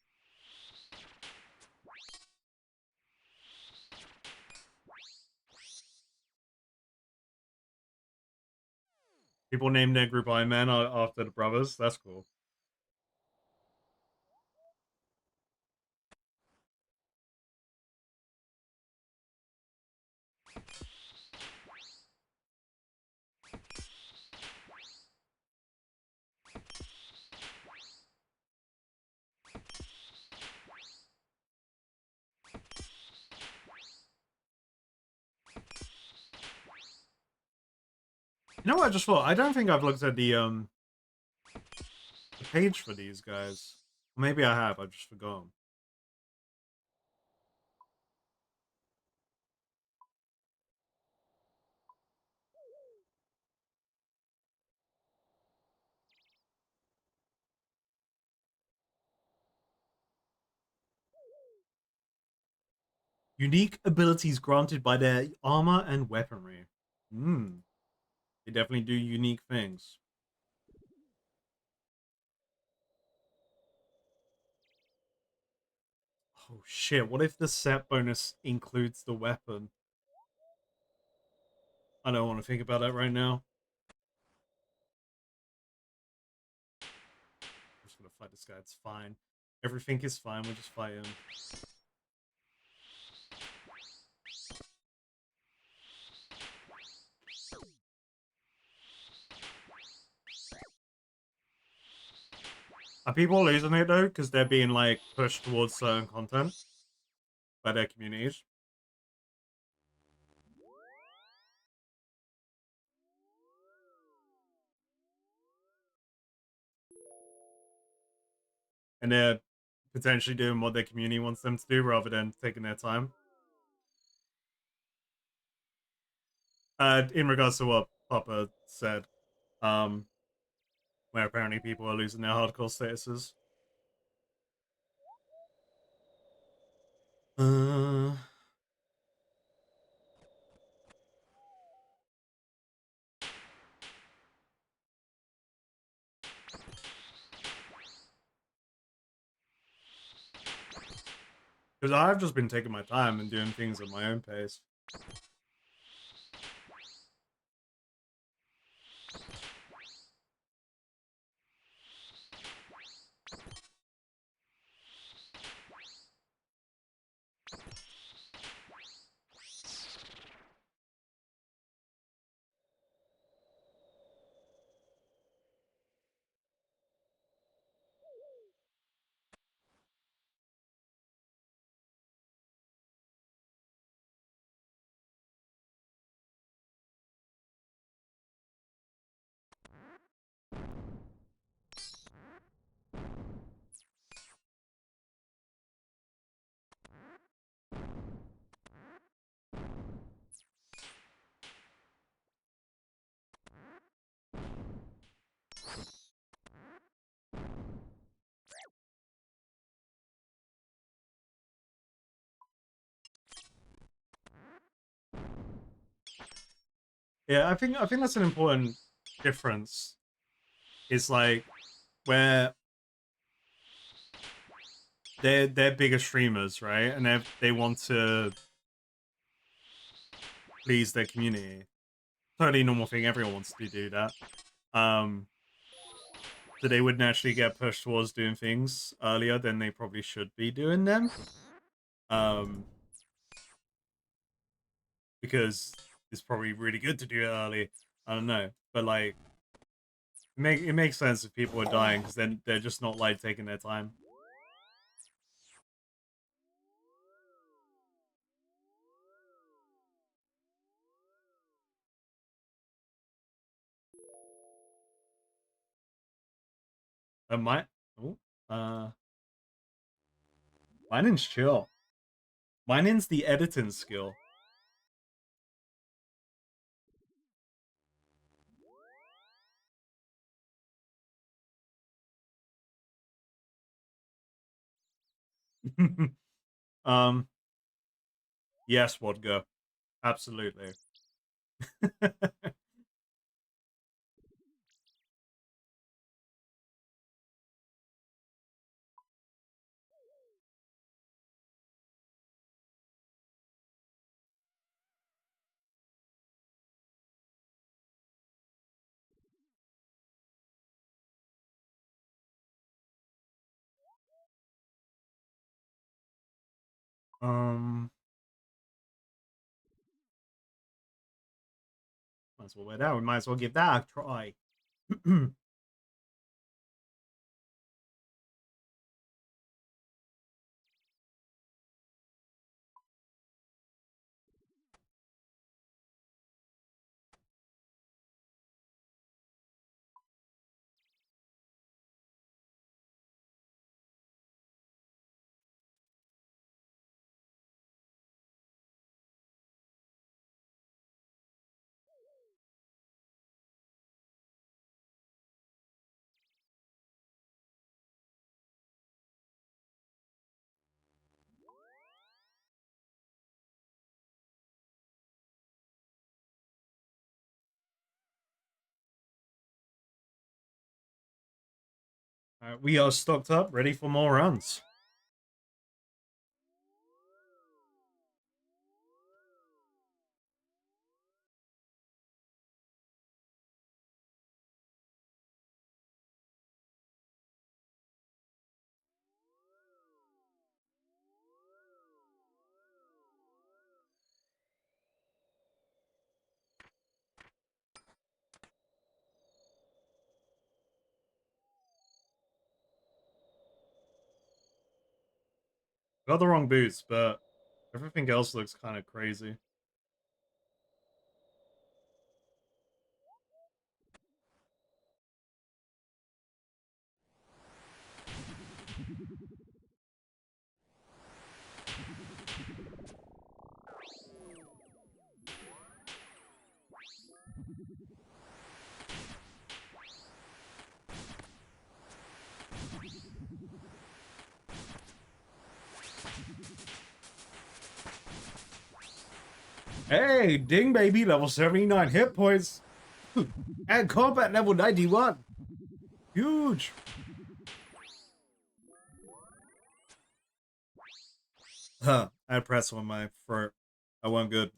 People name their group Iron Man after the brothers. That's cool. You know what I just thought? I don't think I've looked at the page for these guys. Maybe I have. I've just forgotten. Unique abilities granted by their armor and weaponry. Hmm. They definitely do unique things. Oh shit, what if the set bonus includes the weapon? I don't want to think about that right now. I'm just gonna fight this guy, it's fine. Everything is fine, we'll just fight him. Are people losing it though? Because they're being like pushed towards certain content by their communities. And they're potentially doing what their community wants them to do rather than taking their time. In regards to what Papa said, um, where apparently people are losing their hardcore statuses. Uh, because I've just been taking my time and doing things at my own pace. Yeah, I think that's an important difference. It's like where they're bigger streamers, right? And they want to please their community. Totally normal thing. Everyone wants to do that. Um, so they would naturally get pushed towards doing things earlier than they probably should be doing them. Um, because it's probably really good to do it early. I don't know, but like, it makes sense if people are dying because then they're just not like taking their time. My oh, uh, mining's chill. Mining's the editing skill. um, yes, Wodga, absolutely. um, might as well wear that. We might as well give that a try. We are stocked up, ready for more runs. Got the wrong boots, but everything else looks kind of crazy. Hey, ding baby, level 79 hit points. And combat level 91. Huge. Huh, I had press on my throat. I went good.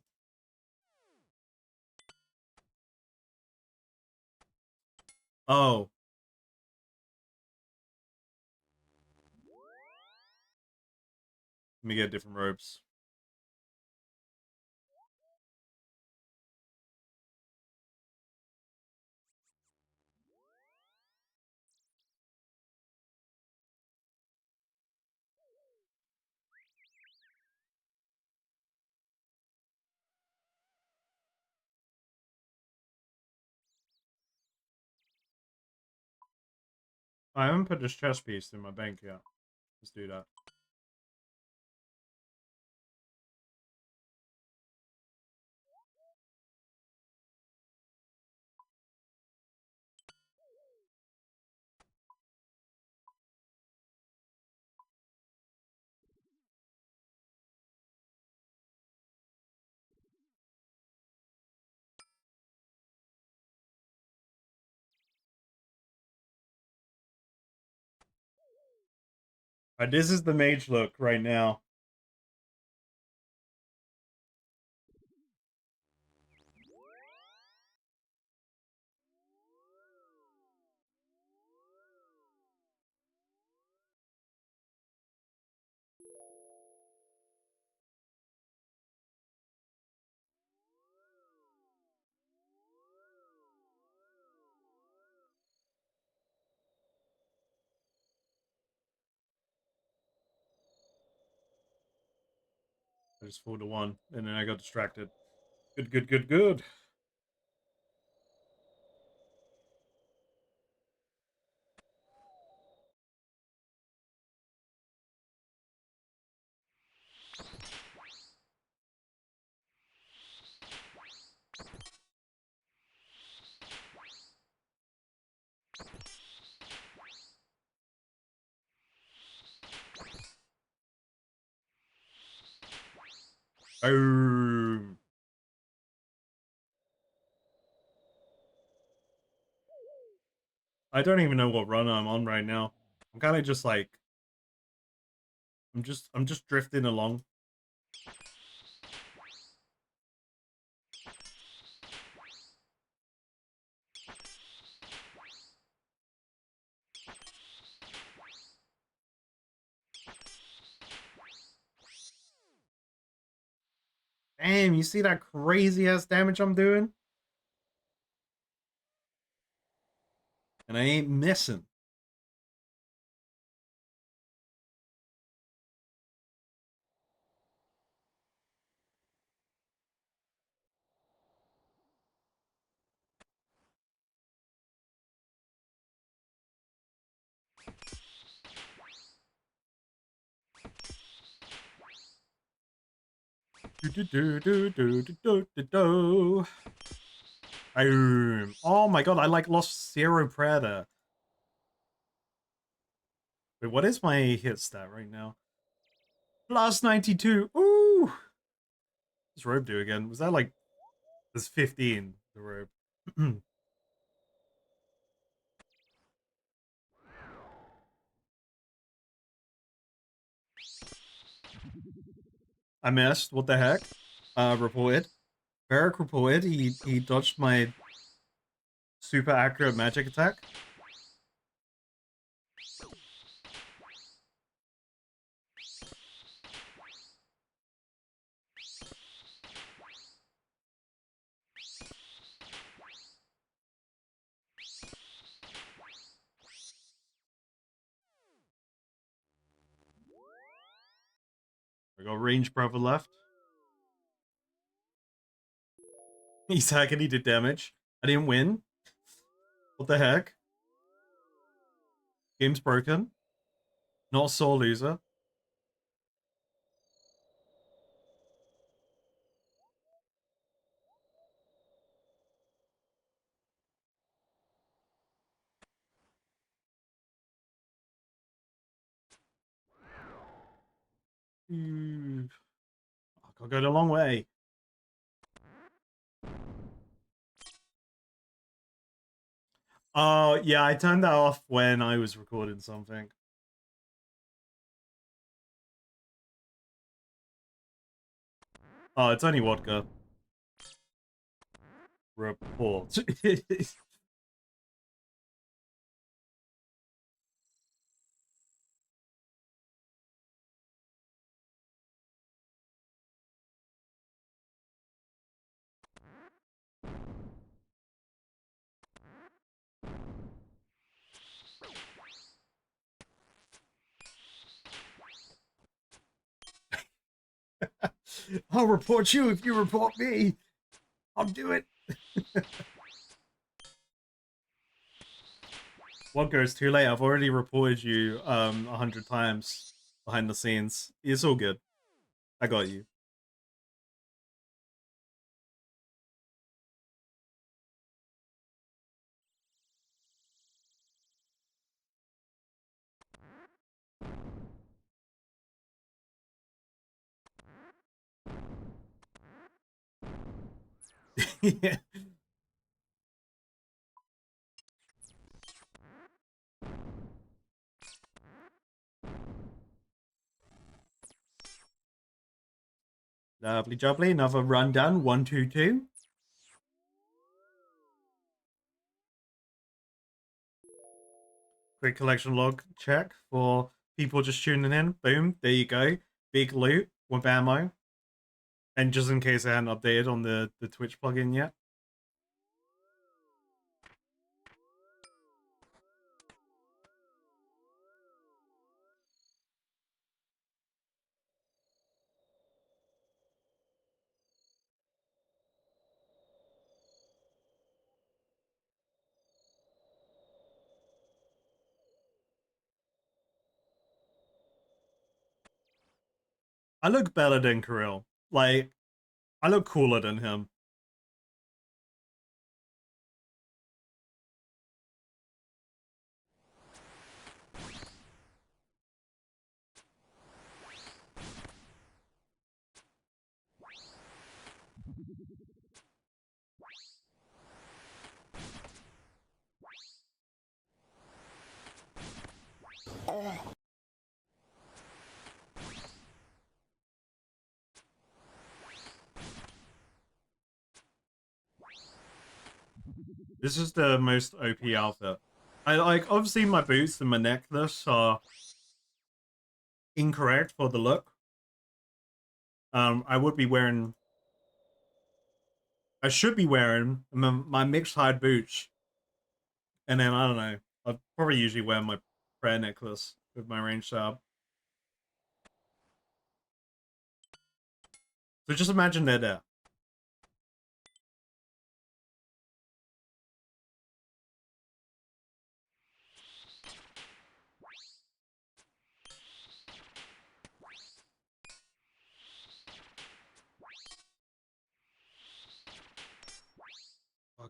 Oh. Let me get different ropes. I haven't put this chest piece in my bank yet. Let's do that. Alright, this is the mage look right now. I just flew to one, and then I got distracted. Good, good, good, good. Boom. I don't even know what run I'm on right now. I'm kind of just like I'm just drifting along. Damn, you see that crazy ass damage I'm doing? And I ain't missing. Do do do do do do do do do. Boom. Oh my god, I like lost 0 Predator. Wait, what is my hit stat right now? Plus 92. Ooh. What's robe do again? Was that like this 15? The robe. I missed. What the heck? Reported. Varric reported. He dodged my super accurate magic attack. I got range brother left. He's hacking, he did damage. I didn't win. What the heck? Game's broken. Not a sore loser. I'll go the long way. Oh, yeah, I turned that off when I was recording something. Oh, it's only vodka. Report. I'll report you if you report me. I'll do it. What goes too late? I've already reported you 100 times behind the scenes. It's all good. I got you. Yeah. Lovely jubbly. Another run done. 122. Quick collection log check for people just tuning in. Boom. There you go. Big loot with ammo. And just in case I hadn't updated on the Twitch plugin yet. I look better than Kirill. Like, I look cooler than him. This is the most OP outfit. I like, obviously my boots and my necklace are incorrect for the look. I would be wearing, I should be wearing my mixed hide boots. And then, I don't know, I'd probably usually wear my prayer necklace with my range sharp. So just imagine they're there.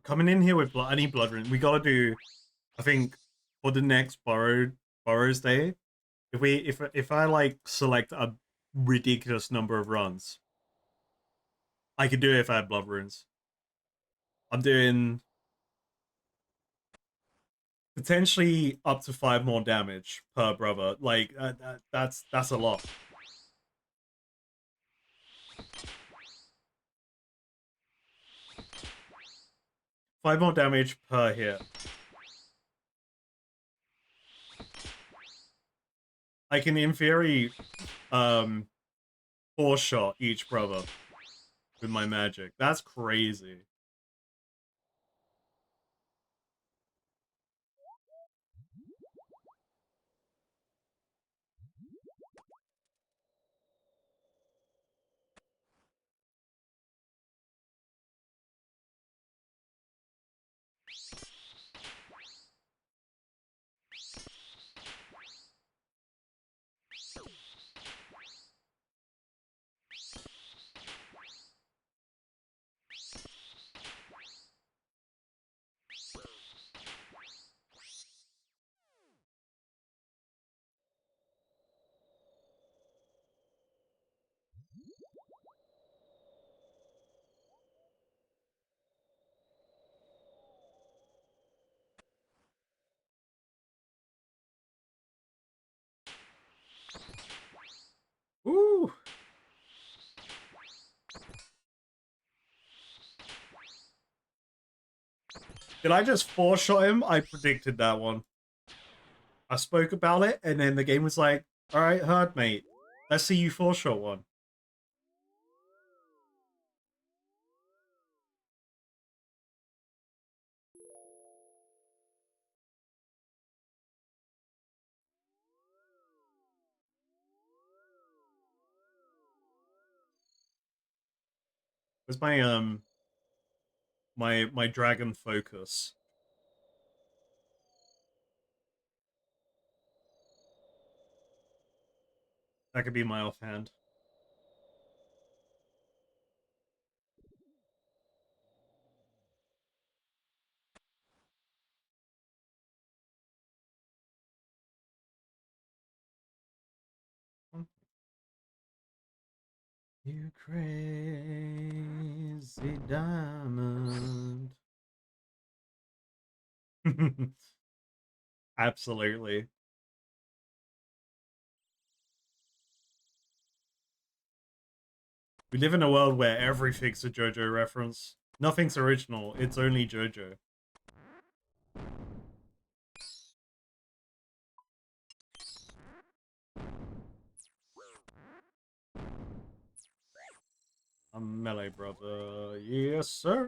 Coming in here with any blood ring, we gotta do, I think, for the next Burrows Day, if I like select a ridiculous number of runs, I could do it if I had blood runes. I'm doing potentially up to 5 more damage per brother. Like that's a lot. Five more damage per hit. I can, in theory, 4-shot each brother with my magic. That's crazy. Ooh. Did I just 4-shot him? I predicted that one. I spoke about it, and then the game was like, alright, heard, mate. Let's see you 4-shot one. Where's my dragon focus? That could be my offhand. You crazy diamond. Absolutely. We live in a world where everything's a JoJo reference. Nothing's original, it's only JoJo. I'm melee, brother. Yes, sir.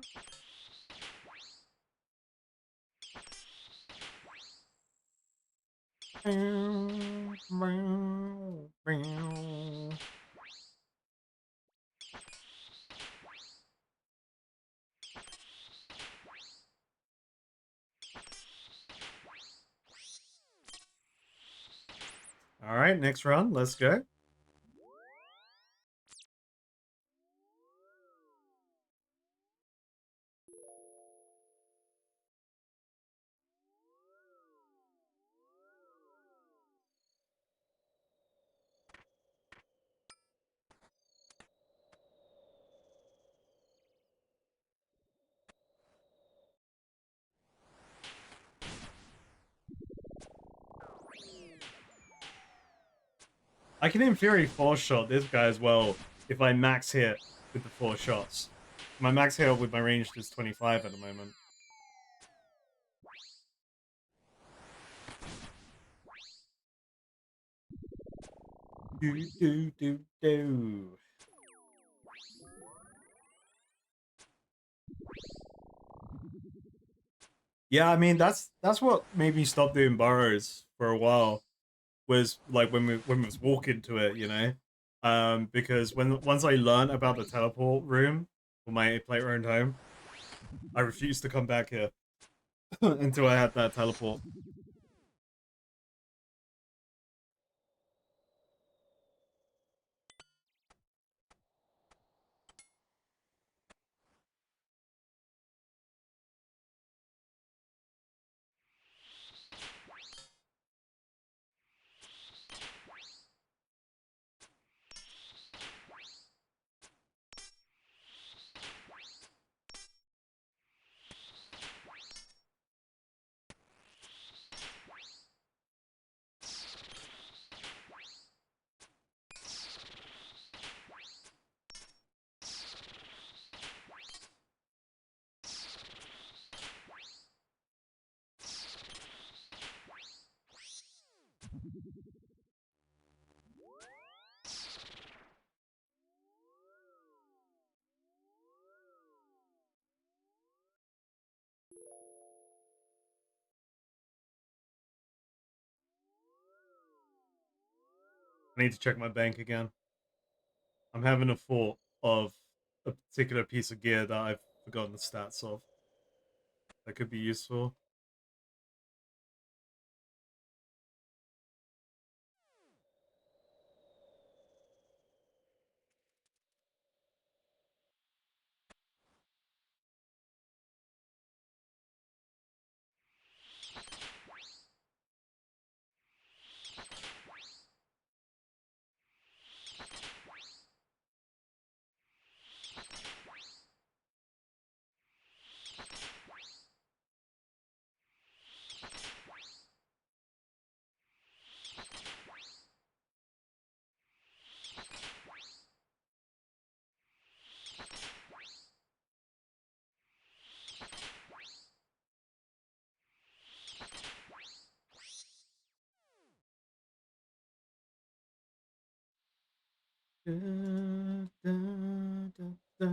All right, next round. Let's go. I can, in theory, 4-shot this guy as well if I max hit with the 4 shots. My max hit with my ranged is 25 at the moment. Do. Yeah, I mean that's what made me stop doing burrows for a while. Was like when we was walking to it, you know, because once I learned about the teleport room for my plate-owned home, I refused to come back here until I had that teleport. I need to check my bank again. I'm having a thought of a particular piece of gear that I've forgotten the stats of. That could be useful. Da, da, da, da.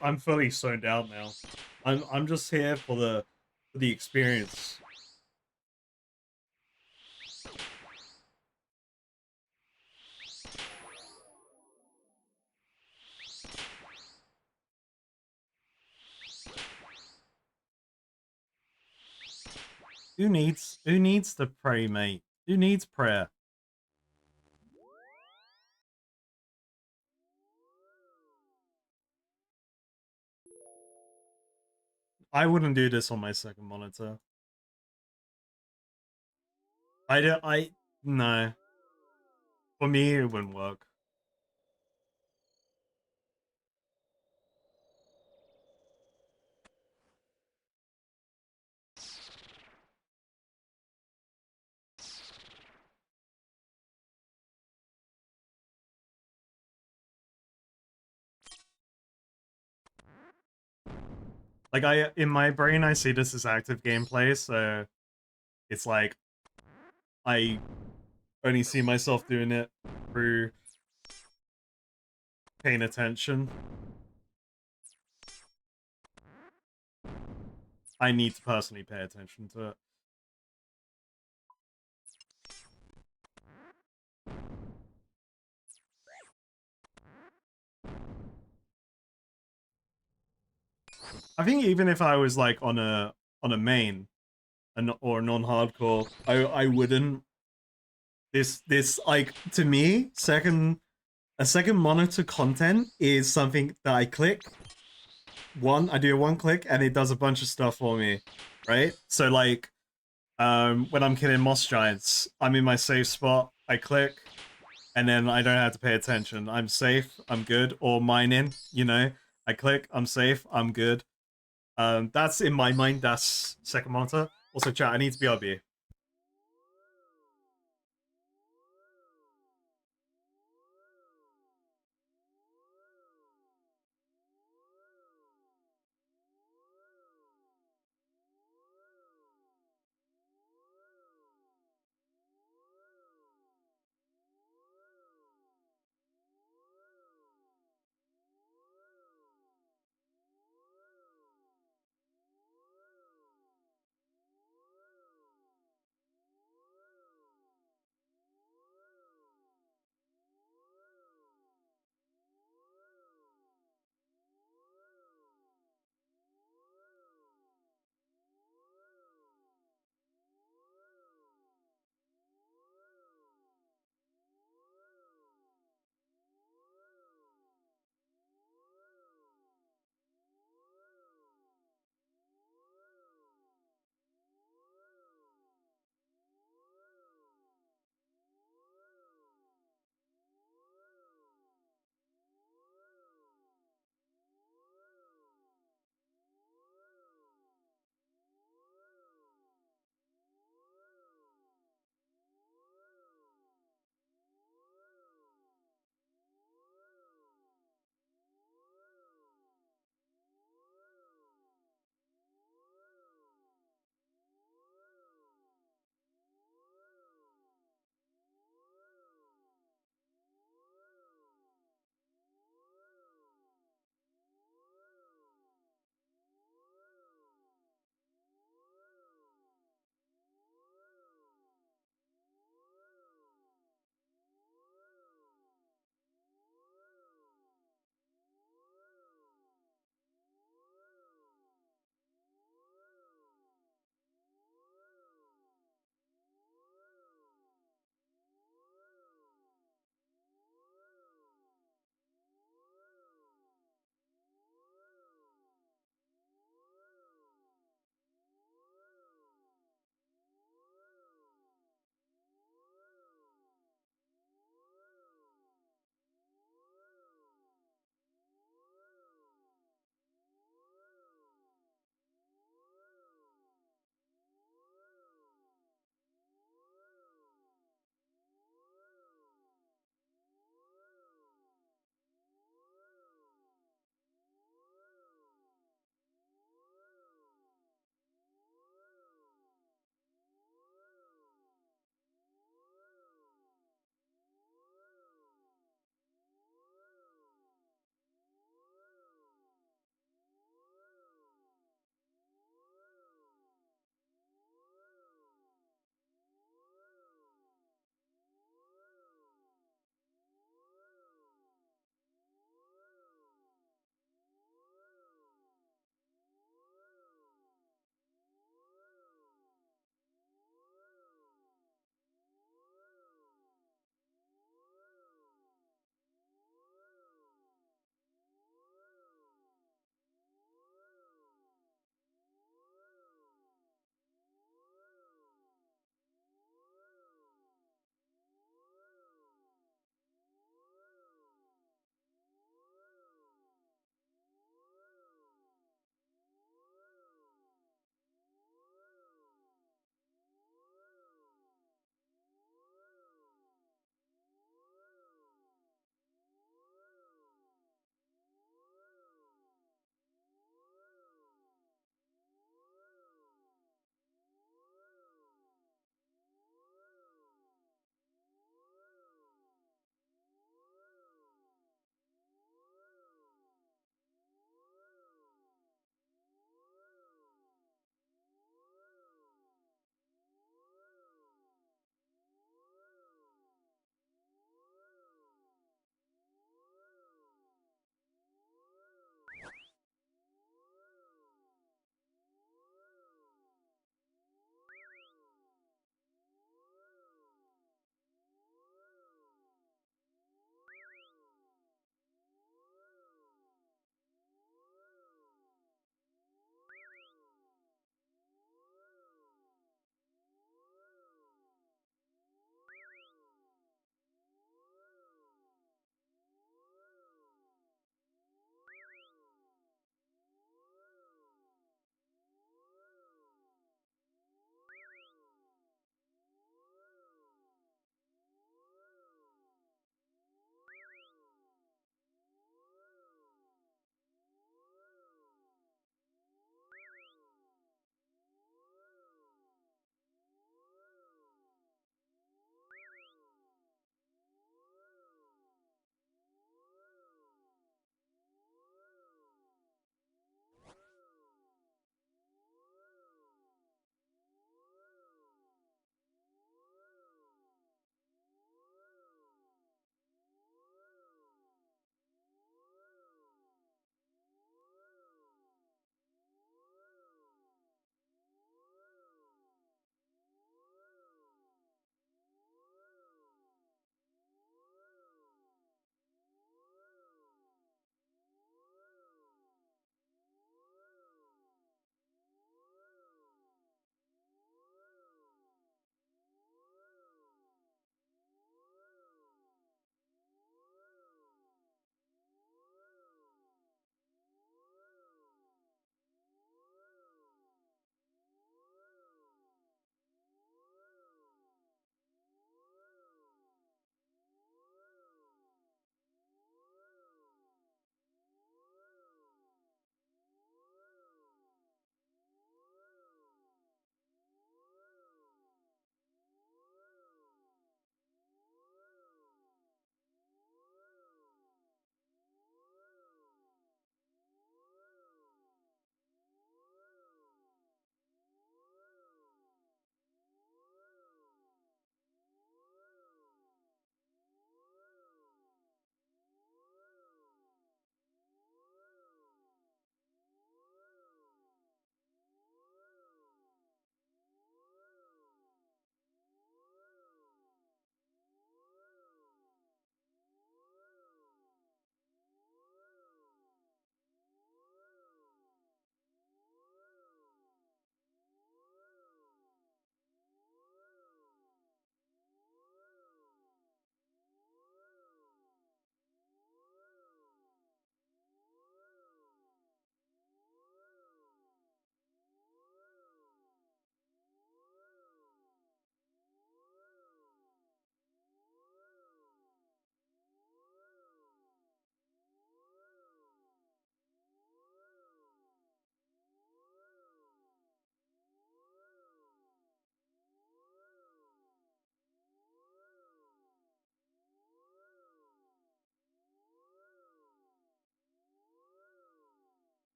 I'm fully zoned out now. I'm just here for the experience. Who needs to pray, mate? Who needs prayer? I wouldn't do this on my second monitor. No. For me, it wouldn't work. Like, in my brain, I see this as active gameplay, so it's like, I only see myself doing it through paying attention. I need to personally pay attention to it. I think even if I was like on a main or non-hardcore, I wouldn't. This like, to me, a second monitor content is something that I click I do one click and it does a bunch of stuff for me, right? So like, when I'm killing moss giants, I'm in my safe spot, I click, and then I don't have to pay attention. I'm safe, I'm good. Or mining, you know, I click, I'm safe, I'm good. That's, in my mind, that's second monitor. Also, chat, I need to be RB.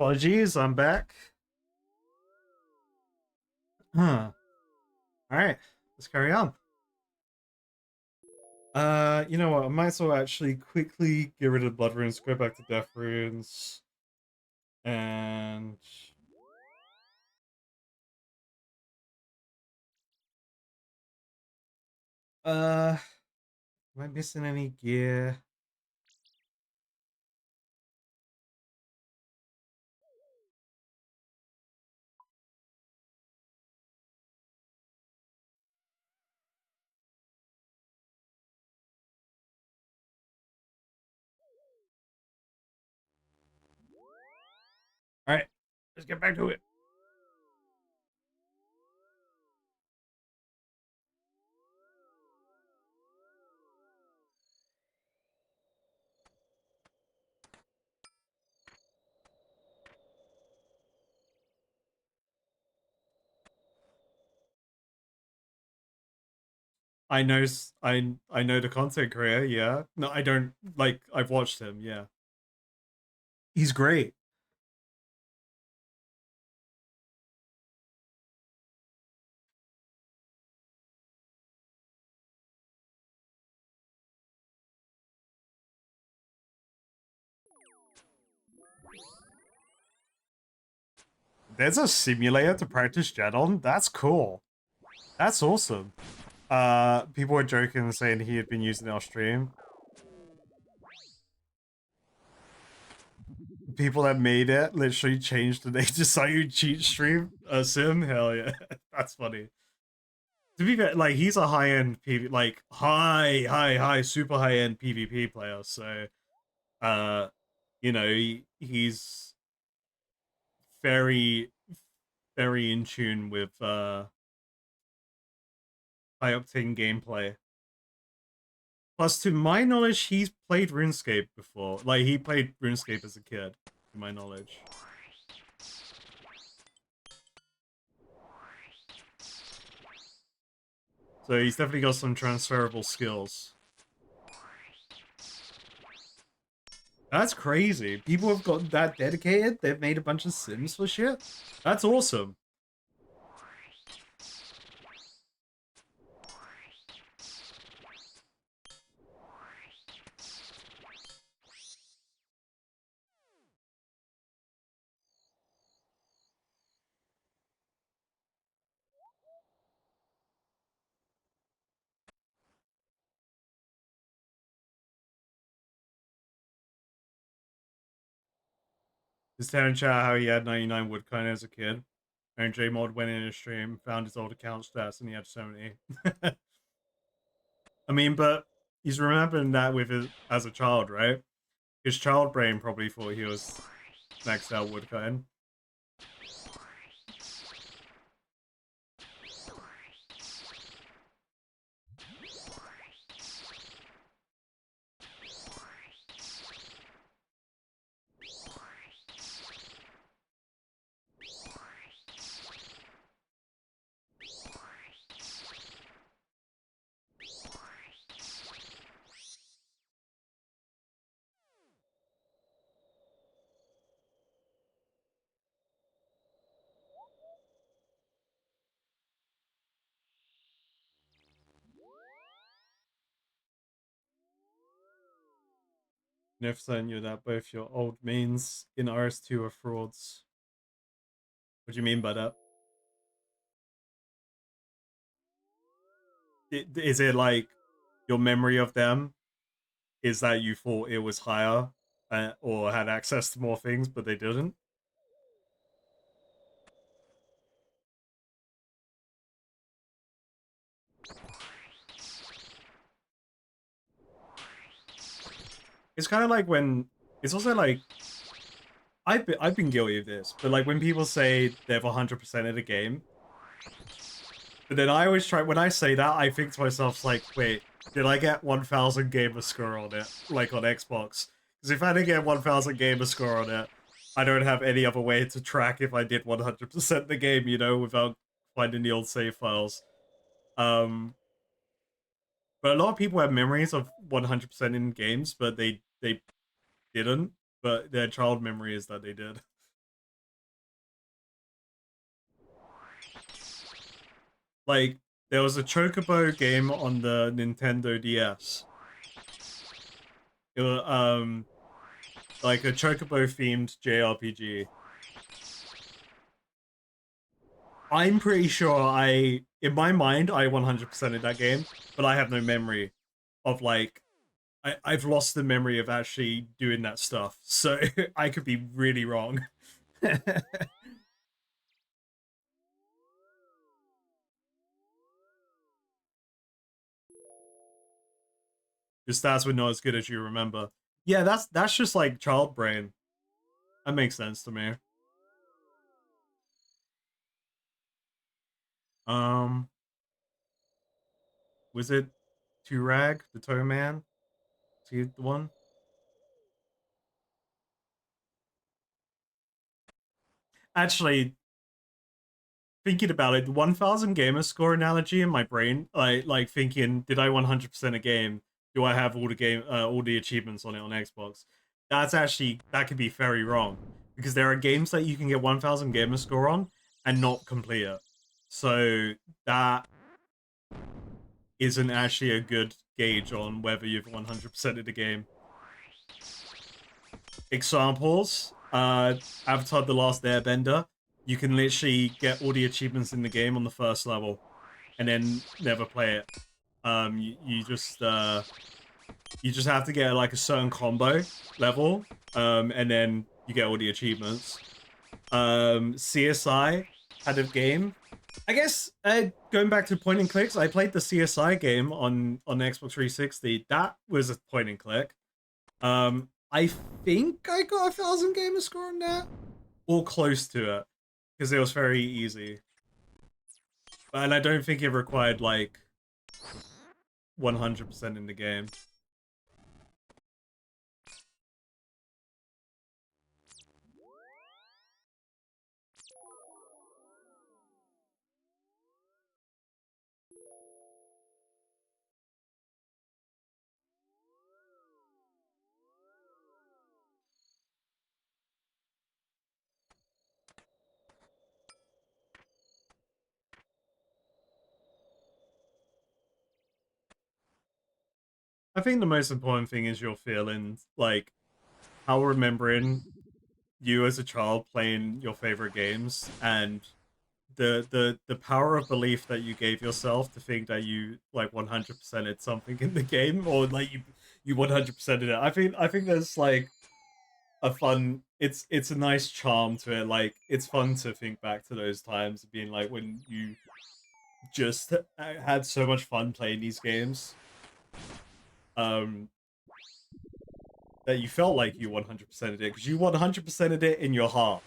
Apologies, I'm back. Huh. Alright, let's carry on. You know what? I might as well actually quickly get rid of blood runes, go back to death runes, and am I missing any gear? Alright, let's get back to it. I know I know the content creator, yeah. No, I don't like I've watched him, yeah. He's great. There's a simulator to practice jet on? That's cool. That's awesome. People were joking and saying he had been using it on stream. People that made it literally changed the name to Sayu Cheat Stream Sim. Hell yeah, that's funny. To be fair, like he's a high end PV, like high, super high end PvP player. So, uh, he's very, very in tune with high octane gameplay. Plus, to my knowledge, he's played RuneScape before. Like he played RuneScape as a kid, to my knowledge. So he's definitely got some transferable skills. That's crazy. People have got that dedicated. They've made a bunch of sims for shit. That's awesome. Just telling chat how he had 99 woodkind as a kid. And J-Mod went in his stream, found his old account stats, and he had 70. I mean, but he's remembering that with his, as a child, right? His child brain probably thought he was maxed out woodkind. Never telling you that both your old mains in RS2 are frauds. What do you mean by that? Is it like your memory of them is that you thought it was higher or had access to more things, but they didn't? It's kind of like when it's also like I've been guilty of this, but like when people say they've 100% of the game, but then I always try when I say that I think to myself like, wait, did I get 1,000 gamer score on it like on Xbox? Because if I didn't get 1,000 gamer score on it, I don't have any other way to track if I did 100% the game, you know, without finding the old save files. Um, but a lot of people have memories of 100% in games, but they didn't. But their child memory is that they did. Like, there was a Chocobo game on the Nintendo DS. It was, like a Chocobo themed JRPG. I'm pretty sure in my mind, I 100%ed that game, but I have no memory of like, I've lost the memory of actually doing that stuff. So I could be really wrong. Your stats were not as good as you remember. Yeah, that's just like child brain. That makes sense to me. Um, was it Turag, the Toe Man? Is he the one? Actually, thinking about it, the 1000 gamer score analogy in my brain, like thinking, did I 100% a game? Do I have all the achievements on it on Xbox? That could be very wrong because there are games that you can get 1000 gamer score on and not complete it. So that isn't actually a good gauge on whether you've 100%ed the game. Examples, Avatar The Last Airbender, you can literally get all the achievements in the game on the first level and then never play it. You just have to get like a certain combo level, and then you get all the achievements. CSI kind of game. I guess going back to point and clicks, I played the CSI game on Xbox 360. That was a point and click. I think I got 1000 gamer score on that, or close to it, because it was very easy. And I don't think it required like 100% in the game. I think the most important thing is your feelings, like how remembering you as a child playing your favorite games and the power of belief that you gave yourself to think that you like 100%ed something in the game or like you 100%ed it. I think there's like a fun it's a nice charm to it. Like it's fun to think back to those times being like when you just had so much fun playing these games. Um that you felt like you 100%ed it because you 100%ed it in your heart.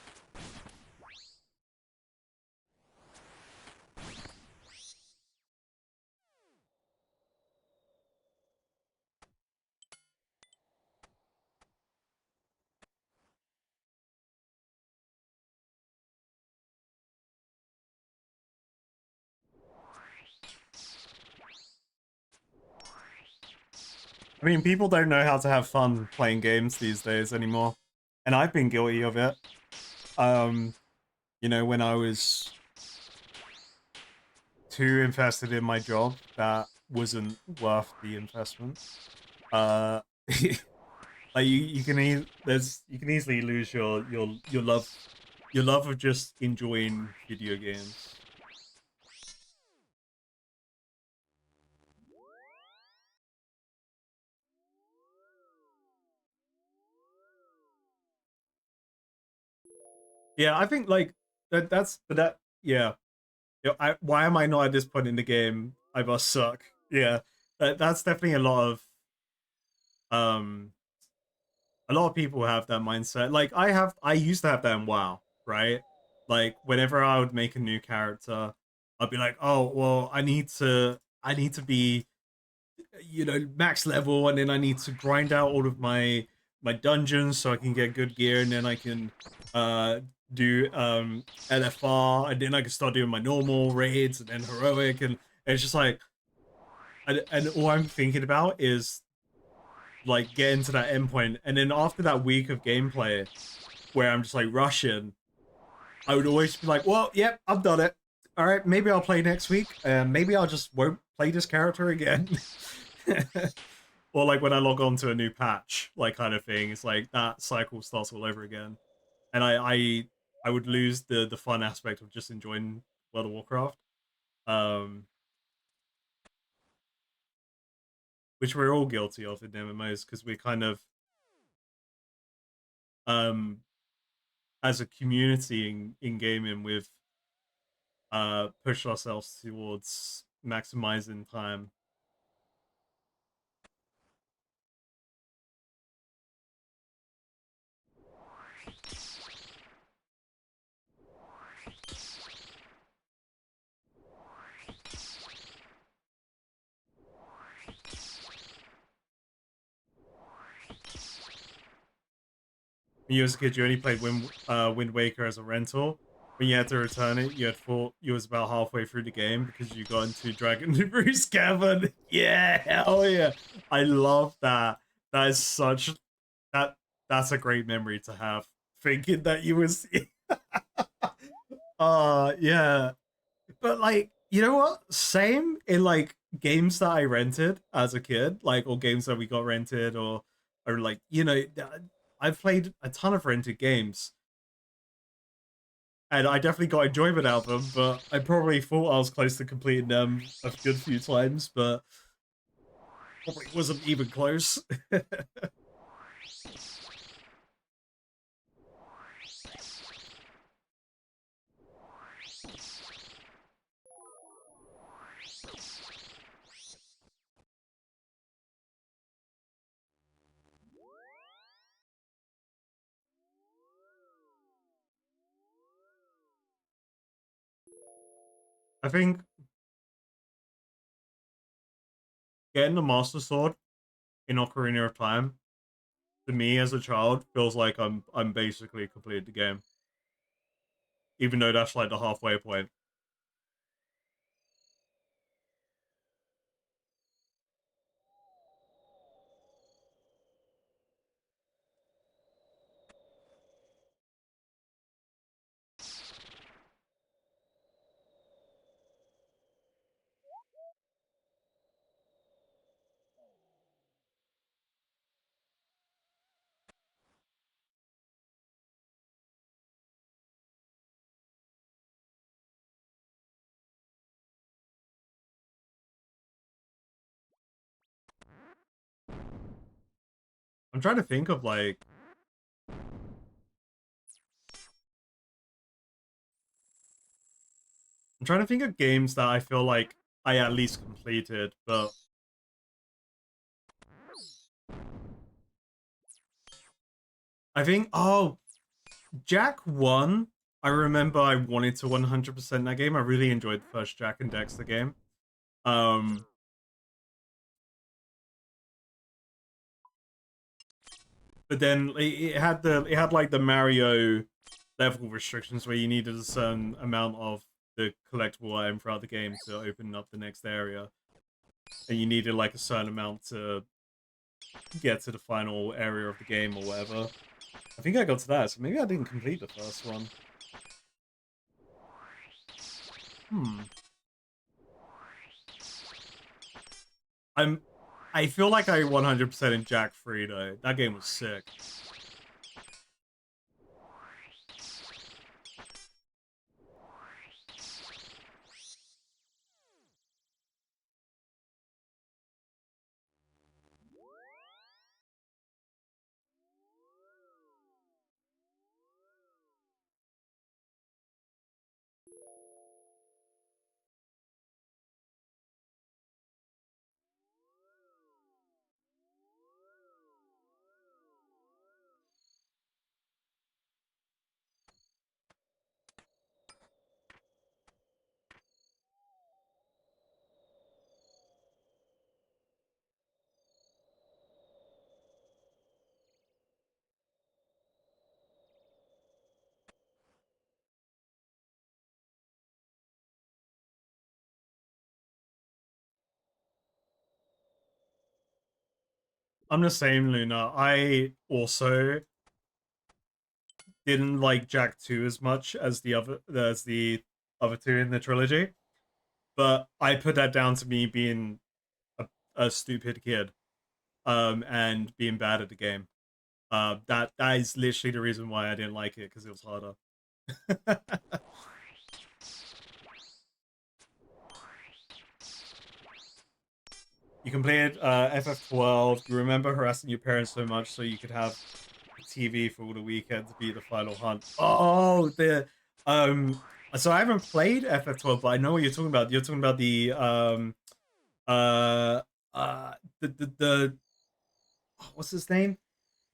I mean, people don't know how to have fun playing games these days anymore, and I've been guilty of it. Um, when I was too invested in my job, that wasn't worth the investment. Uh, like you can you can easily lose your love of just enjoying video games. Yeah, I think like that's but that yeah. Why am I not at this point in the game? I must suck. Yeah, that's definitely um a lot of people have that mindset. Like I used to have that in WoW, right? Like whenever I would make a new character, I'd be like, oh well, I need to be max level, and then I need to grind out all of my dungeons so I can get good gear, and then I can uh do LFR, and then I can start doing my normal raids and then heroic, and it's just like and all I'm thinking about is like getting to that endpoint, and then after that week of gameplay where I'm just like rushing, I would always be like, well, yep, I've done it. all right, maybe I'll play next week, and maybe I'll just won't play this character again. Or like when I log on to a new patch, like kind of thing. It's like that cycle starts all over again, and I would lose the fun aspect of just enjoying World of Warcraft, um, which we're all guilty of in MMOs because we're kind of um as a community in gaming we've pushed ourselves towards maximizing time. When you as a kid, you only played Wind Waker as a rental. When you had to return it, you had thought you was about halfway through the game because you got into Dragon Bruce Cavern. Yeah, hell yeah! I love that. That is such that. That's a great memory to have. Thinking that you was, yeah. But like, you know what? Same in like games that I rented as a kid, like or games that we got rented, or like I've played a ton of rented games, and I definitely got enjoyment out of them. But I probably thought I was close to completing them a good few times, but probably wasn't even close. I think getting the Master Sword in Ocarina of Time to me as a child feels like I'm basically completed the game, even though that's like the halfway point. I'm trying to think of like I'm trying to think of games that I feel like I at least completed, but I think Jack 1. I remember I wanted to 100% that game. I really enjoyed the first Jack and Dexter game. Um but then it had like the Mario level restrictions where you needed a certain amount of the collectible item throughout the game to open up the next area. And you needed like a certain amount to get to the final area of the game or whatever. I think I got to that, so maybe I didn't complete the first one. Hmm. I'm. I feel like I 100% in Jack 3 though. That game was sick. I'm the same, Luna. I also didn't like Jack 2 as much as the other two in the trilogy. But I put that down to me being a stupid kid, and being bad at the game. That is literally the reason why I didn't like it, because it was harder. You completed FF12. You remember harassing your parents so much so you could have TV for all the weekend to beat the final hunt. Oh, the um. So I haven't played FF12, but I know what you're talking about. You're talking about the uh the what's his name?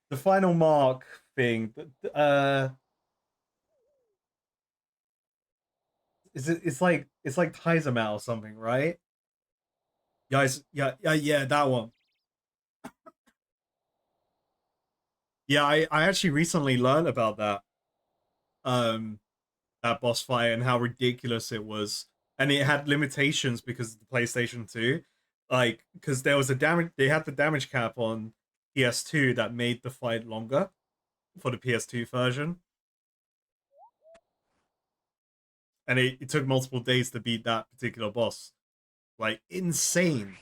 The final mark thing. Is it? It's like Taizama or something, right? Guys, yeah, that one. Yeah, I actually recently learned about that. Um, that boss fight and how ridiculous it was, and it had limitations because of the PlayStation 2, like because there was a damage. They had the damage cap on PS2 that made the fight longer for the PS2 version, and it took multiple days to beat that particular boss. Like insane.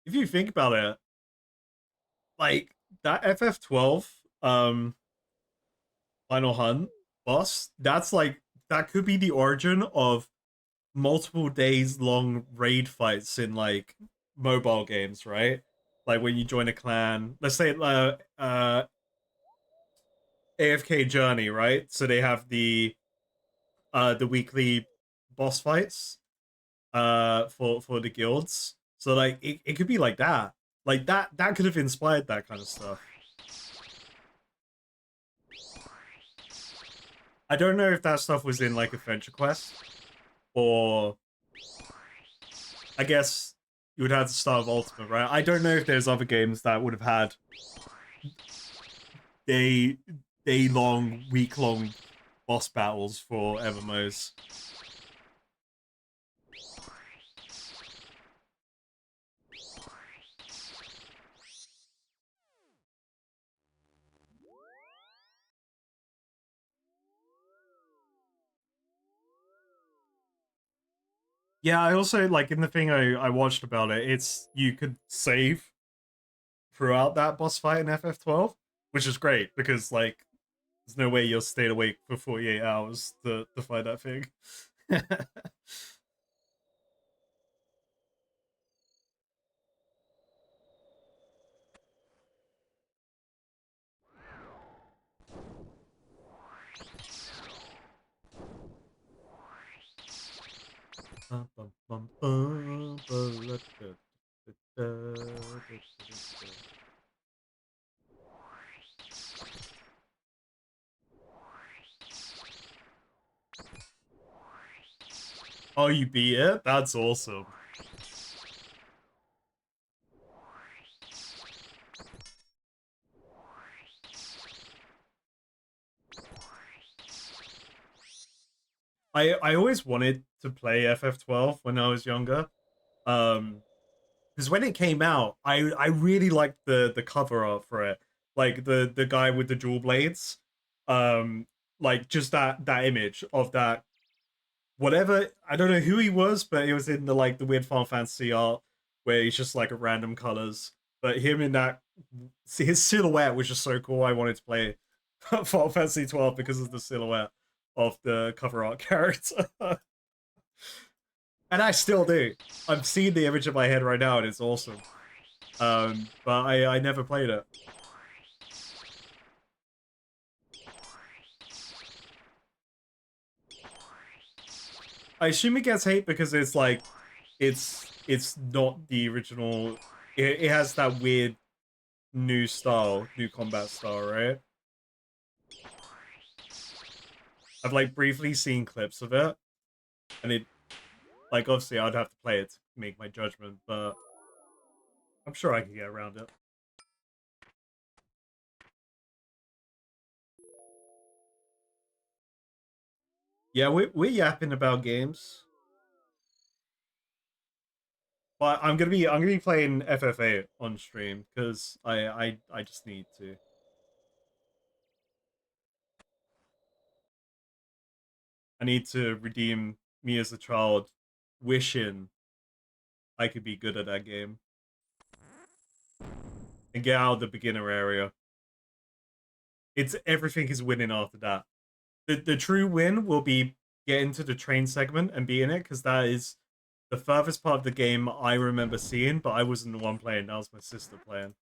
If you think about it, like that FF12 Final Hunt boss, that's like that could be the origin of multiple days long raid fights in like mobile games, right? Like when you join a clan, let's say AFK Journey, right? So they have the weekly boss fights for the guilds. So like it could be like that. Like that could have inspired that kind of stuff. I don't know if that stuff was in like Adventure Quest, or I guess you would have to start with Ultimate, right? I don't know if there's other games that would have had day day long, week long boss battles for MMOs. Yeah, I also like in the thing I watched about it, it's you could save throughout that boss fight in FF12, which is great because like there's no way you'll stay awake for 48 hours to fight that thing. Oh, you beat it? That's awesome. I always wanted to play FF12 when I was younger. Because when it came out, I really liked the cover art for it. Like the guy with the dual blades. Like just that image of that whatever, I don't know who he was, but he was in the like the weird Final Fantasy art where he's just like a random colors. But him in that, see, his silhouette was just so cool. I wanted to play Final Fantasy 12 because of the silhouette of the cover art character. And I still do. I'm seeing the image in my head right now, and it's awesome. But I never played it. I assume it gets hate because it's like it's not the original. It has that weird new style, new combat style, right? I've like briefly seen clips of it, and it like obviously I'd have to play it to make my judgment, but I'm sure I can get around it. Yeah, we're yapping about games, but I'm gonna be playing FFA on stream because I just need to. I need to redeem me as a child, wishing I could be good at that game and get out of the beginner area. It's everything is winning after that. The true win will be getting to the train segment and being it because that is the furthest part of the game I remember seeing, but I wasn't the one playing. That was my sister playing.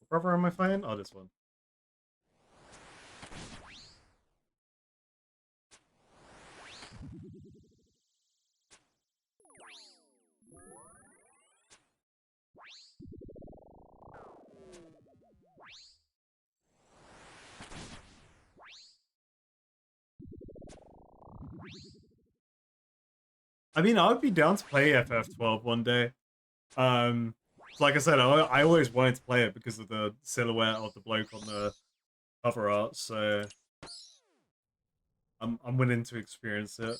What brother am I fighting? Oh, this one. I mean, I would be down to play FF12 one day. Um, like I said, I always wanted to play it because of the silhouette of the bloke on the cover art. So I'm willing to experience it.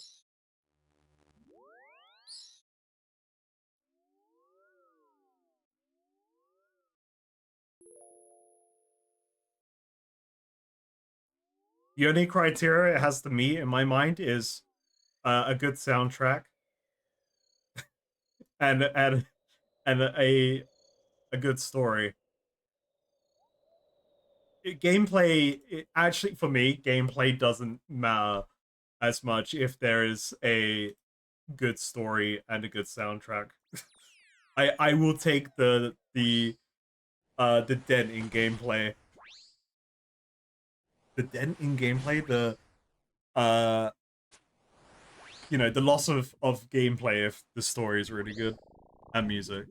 The only criteria it has to meet in my mind is a good soundtrack and a good story. Gameplay actually for me, gameplay doesn't matter as much if there is a good story and a good soundtrack. I will take the dent in gameplay. The dent in gameplay, the uh the loss of gameplay if the story is really good and music.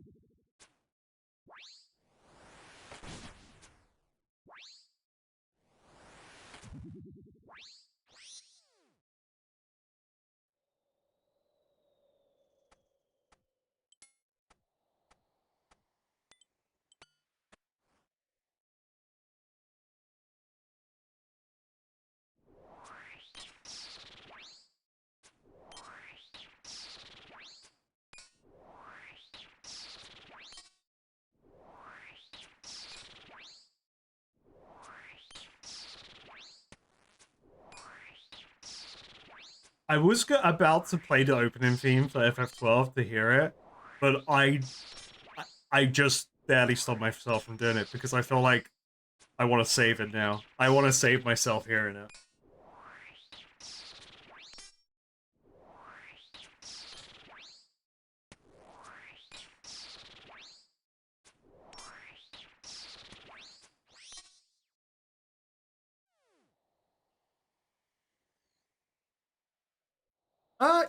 I was about to play the opening theme for FF12 to hear it, but I just barely stopped myself from doing it because I feel like I want to save it now. I want to save myself hearing it.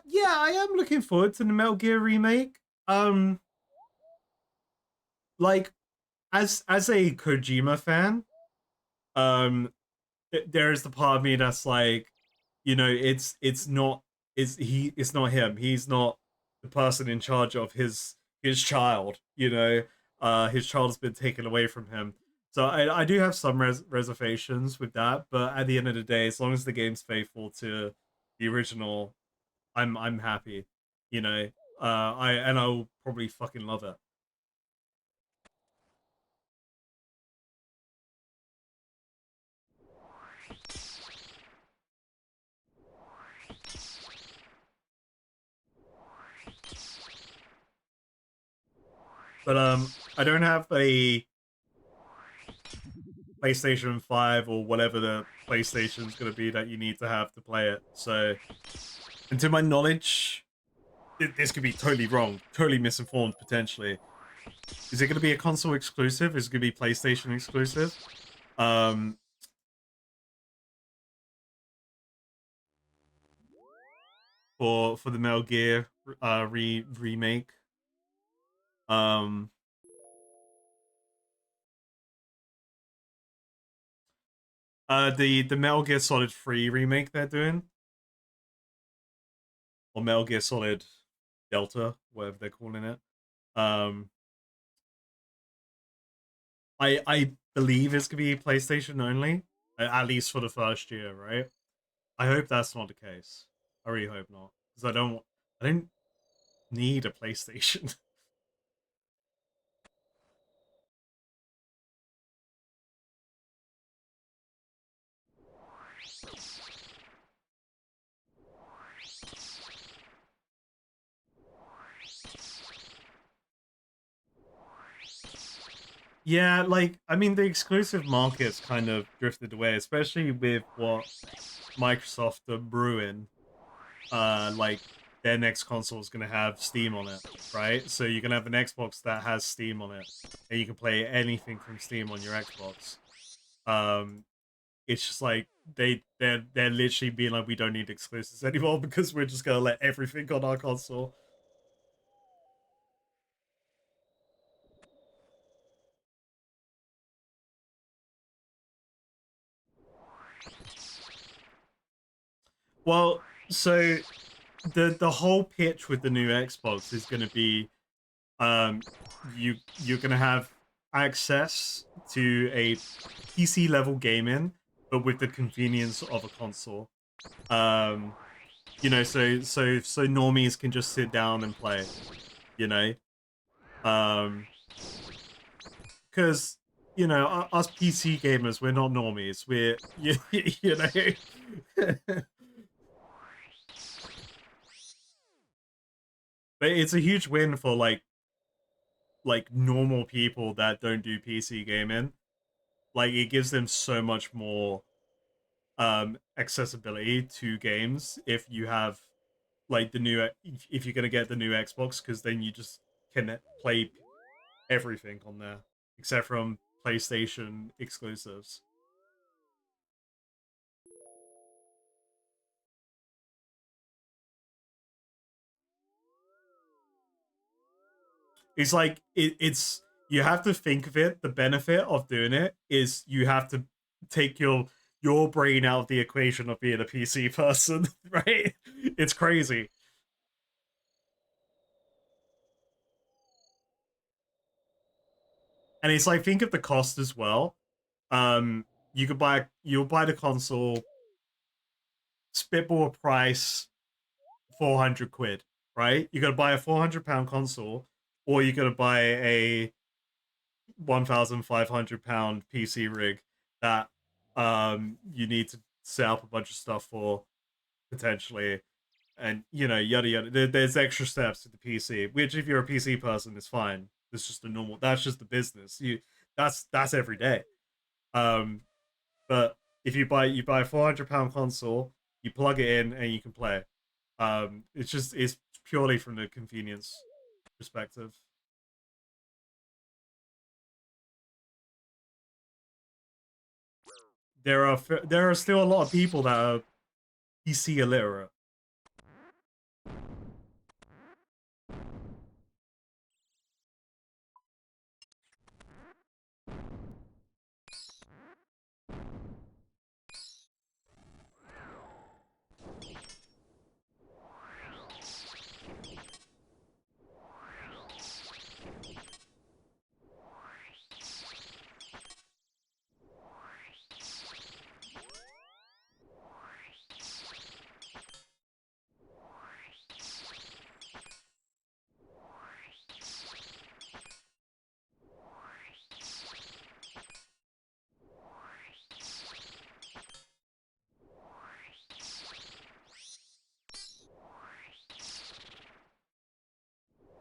Yeah, I am looking forward to the Metal Gear remake. Like as a Kojima fan, um, there is the part of me that's like, it's not it's not him. He's not the person in charge of his child. His child has been taken away from him. So I do have some reservations with that, but at the end of the day, as long as the game's faithful to the original, I'm happy. You know, I'll probably fucking love it. But I don't have a PlayStation 5 or whatever the PlayStation's going to be that you need to have to play it. So, and to my knowledge, this could be totally wrong, totally misinformed potentially. Is it going to be a console exclusive? Is it going to be PlayStation exclusive? Um, for the Metal Gear remake. Um, the Metal Gear Solid 3 remake they're doing, or Metal Gear Solid, Delta, whatever they're calling it. I believe it's gonna be PlayStation only, at least for the first year, right? I hope that's not the case. I really hope not, because I don't need a PlayStation. Yeah, like I mean, the exclusive markets kind of drifted away, especially with what Microsoft are brewing. Like their next console is gonna have Steam on it, right? So you're gonna have an Xbox that has Steam on it, and you can play anything from Steam on your Xbox. Um, it's just like they're literally being like, we don't need exclusives anymore because we're just gonna let everything on our console. Well, so the whole pitch with the new Xbox is gonna be you're gonna have access to a PC level gaming, but with the convenience of a console. Um, you know, so normies can just sit down and play. You know, because you know us PC gamers, we're not normies. We're you know, but it's a huge win for like normal people that don't do PC gaming. Like it gives them so much more accessibility to games if you have like the new if you're gonna get the new Xbox, because then you just can play everything on there except from PlayStation exclusives. It's like it's you have to think of it. The benefit of doing it is you have to take your brain out of the equation of being a PC person, right? It's crazy. And it's like think of the cost as well. You'll buy the console, spitball a price, 400 quid, right? You gotta buy a £400 console, or you gotta buy a £1,500 PC rig that you need to set up a bunch of stuff for potentially, and you know yada yada. There's extra steps to the PC, which if you're a PC person, is fine. It's just a normal. That's just the business. That's every day. Um, but if you buy a £400 console, you plug it in and you can play. It's purely from the convenience perspective. There are still a lot of people that are PC illiterate.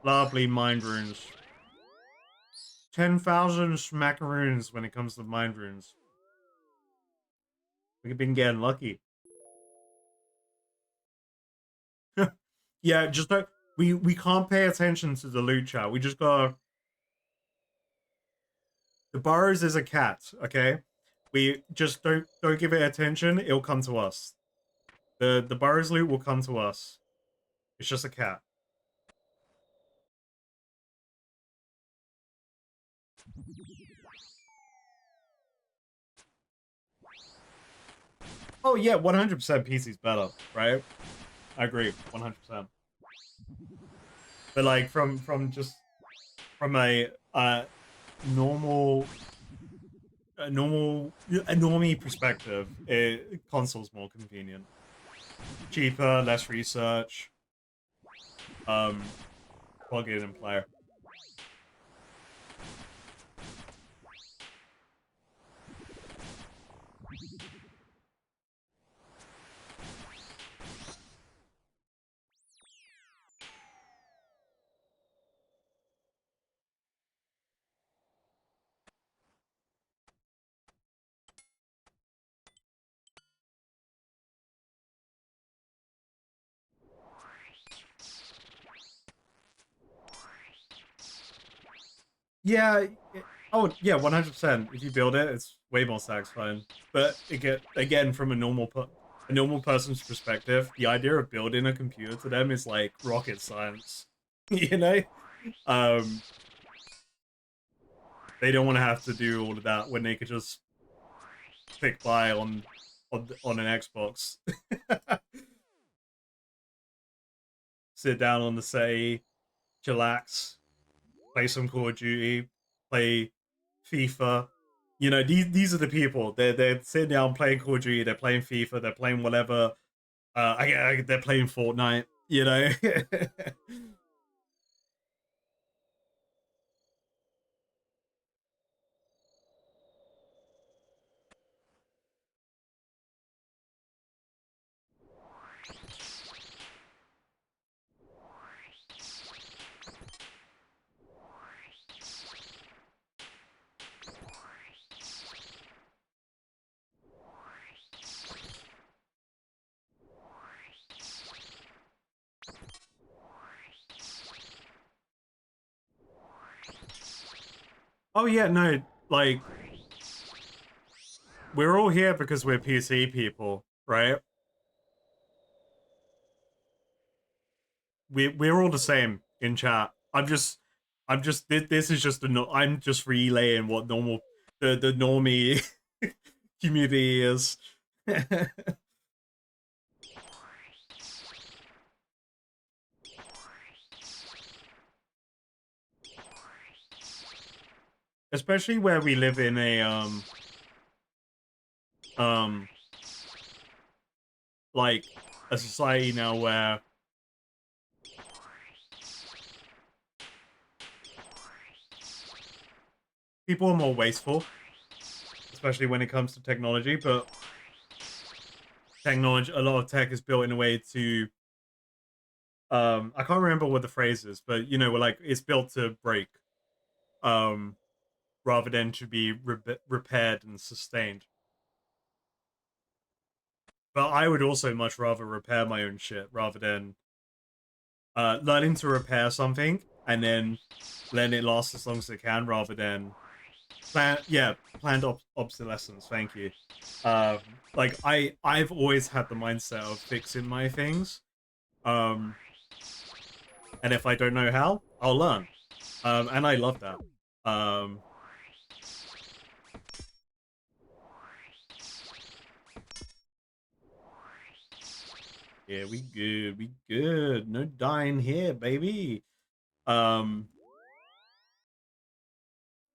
Lovely mind runes. 10,000 smackaroons when it comes to mind runes. We've been getting lucky. Yeah, just don't. We can't pay attention to the loot chat. We just gotta. The Burrows is a cat, okay? We just don't give it attention. It'll come to us. The Burrows loot will come to us. It's just a cat. Oh yeah, 100% PC's better, right? I agree, 100%. But like from a normal a normie perspective, console's more convenient, cheaper, less research. Plug in and play. Yeah, oh yeah, 100%. If you build it, it's way more satisfying. But again, from a normal person's perspective, the idea of building a computer to them is like rocket science. You know, um, they don't want to have to do all of that when they could just click buy on an Xbox, sit down on the settee, chillax, play some Call of Duty, play FIFA. You know, these are the people. They're sitting down playing Call of Duty. They're playing FIFA. They're playing whatever. They're playing Fortnite. You know. Oh yeah, no, like we're all here because we're PC people, right? We're all the same in chat. This is just I'm just relaying what the normie community is. Especially where we live in a um like a society now where people are more wasteful, especially when it comes to technology, but a lot of tech is built in a way to I can't remember what the phrase is, but you know, like it's built to break um rather than to be repaired and sustained. But I would also much rather repair my own shit rather than learning to repair something and then letting it last as long as it can rather than planned obsolescence. Thank you. Um, like I've always had the mindset of fixing my things. Um, and if I don't know how, I'll learn. And I love that. Um, yeah, we good. No dying here, baby. Um,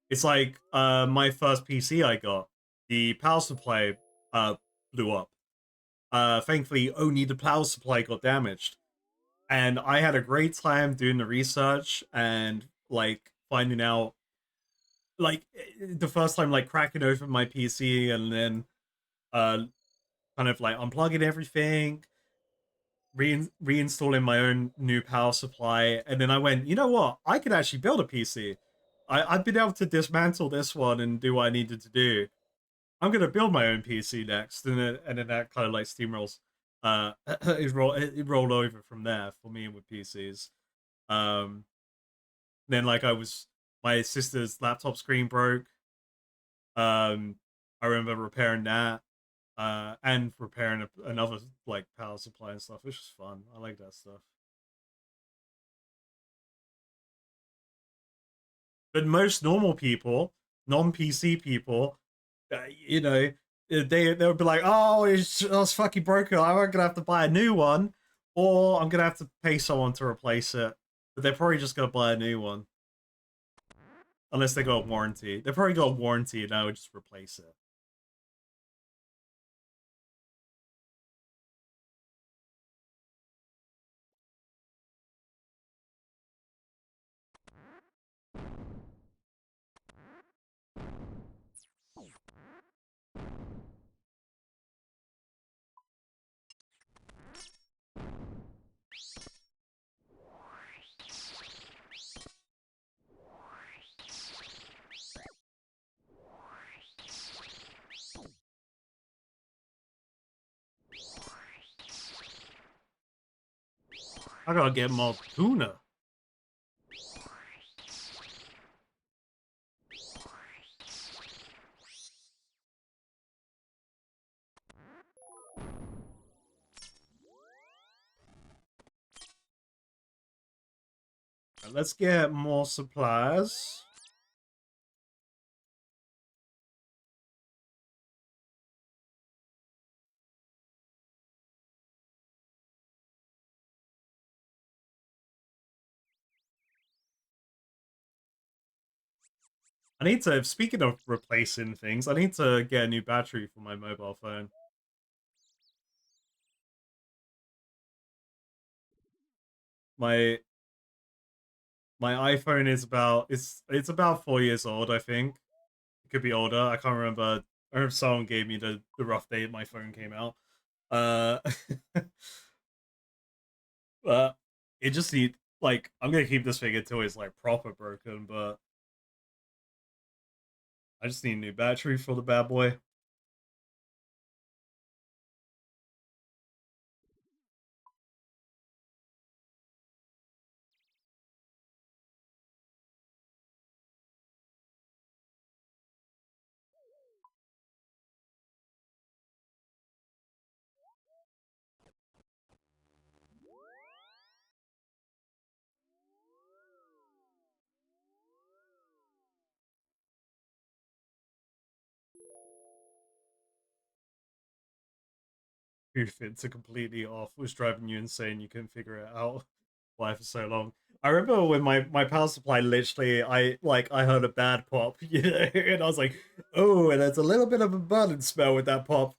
it's like my first PC I got, the power supply blew up. Thankfully, only the power supply got damaged, and I had a great time doing the research and like finding out like the first time like cracking open my PC and then uh kind of like unplugging everything, reinstalling my own new power supply, and then I went, you know what? I could actually build a PC. I've been able to dismantle this one and do what I needed to do. I'm gonna build my own PC next, and then that kind of like steamrolls. It rolled over from there for me with PCs. Um, then like my sister's laptop screen broke. I remember repairing that, and repairing another like power supply and stuff. It's just fun. I like that stuff. But most normal people, non-PC people, you know, they would be like, "Oh, it's fucking broken. I'm gonna have to buy a new one, or I'm gonna have to pay someone to replace it." But they're probably just gonna buy a new one. Unless they got a warranty. They probably got a warranty and I would just replace it. I gotta get more tuna. Right, let's get more supplies. I need to, speaking of replacing things, I need to get a new battery for my mobile phone. My iPhone is about, it's about 4 years old, I think. It could be older, I can't remember. I remember someone gave me the rough date my phone came out. But it just need, like, I'm gonna keep this thing until it's like proper broken, but I just need a new battery for the bad boy. If it's a completely off was driving you insane, you couldn't figure it out why for so long. I remember when my power supply literally, I heard a bad pop, you know, and I was like, oh, and there's a little bit of a burning smell with that pop.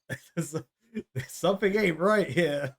Something ain't right here.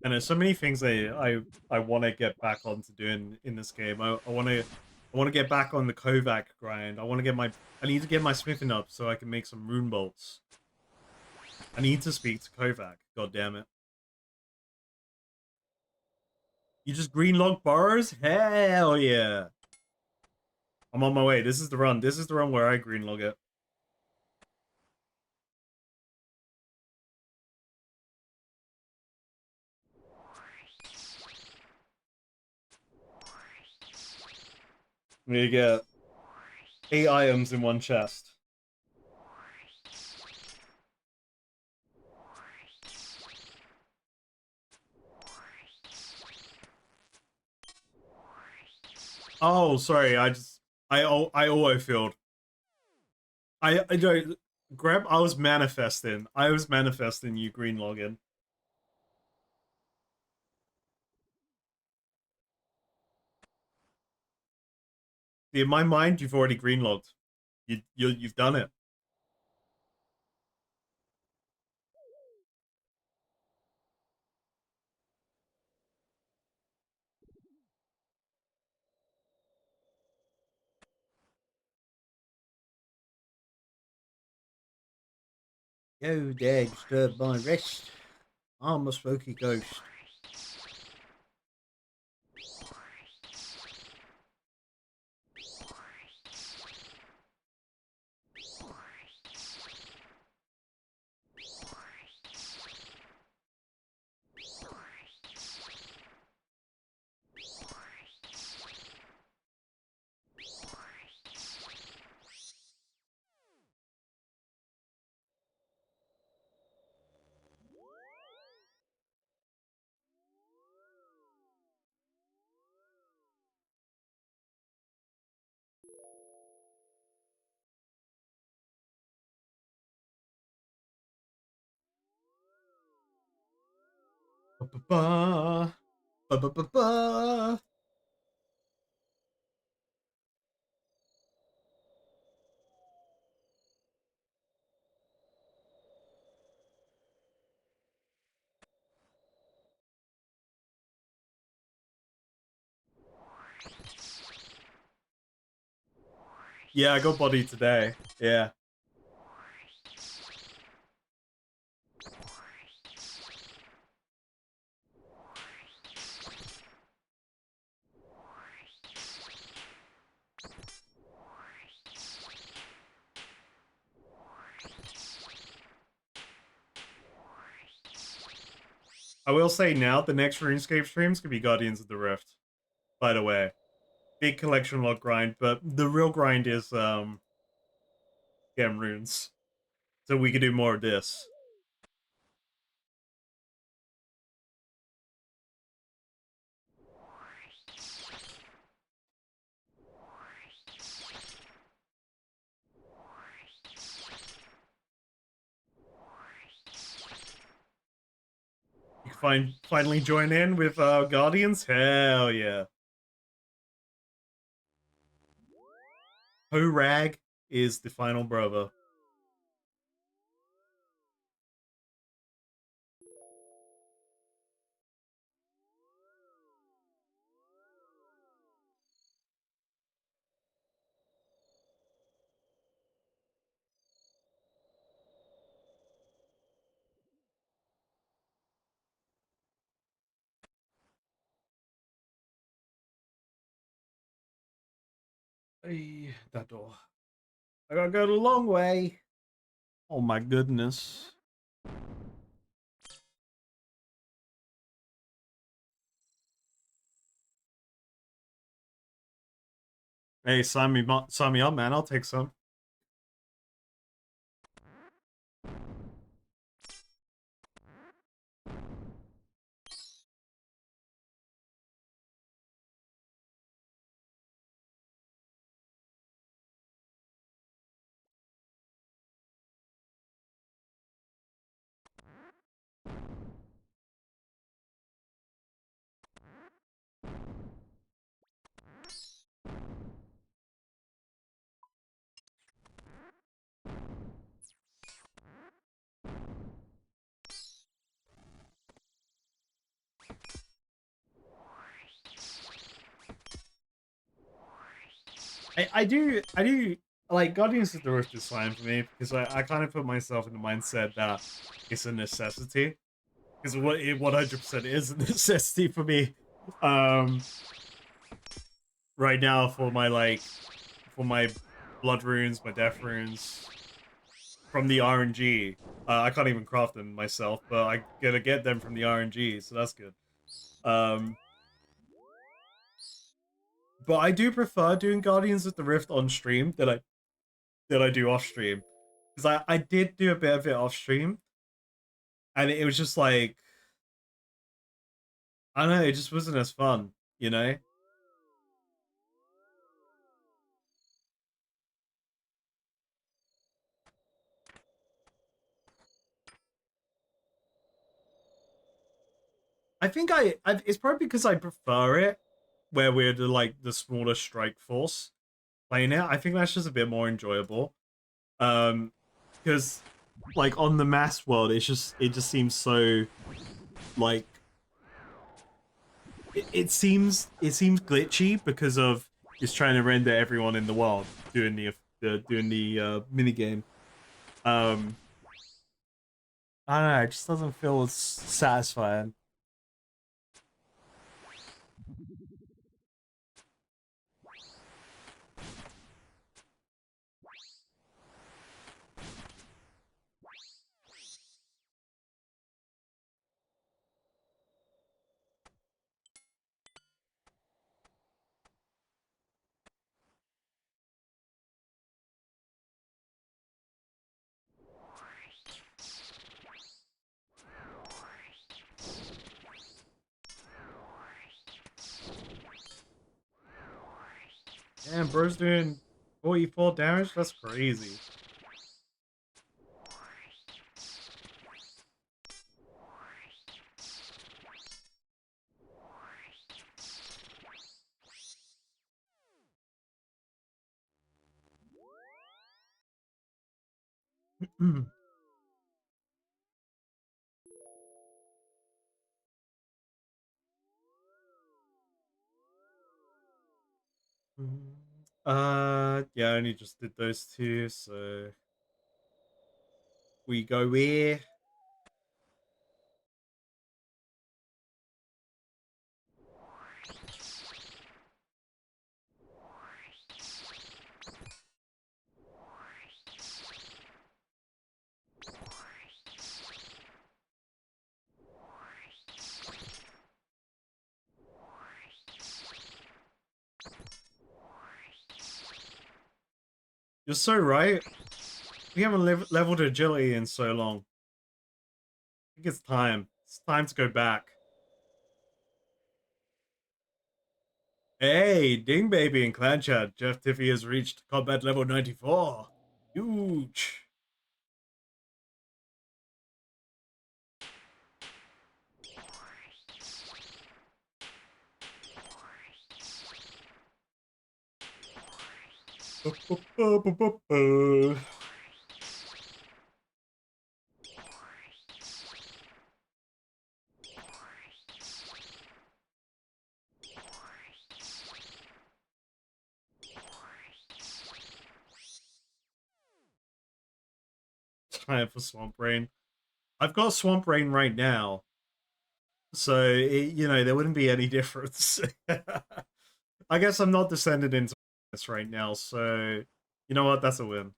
And there's so many things I want to get back onto doing in this game. I want to get back on the Kovac grind. I need to get my smithing up so I can make some rune bolts. I need to speak to Kovac. God damn it! You just green log burrows? Hell yeah! I'm on my way. This is the run. This is the run where I green log it. We get 8 items in one chest. Oh, sorry. I auto filled. I don't grab. I was manifesting. I was manifesting you green login. In my mind, you've already green logged. You've done it. Yo, dare disturb my rest. I'm a spooky ghost. Ba-ba-ba. Ba-ba-ba-ba. Yeah, I got body today. Yeah. I will say now, the next RuneScape streams could be Guardians of the Rift. By the way, big collection log grind, but the real grind is getting runes, so we could do more of this. You can finally join in with Guardians. Hell yeah! Ho-Rag is the final brother. Hey, that door. I gotta go the long way. Oh my goodness. Hey, sign me up, man. I'll take some. I do like Guardians of the Rift is fine for me because I kind of put myself in the mindset that it's a necessity. Because it 100% is a necessity for me. Right now for my blood runes, my death runes from the RNG. I can't even craft them myself, but I gotta get them from the RNG, so that's good. But I do prefer doing Guardians of the Rift on stream than I do off stream. Because I did do a bit of it off stream, and it was just like I don't know, it just wasn't as fun, you know? I think it's probably because I prefer it where we're the smaller strike force playing it. I think that's just a bit more enjoyable. Because like on the mass world, it just seems so like it seems glitchy because of it's trying to render everyone in the world doing the mini game. Um, I don't know. It just doesn't feel as satisfying. Damn, bro's doing 44 damage. That's crazy. Yeah, I only just did those two, so we go where? You're so right. We haven't leveled agility in so long. I think it's time. It's time to go back. Hey, Ding Baby and Clan Chat. Jeff Tiffy has reached combat level 94. Huge. Time for Swamp Rain. I've got Swamp Rain right now, so you know there wouldn't be any difference. I guess I'm not descended into this right now, so you know what? That's a win.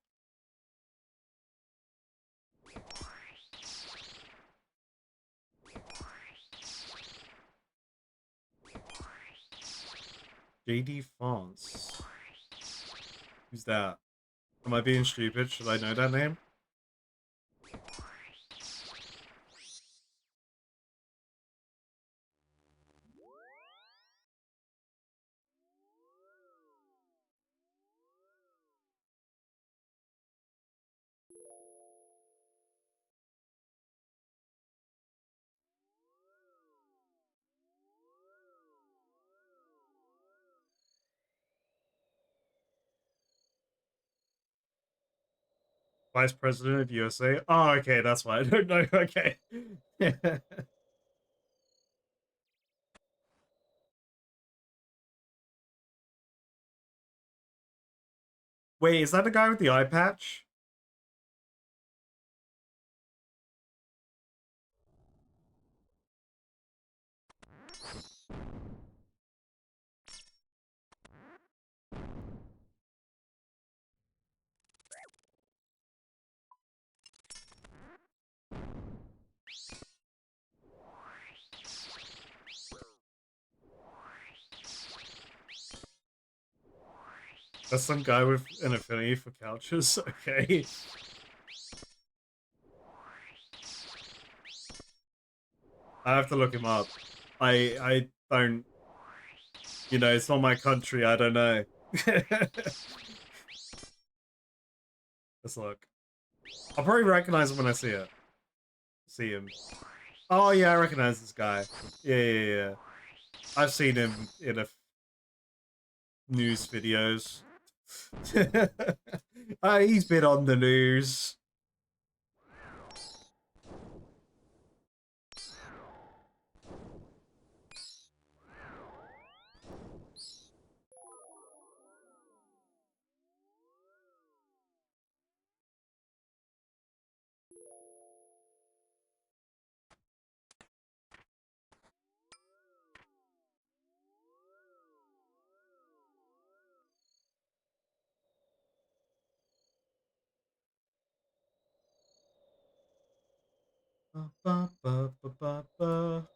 JD Fonts. Who's that? Am I being stupid? Should I know that name? Vice President of USA. Oh, okay, that's why I don't know. Okay. Wait, is that the guy with the eye patch? That's some guy with an affinity for couches. Okay. I have to look him up. I don't, you know, it's not my country. I don't know. Let's look. I'll probably recognize him when I see it. See him. Oh yeah, I recognize this guy. Yeah. I've seen him in a news videos. He's been on the news. Ba, ba, ba, ba, ba.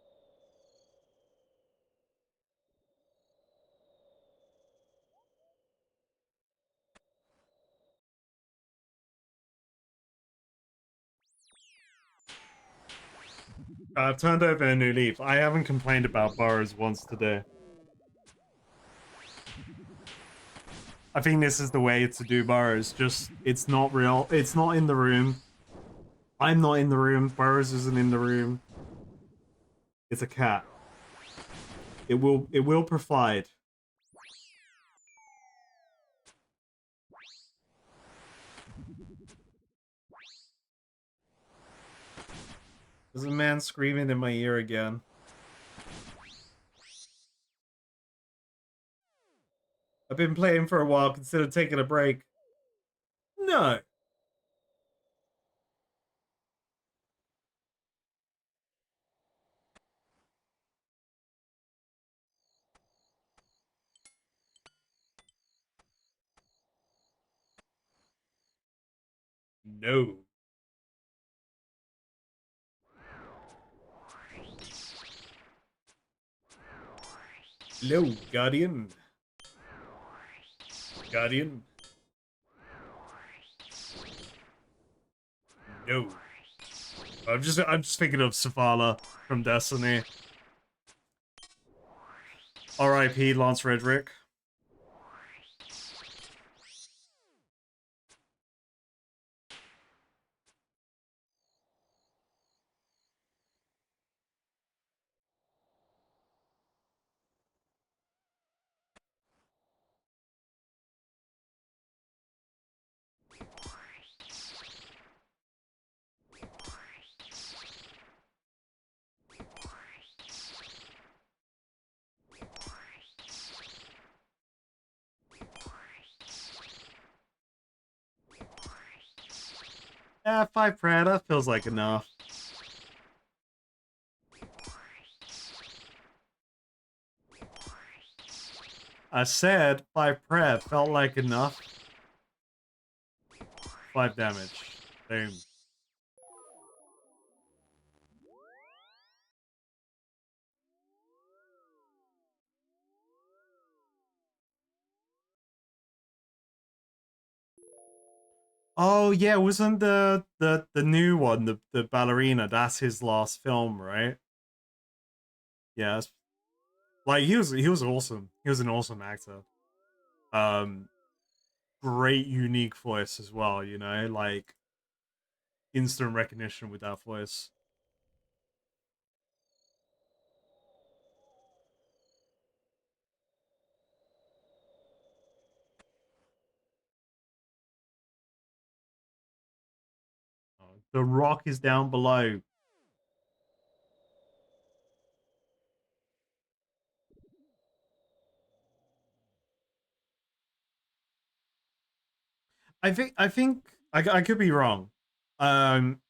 I've turned over a new leaf. I haven't complained about burrows once today. I think this is the way to do burrows. Just, it's not real. It's not in the room. I'm not in the room. Burrows isn't in the room. It's a cat. It will provide. There's a man screaming in my ear again. I've been playing for a while, consider taking a break. No. No. Hello, Guardian. Guardian. No. I'm just thinking of Savala from Destiny. R.I.P. Lance Redrick. Yeah, 5 Prada feels like enough. I said 5 Prep felt like enough. 5 damage. Boom. Oh yeah, wasn't the new one, the ballerina, that's his last film, right? Yeah, like he was awesome. He was an awesome actor. Um Great unique voice as well, you know, like instant recognition with that voice. The Rock is down below. I think I could be wrong. Um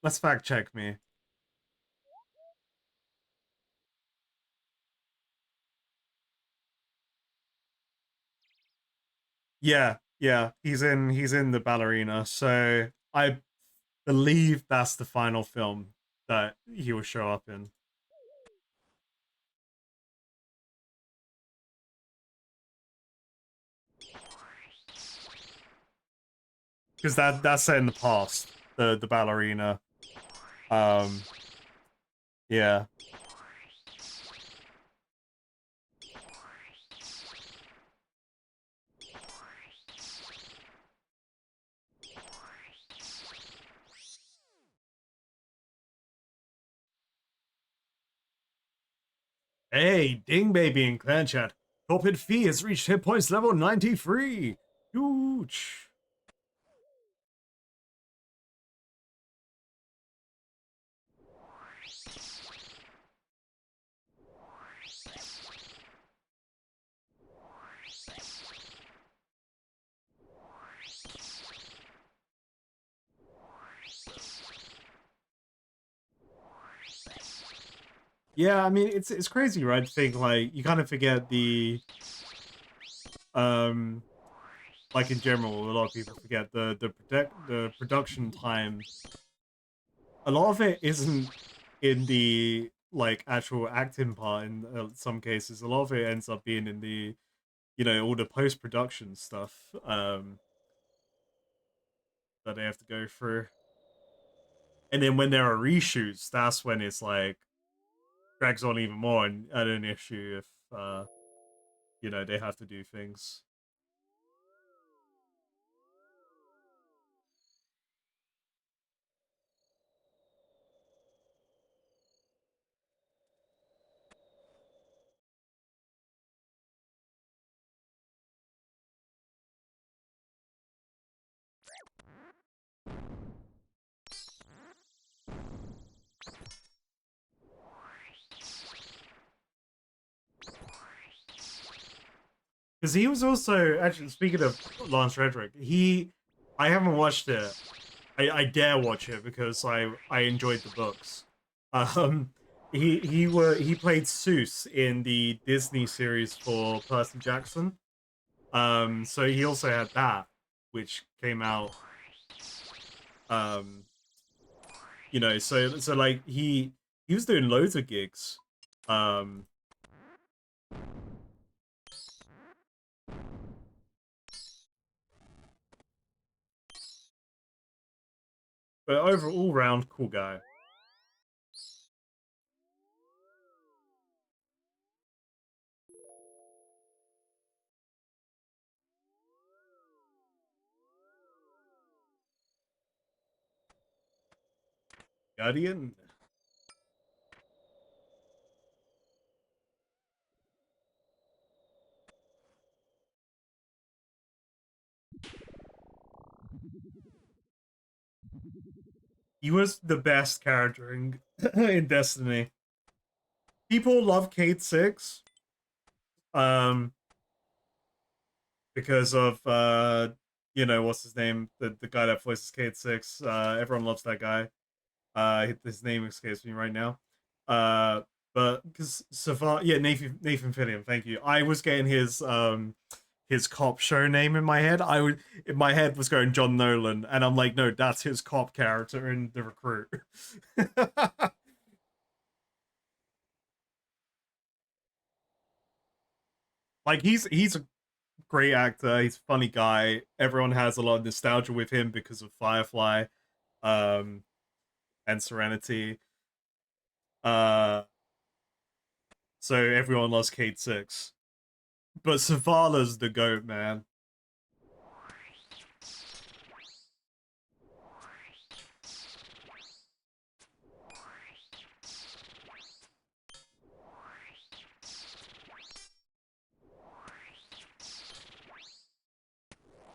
let's fact check me. Yeah, yeah, he's in the ballerina. So I believe that's the final film that he will show up in. Because that's set in the past, the ballerina. Um yeah. Hey, Ding Baby in Clan Chat. Corporate fee has reached hit points level 93. Huge. Yeah, I mean it's crazy, right? To think like you kind of forget the um like in general, a lot of people forget the production time. A lot of it isn't in the like actual acting part. In some cases, a lot of it ends up being in the all the post production stuff that they have to go through. And then when there are reshoots, that's when it's like drags on even more and at an issue if they have to do things. Because he was also actually speaking of Lance Redrick, I haven't watched it. I dare watch it because I enjoyed the books. Um, he played Seuss in the Disney series for Percy Jackson. So he also had that, which came out. Um, so like he was doing loads of gigs. Um, but overall round cool guy. Guardian. He was the best character in in Destiny. People love Cade Six, um, because of what's his name, the guy that voices Cade Six. Everyone loves that guy. His name escapes me right now. Uh, but because Savant, yeah, Nathan Fillion. Thank you. I was getting his cop show name in my head. In my head was going John Nolan, and I'm like, no, that's his cop character in The Recruit. Like he's a great actor. He's a funny guy. Everyone has a lot of nostalgia with him because of Firefly, um, and Serenity. Uh, so everyone loves Kate Six, but Savala's the goat, man.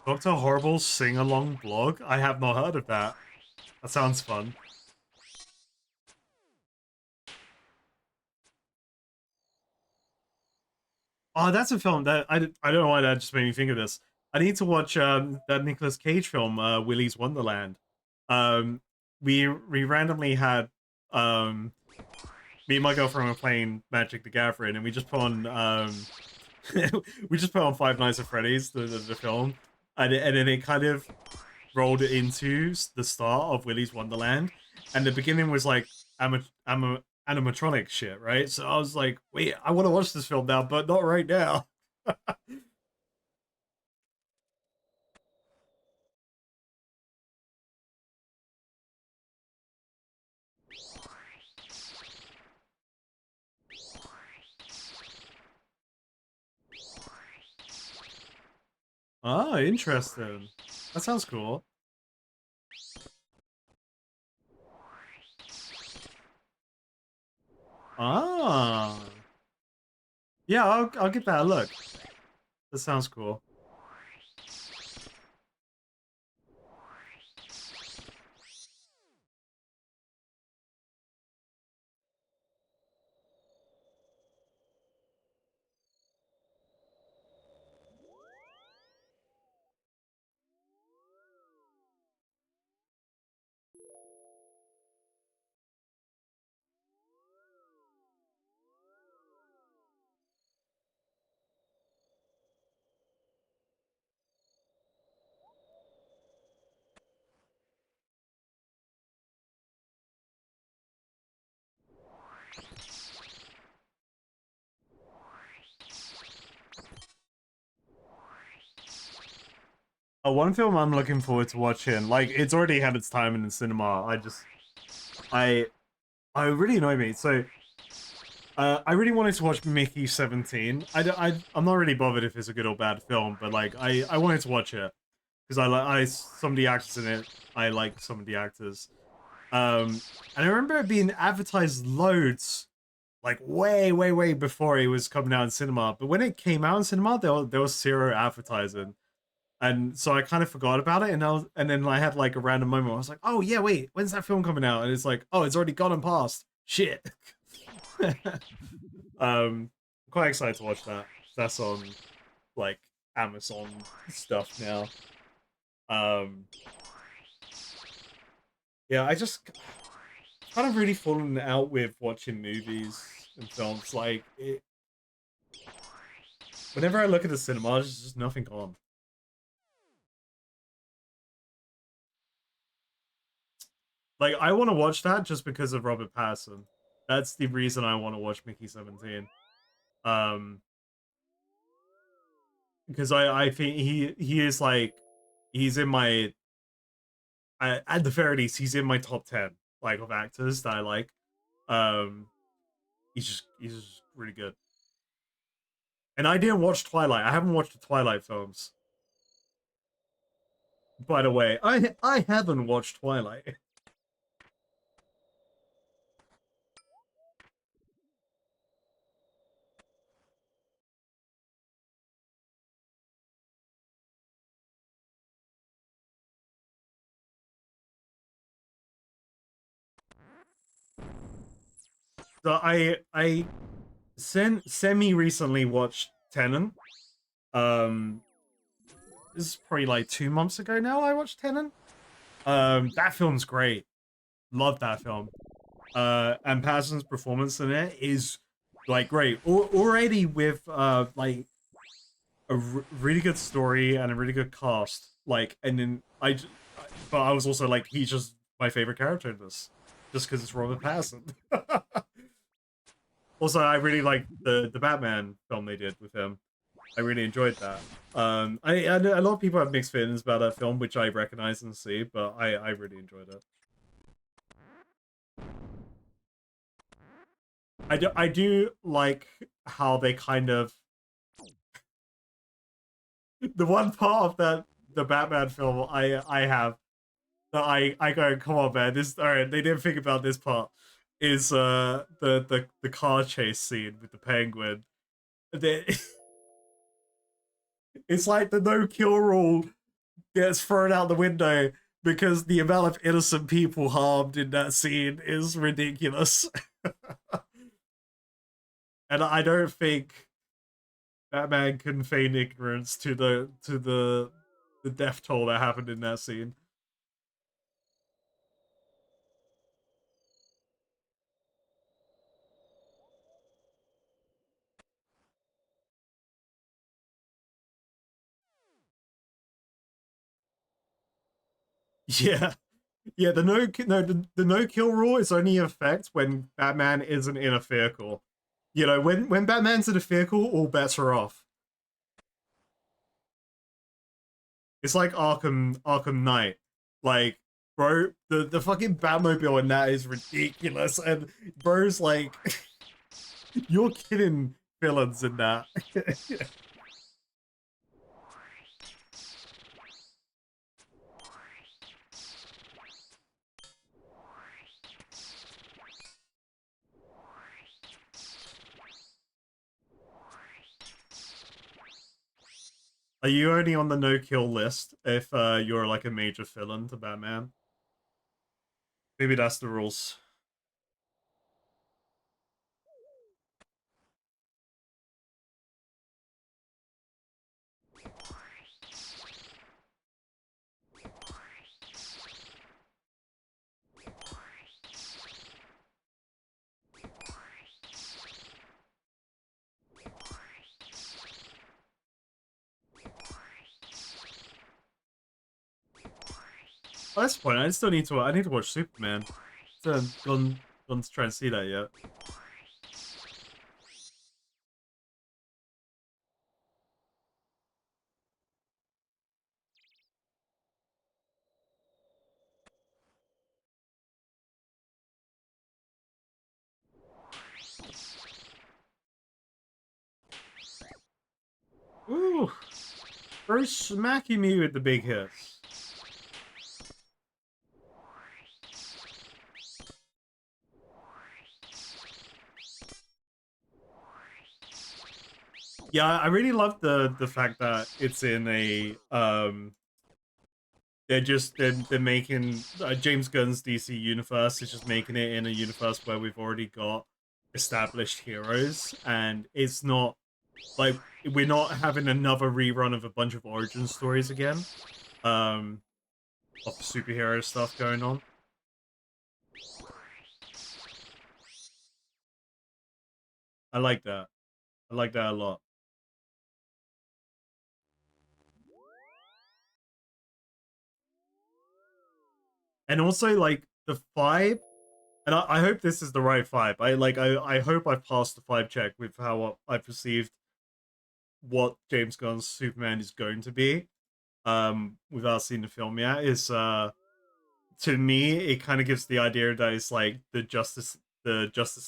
Doctor Horrible's sing-along blog. I have not heard of that. That sounds fun. Oh, that's a film that I don't know why that just made me think of this. I need to watch that Nicolas Cage film, Willy's Wonderland. Um, we randomly had um me and my girlfriend were playing Magic the Gathering, and we just put on we just put on Five Nights at Freddy's, the film, and then it kind of rolled into the start of Willy's Wonderland, and the beginning was like animatronic shit, right? So I was like, wait, I want to watch this film now, but not right now. Oh, interesting. That sounds cool. Ah, yeah, I'll give that a look. That sounds cool. One film I'm looking forward to watching, like it's already had its time in the cinema. I I really annoy me. So I really wanted to watch Mickey 17. I'm not really bothered if it's a good or bad film, but like I wanted to watch it because I some of the actors in it. I like some of the actors. And I remember it being advertised loads, like way before it was coming out in cinema. But when it came out in cinema, there was zero advertising, and so I kind of forgot about it. And then I had like a random moment. Where I was like, oh yeah, wait, when's that film coming out? And it's like, oh, it's already gone and passed. Shit. I'm quite excited to watch that. That's on like Amazon stuff now. Um, yeah, I just kind of really fallen out with watching movies and films. Like, whenever I look at the cinema, there's just nothing on. Like, I want to watch that just because of Robert Pattinson. That's the reason I want to watch Mickey 17. Because I think he is like, he's in my, at the very least, he's in my top 10 like of actors that I like. Um, he's just really good. And I didn't watch Twilight. I haven't watched the Twilight films. By the way, I haven't watched Twilight. So I semi recently watched Tenon. Um, this is probably like 2 months ago now. I watched Tenon. That film's great. Love that film. And Pattinson's performance in it is like great. Already with like a really good story and a really good cast. Like, and then but I was also like, he's just my favorite character in this, just because it's Robert Pattinson. Also, I really like the Batman film they did with him. I really enjoyed that. A lot of people have mixed feelings about that film, which I recognize and see, but I really enjoyed it. I do like how they kind of the one part of the Batman film I have that I go, come on man, this alright, they didn't think about this part, is the car chase scene with the penguin. It's like the no kill rule gets thrown out the window because the amount of innocent people harmed in that scene is ridiculous. And I don't think Batman can feign ignorance to the death toll that happened in that scene. Yeah, yeah. The no kill rule is only in effect when Batman isn't in a vehicle. You know, when Batman's in a vehicle, all bets are off. It's like Arkham Knight. Like, bro, the fucking Batmobile in that is ridiculous, and bro's like, you're kidding villains in that. Are you only on the no kill list if you're like a major villain to Batman? Maybe that's the rules. At this point, I still need to. I need to watch Superman. So gone to try and see that yet. Ooh, bro, smacking me with the big hits. Yeah, I really love the fact that it's in a they're making James Gunn's DC universe is just making it in a universe where we've already got established heroes, and it's not like we're not having another rerun of a bunch of origin stories again. Um, of superhero stuff going on. I like that. I like that a lot. And also like the vibe, and I hope this is the right vibe. I hope I've passed the vibe check with how I perceived what James Gunn's Superman is going to be. Without seeing the film yet, is to me it kind of gives the idea that it's like the Justice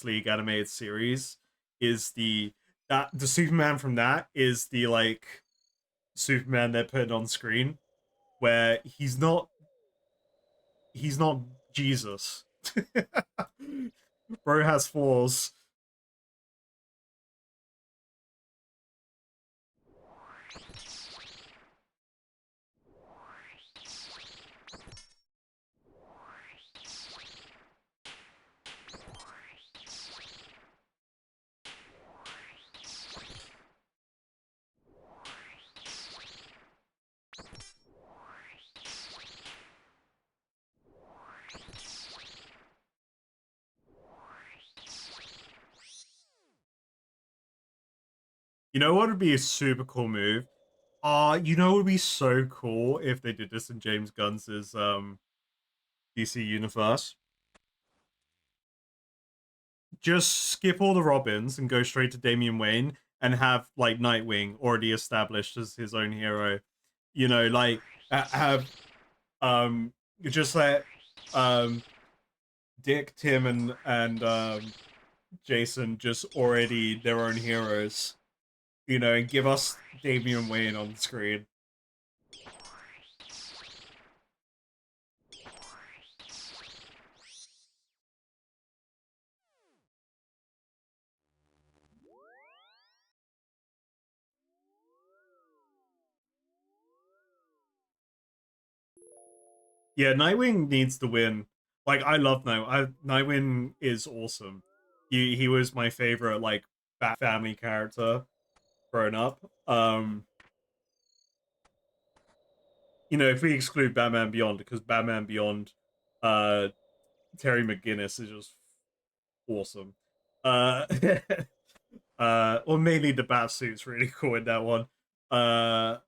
League animated series is the Superman from that is the like Superman they're putting on screen, where he's not Jesus. Bro has flaws. You know what would be a super cool move? You know what would be so cool if they did this in James Gunn's DC universe? Just skip all the Robins and go straight to Damian Wayne and have like Nightwing already established as his own hero. You know, like have just let Dick, Tim, and Jason just already their own heroes. You know, and give us Damian Wayne on the screen. Yeah, Nightwing needs to win. Like I love Nightwing is awesome. He was my favorite like Bat Family character growing up. You know, if we exclude Batman Beyond, because Batman Beyond, uh, Terry McGinnis is just awesome. Uh, or mainly the bat suit's really cool in that one. Uh,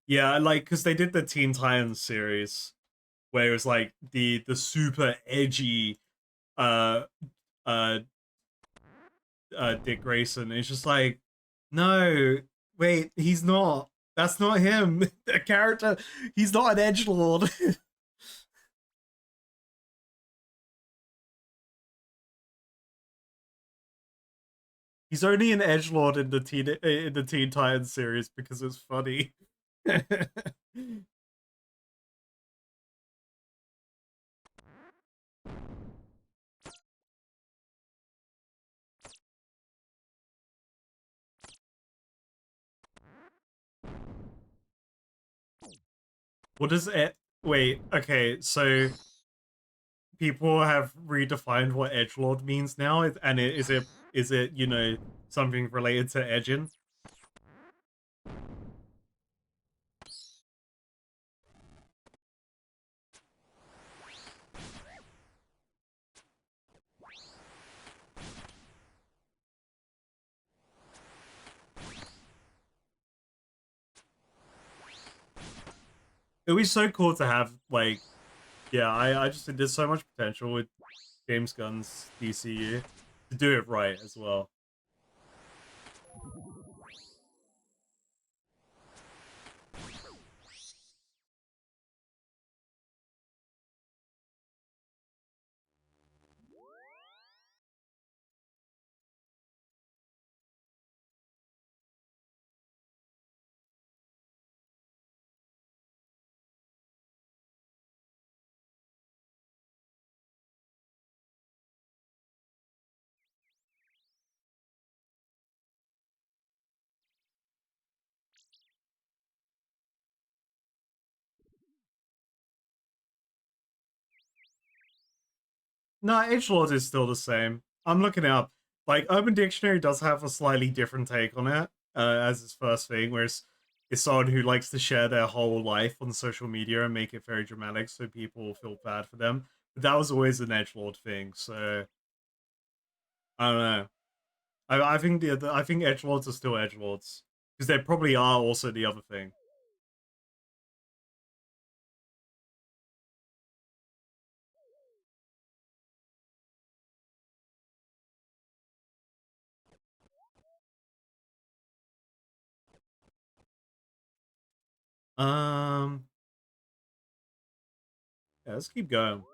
yeah, like because they did the Teen Titans series where it was like the super edgy uh uh Dick Grayson. It's just like, no, wait, he's not. That's not him. The character, he's not an edge lord. He's only an edge lord in the Teen Titans series because it's funny. What does it? Wait, okay, so people have redefined what edge lord means now, and is it something related to edging? It would be so cool to have like, yeah, I just think there's so much potential with James Gunn's DCU to do it right as well. No, edgelord is still the same. I'm looking it up. like Urban Dictionary does have a slightly different take on it as its first thing, whereas it's someone who likes to share their whole life on social media and make it very dramatic so people feel bad for them. But that was always an edgelord thing, so I don't know. I think I think edgelords are still edgelords because they probably are also the other thing. Um, yeah, let's keep going.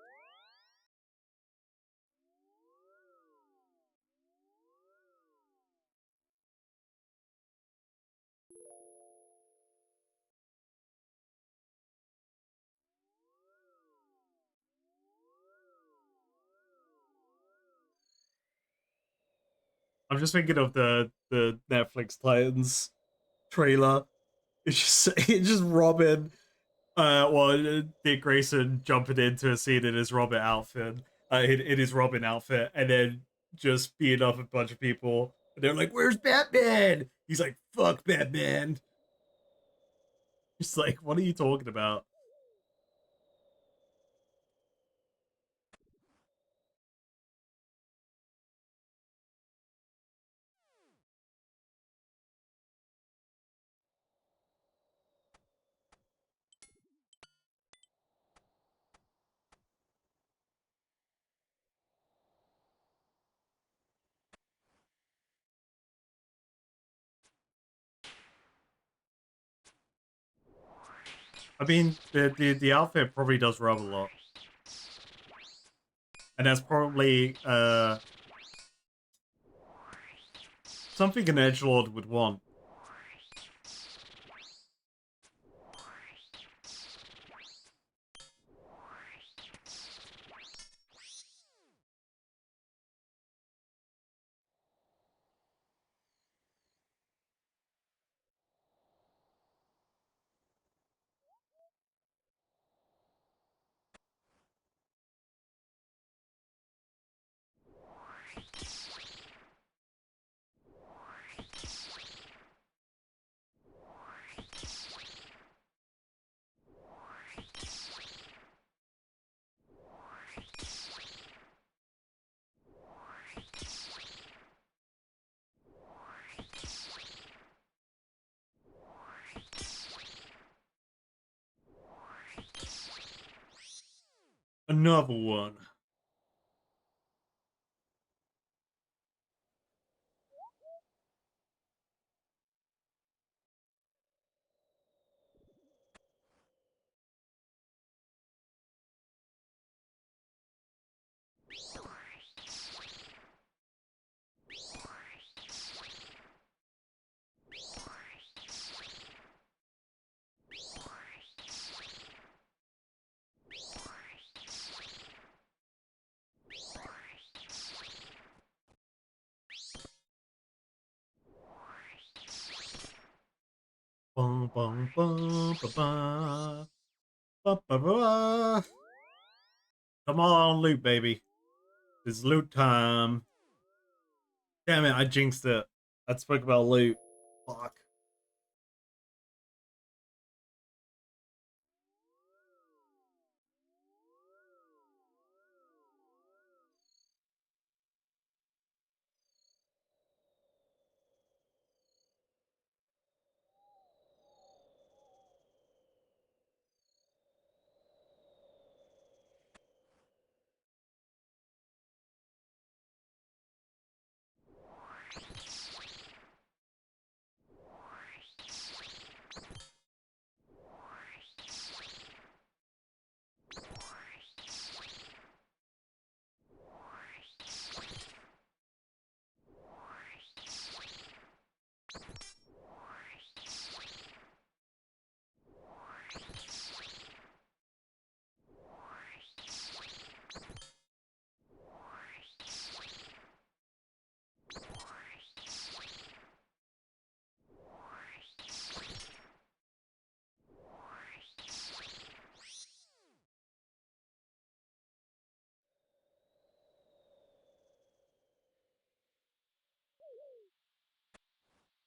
I'm just thinking of the Netflix Titans trailer. It's just Robin. Dick Grayson jumping into a scene in his Robin outfit, in his Robin outfit, and then just beating up a bunch of people. And they're like, "Where's Batman?" He's like, "Fuck Batman." It's like, what are you talking about? I mean, the outfit probably does rub a lot, and that's probably something an edgelord would want. Another one. Bum, bum, bum, ba, ba. Ba, ba, ba. Come on, loot, baby. It's loot time. Damn it, I jinxed it. I spoke about loot. Fuck.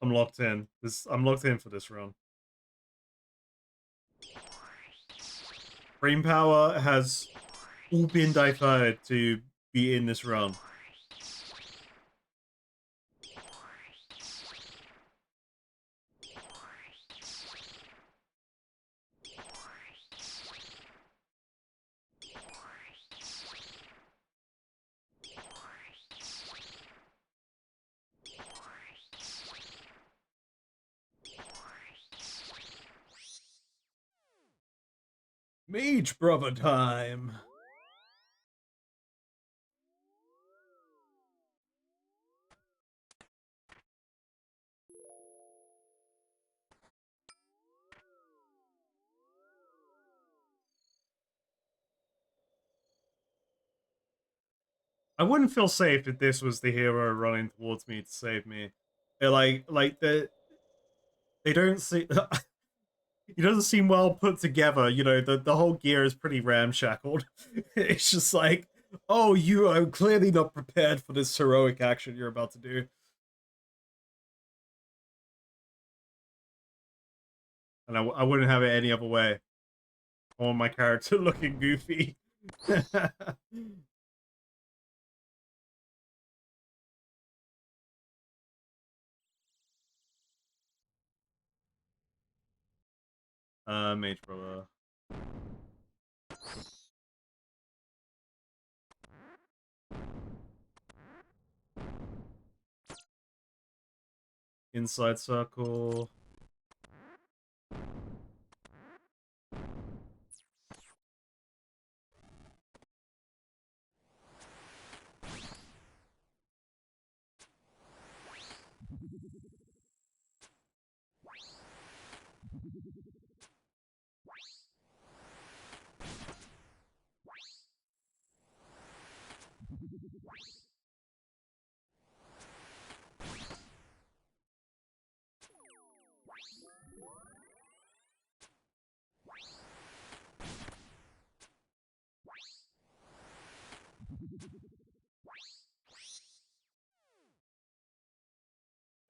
I'm locked in. I'm locked in for this run. Brain power has all been deferred to be in this run. Mage brother time. I wouldn't feel safe if this was the hero running towards me to save me. They're like they don't see. He doesn't seem well put together. You know, the whole gear is pretty ramshackled. It's just like, oh, you are clearly not prepared for this heroic action you're about to do. And I wouldn't have it any other way. I want my character looking goofy. Mage brother. Inside circle.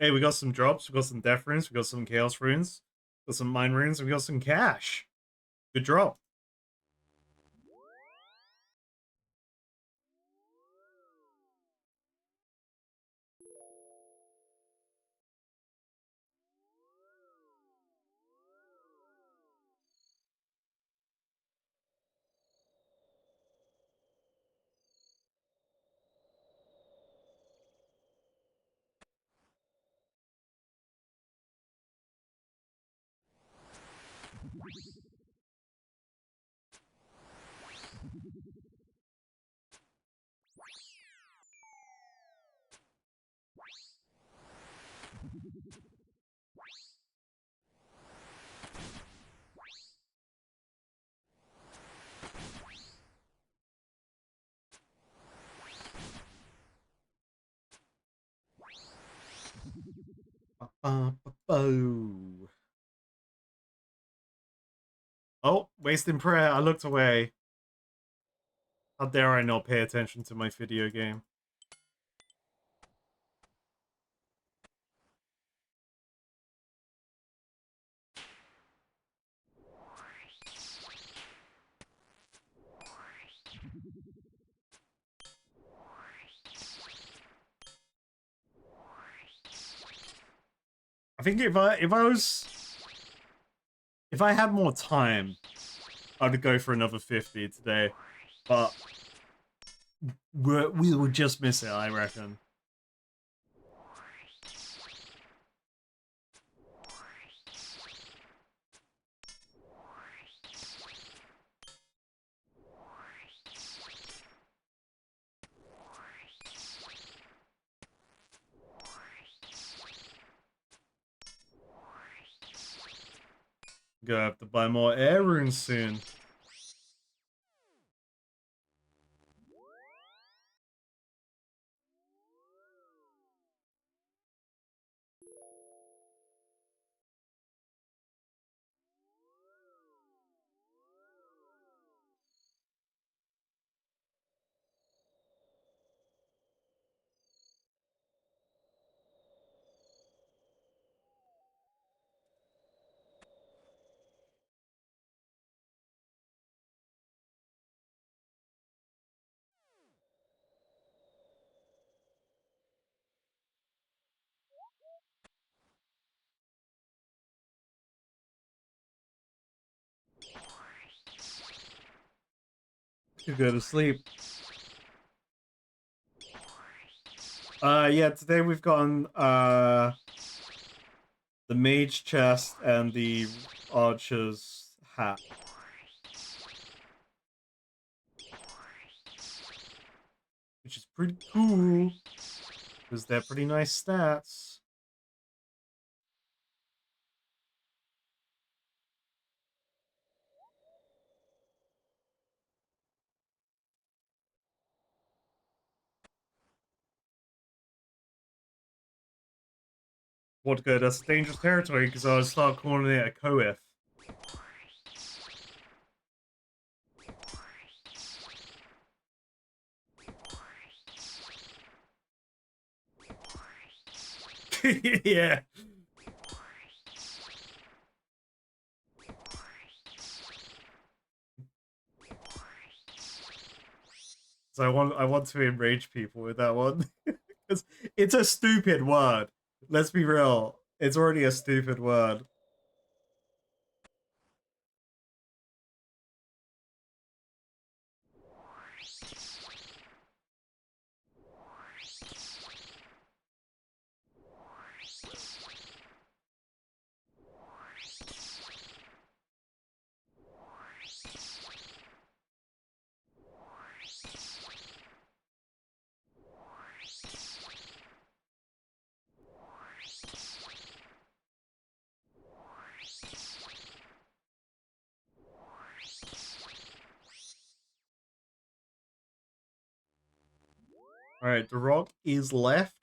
Hey, we got some drops, we got some death runes, we got some chaos runes, we got some mine runes, and we got some cash. Good drop. Oh, wasting prayer. I looked away. How dare I not pay attention to my video game? I think if I had more time, I'd go for another 50 today. But we would just miss it, I reckon. Gonna have to buy more air runes soon. to go to sleep. Yeah, today we've gotten the mage chest and the archer's hat. Which is pretty cool, because they're pretty nice stats. What good? That's dangerous territory, because I'll start calling it a Koeth. Yeah. So I want to enrage people with that one. It's a stupid word. Let's be real. It's already a stupid word. Alright, the rock is left.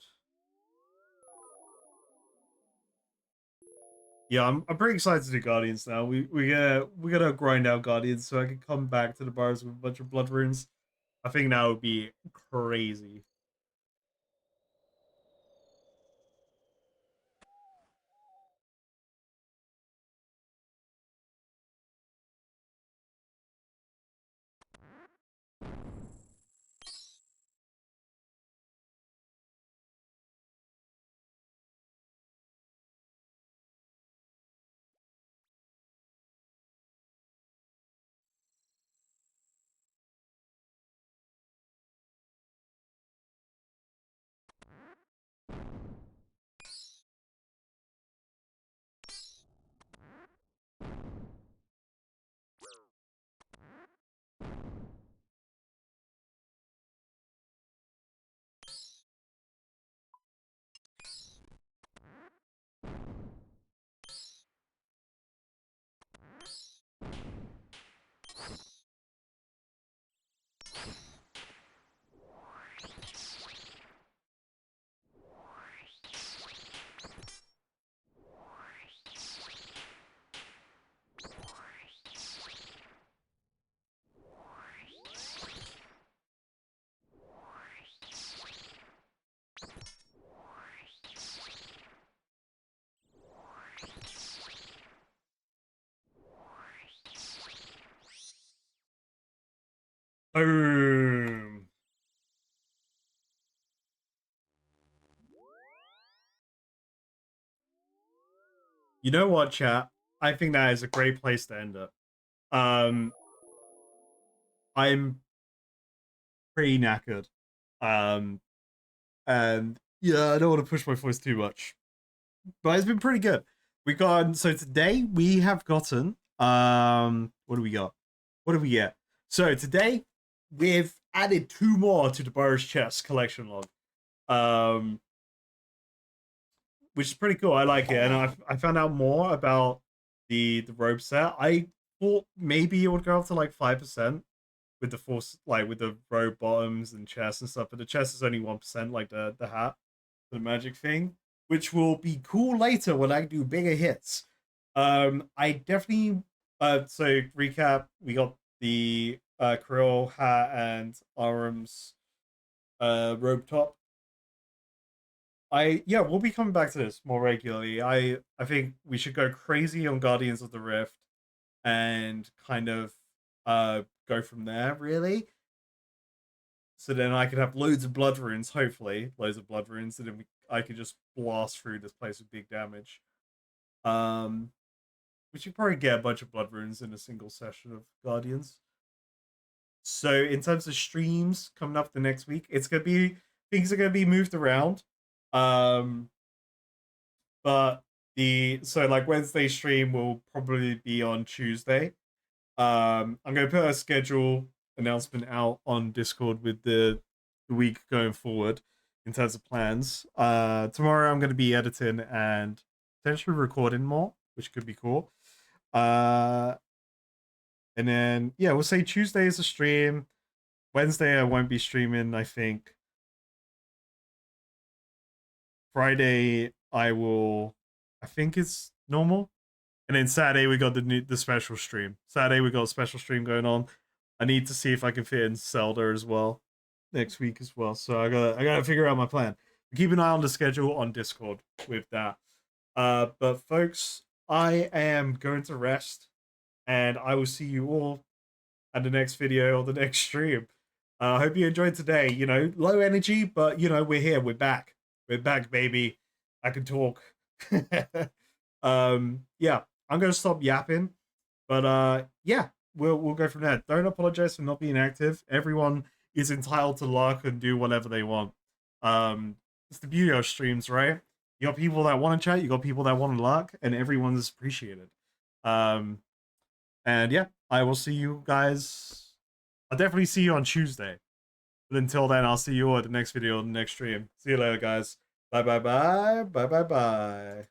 Yeah, I'm pretty excited to do Guardians now. We gotta grind out Guardians so I can come back to the bars with a bunch of blood runes. I think that would be crazy. Boom. You know what, chat? I think that is a great place to end it. Um, I'm pretty knackered. Um, and yeah, I don't want to push my voice too much, but it's been pretty good. We got so today we have gotten what do we got? What do we get? So today we've added two more to the Boris chest collection log. Um, which is pretty cool. I like it, and I found out more about the robe set. I thought maybe it would go up to like 5% with the force, like with the robe bottoms and chest and stuff, but the chest is only 1%, like the hat, the magic thing, which will be cool later when I do bigger hits. I definitely so recap, we got the Krill hat and arms robe top. Yeah, we'll be coming back to this more regularly. I think we should go crazy on Guardians of the Rift and kind of go from there, really. So then I could have loads of blood runes, hopefully, loads of blood runes, and then I could just blast through this place with big damage. We should probably get a bunch of blood runes in a single session of Guardians. So in terms of streams coming up the next week, it's gonna be things are gonna be moved around. Um, but like Wednesday stream will probably be on Tuesday. I'm gonna put a schedule announcement out on Discord with the week going forward in terms of plans. Tomorrow I'm gonna be editing and potentially recording more, which could be cool. And then yeah, we'll say Tuesday is a stream. Wednesday I won't be streaming, I think. Friday I think it's normal. And then Saturday we got the special stream. Saturday we got a special stream going on. I need to see if I can fit in Zelda as well next week as well. So I gotta figure out my plan. Keep an eye on the schedule on Discord with that. But folks, I am going to rest, and I will see you all at the next video or the next stream. I hope you enjoyed today. You know, low energy, but you know, we're here. We're back. We're back, baby. I can talk. Yeah, I'm gonna stop yapping. But yeah, we'll go from there. Don't apologize for not being active. Everyone is entitled to lurk and do whatever they want. It's the beauty of streams, right? You got people that want to chat, you got people that want to lurk, and everyone's appreciated. And yeah, I will see you guys. I'll definitely see you on Tuesday. But until then, I'll see you all at the next video, the next stream. See you later, guys. Bye, bye, bye. Bye, bye, bye.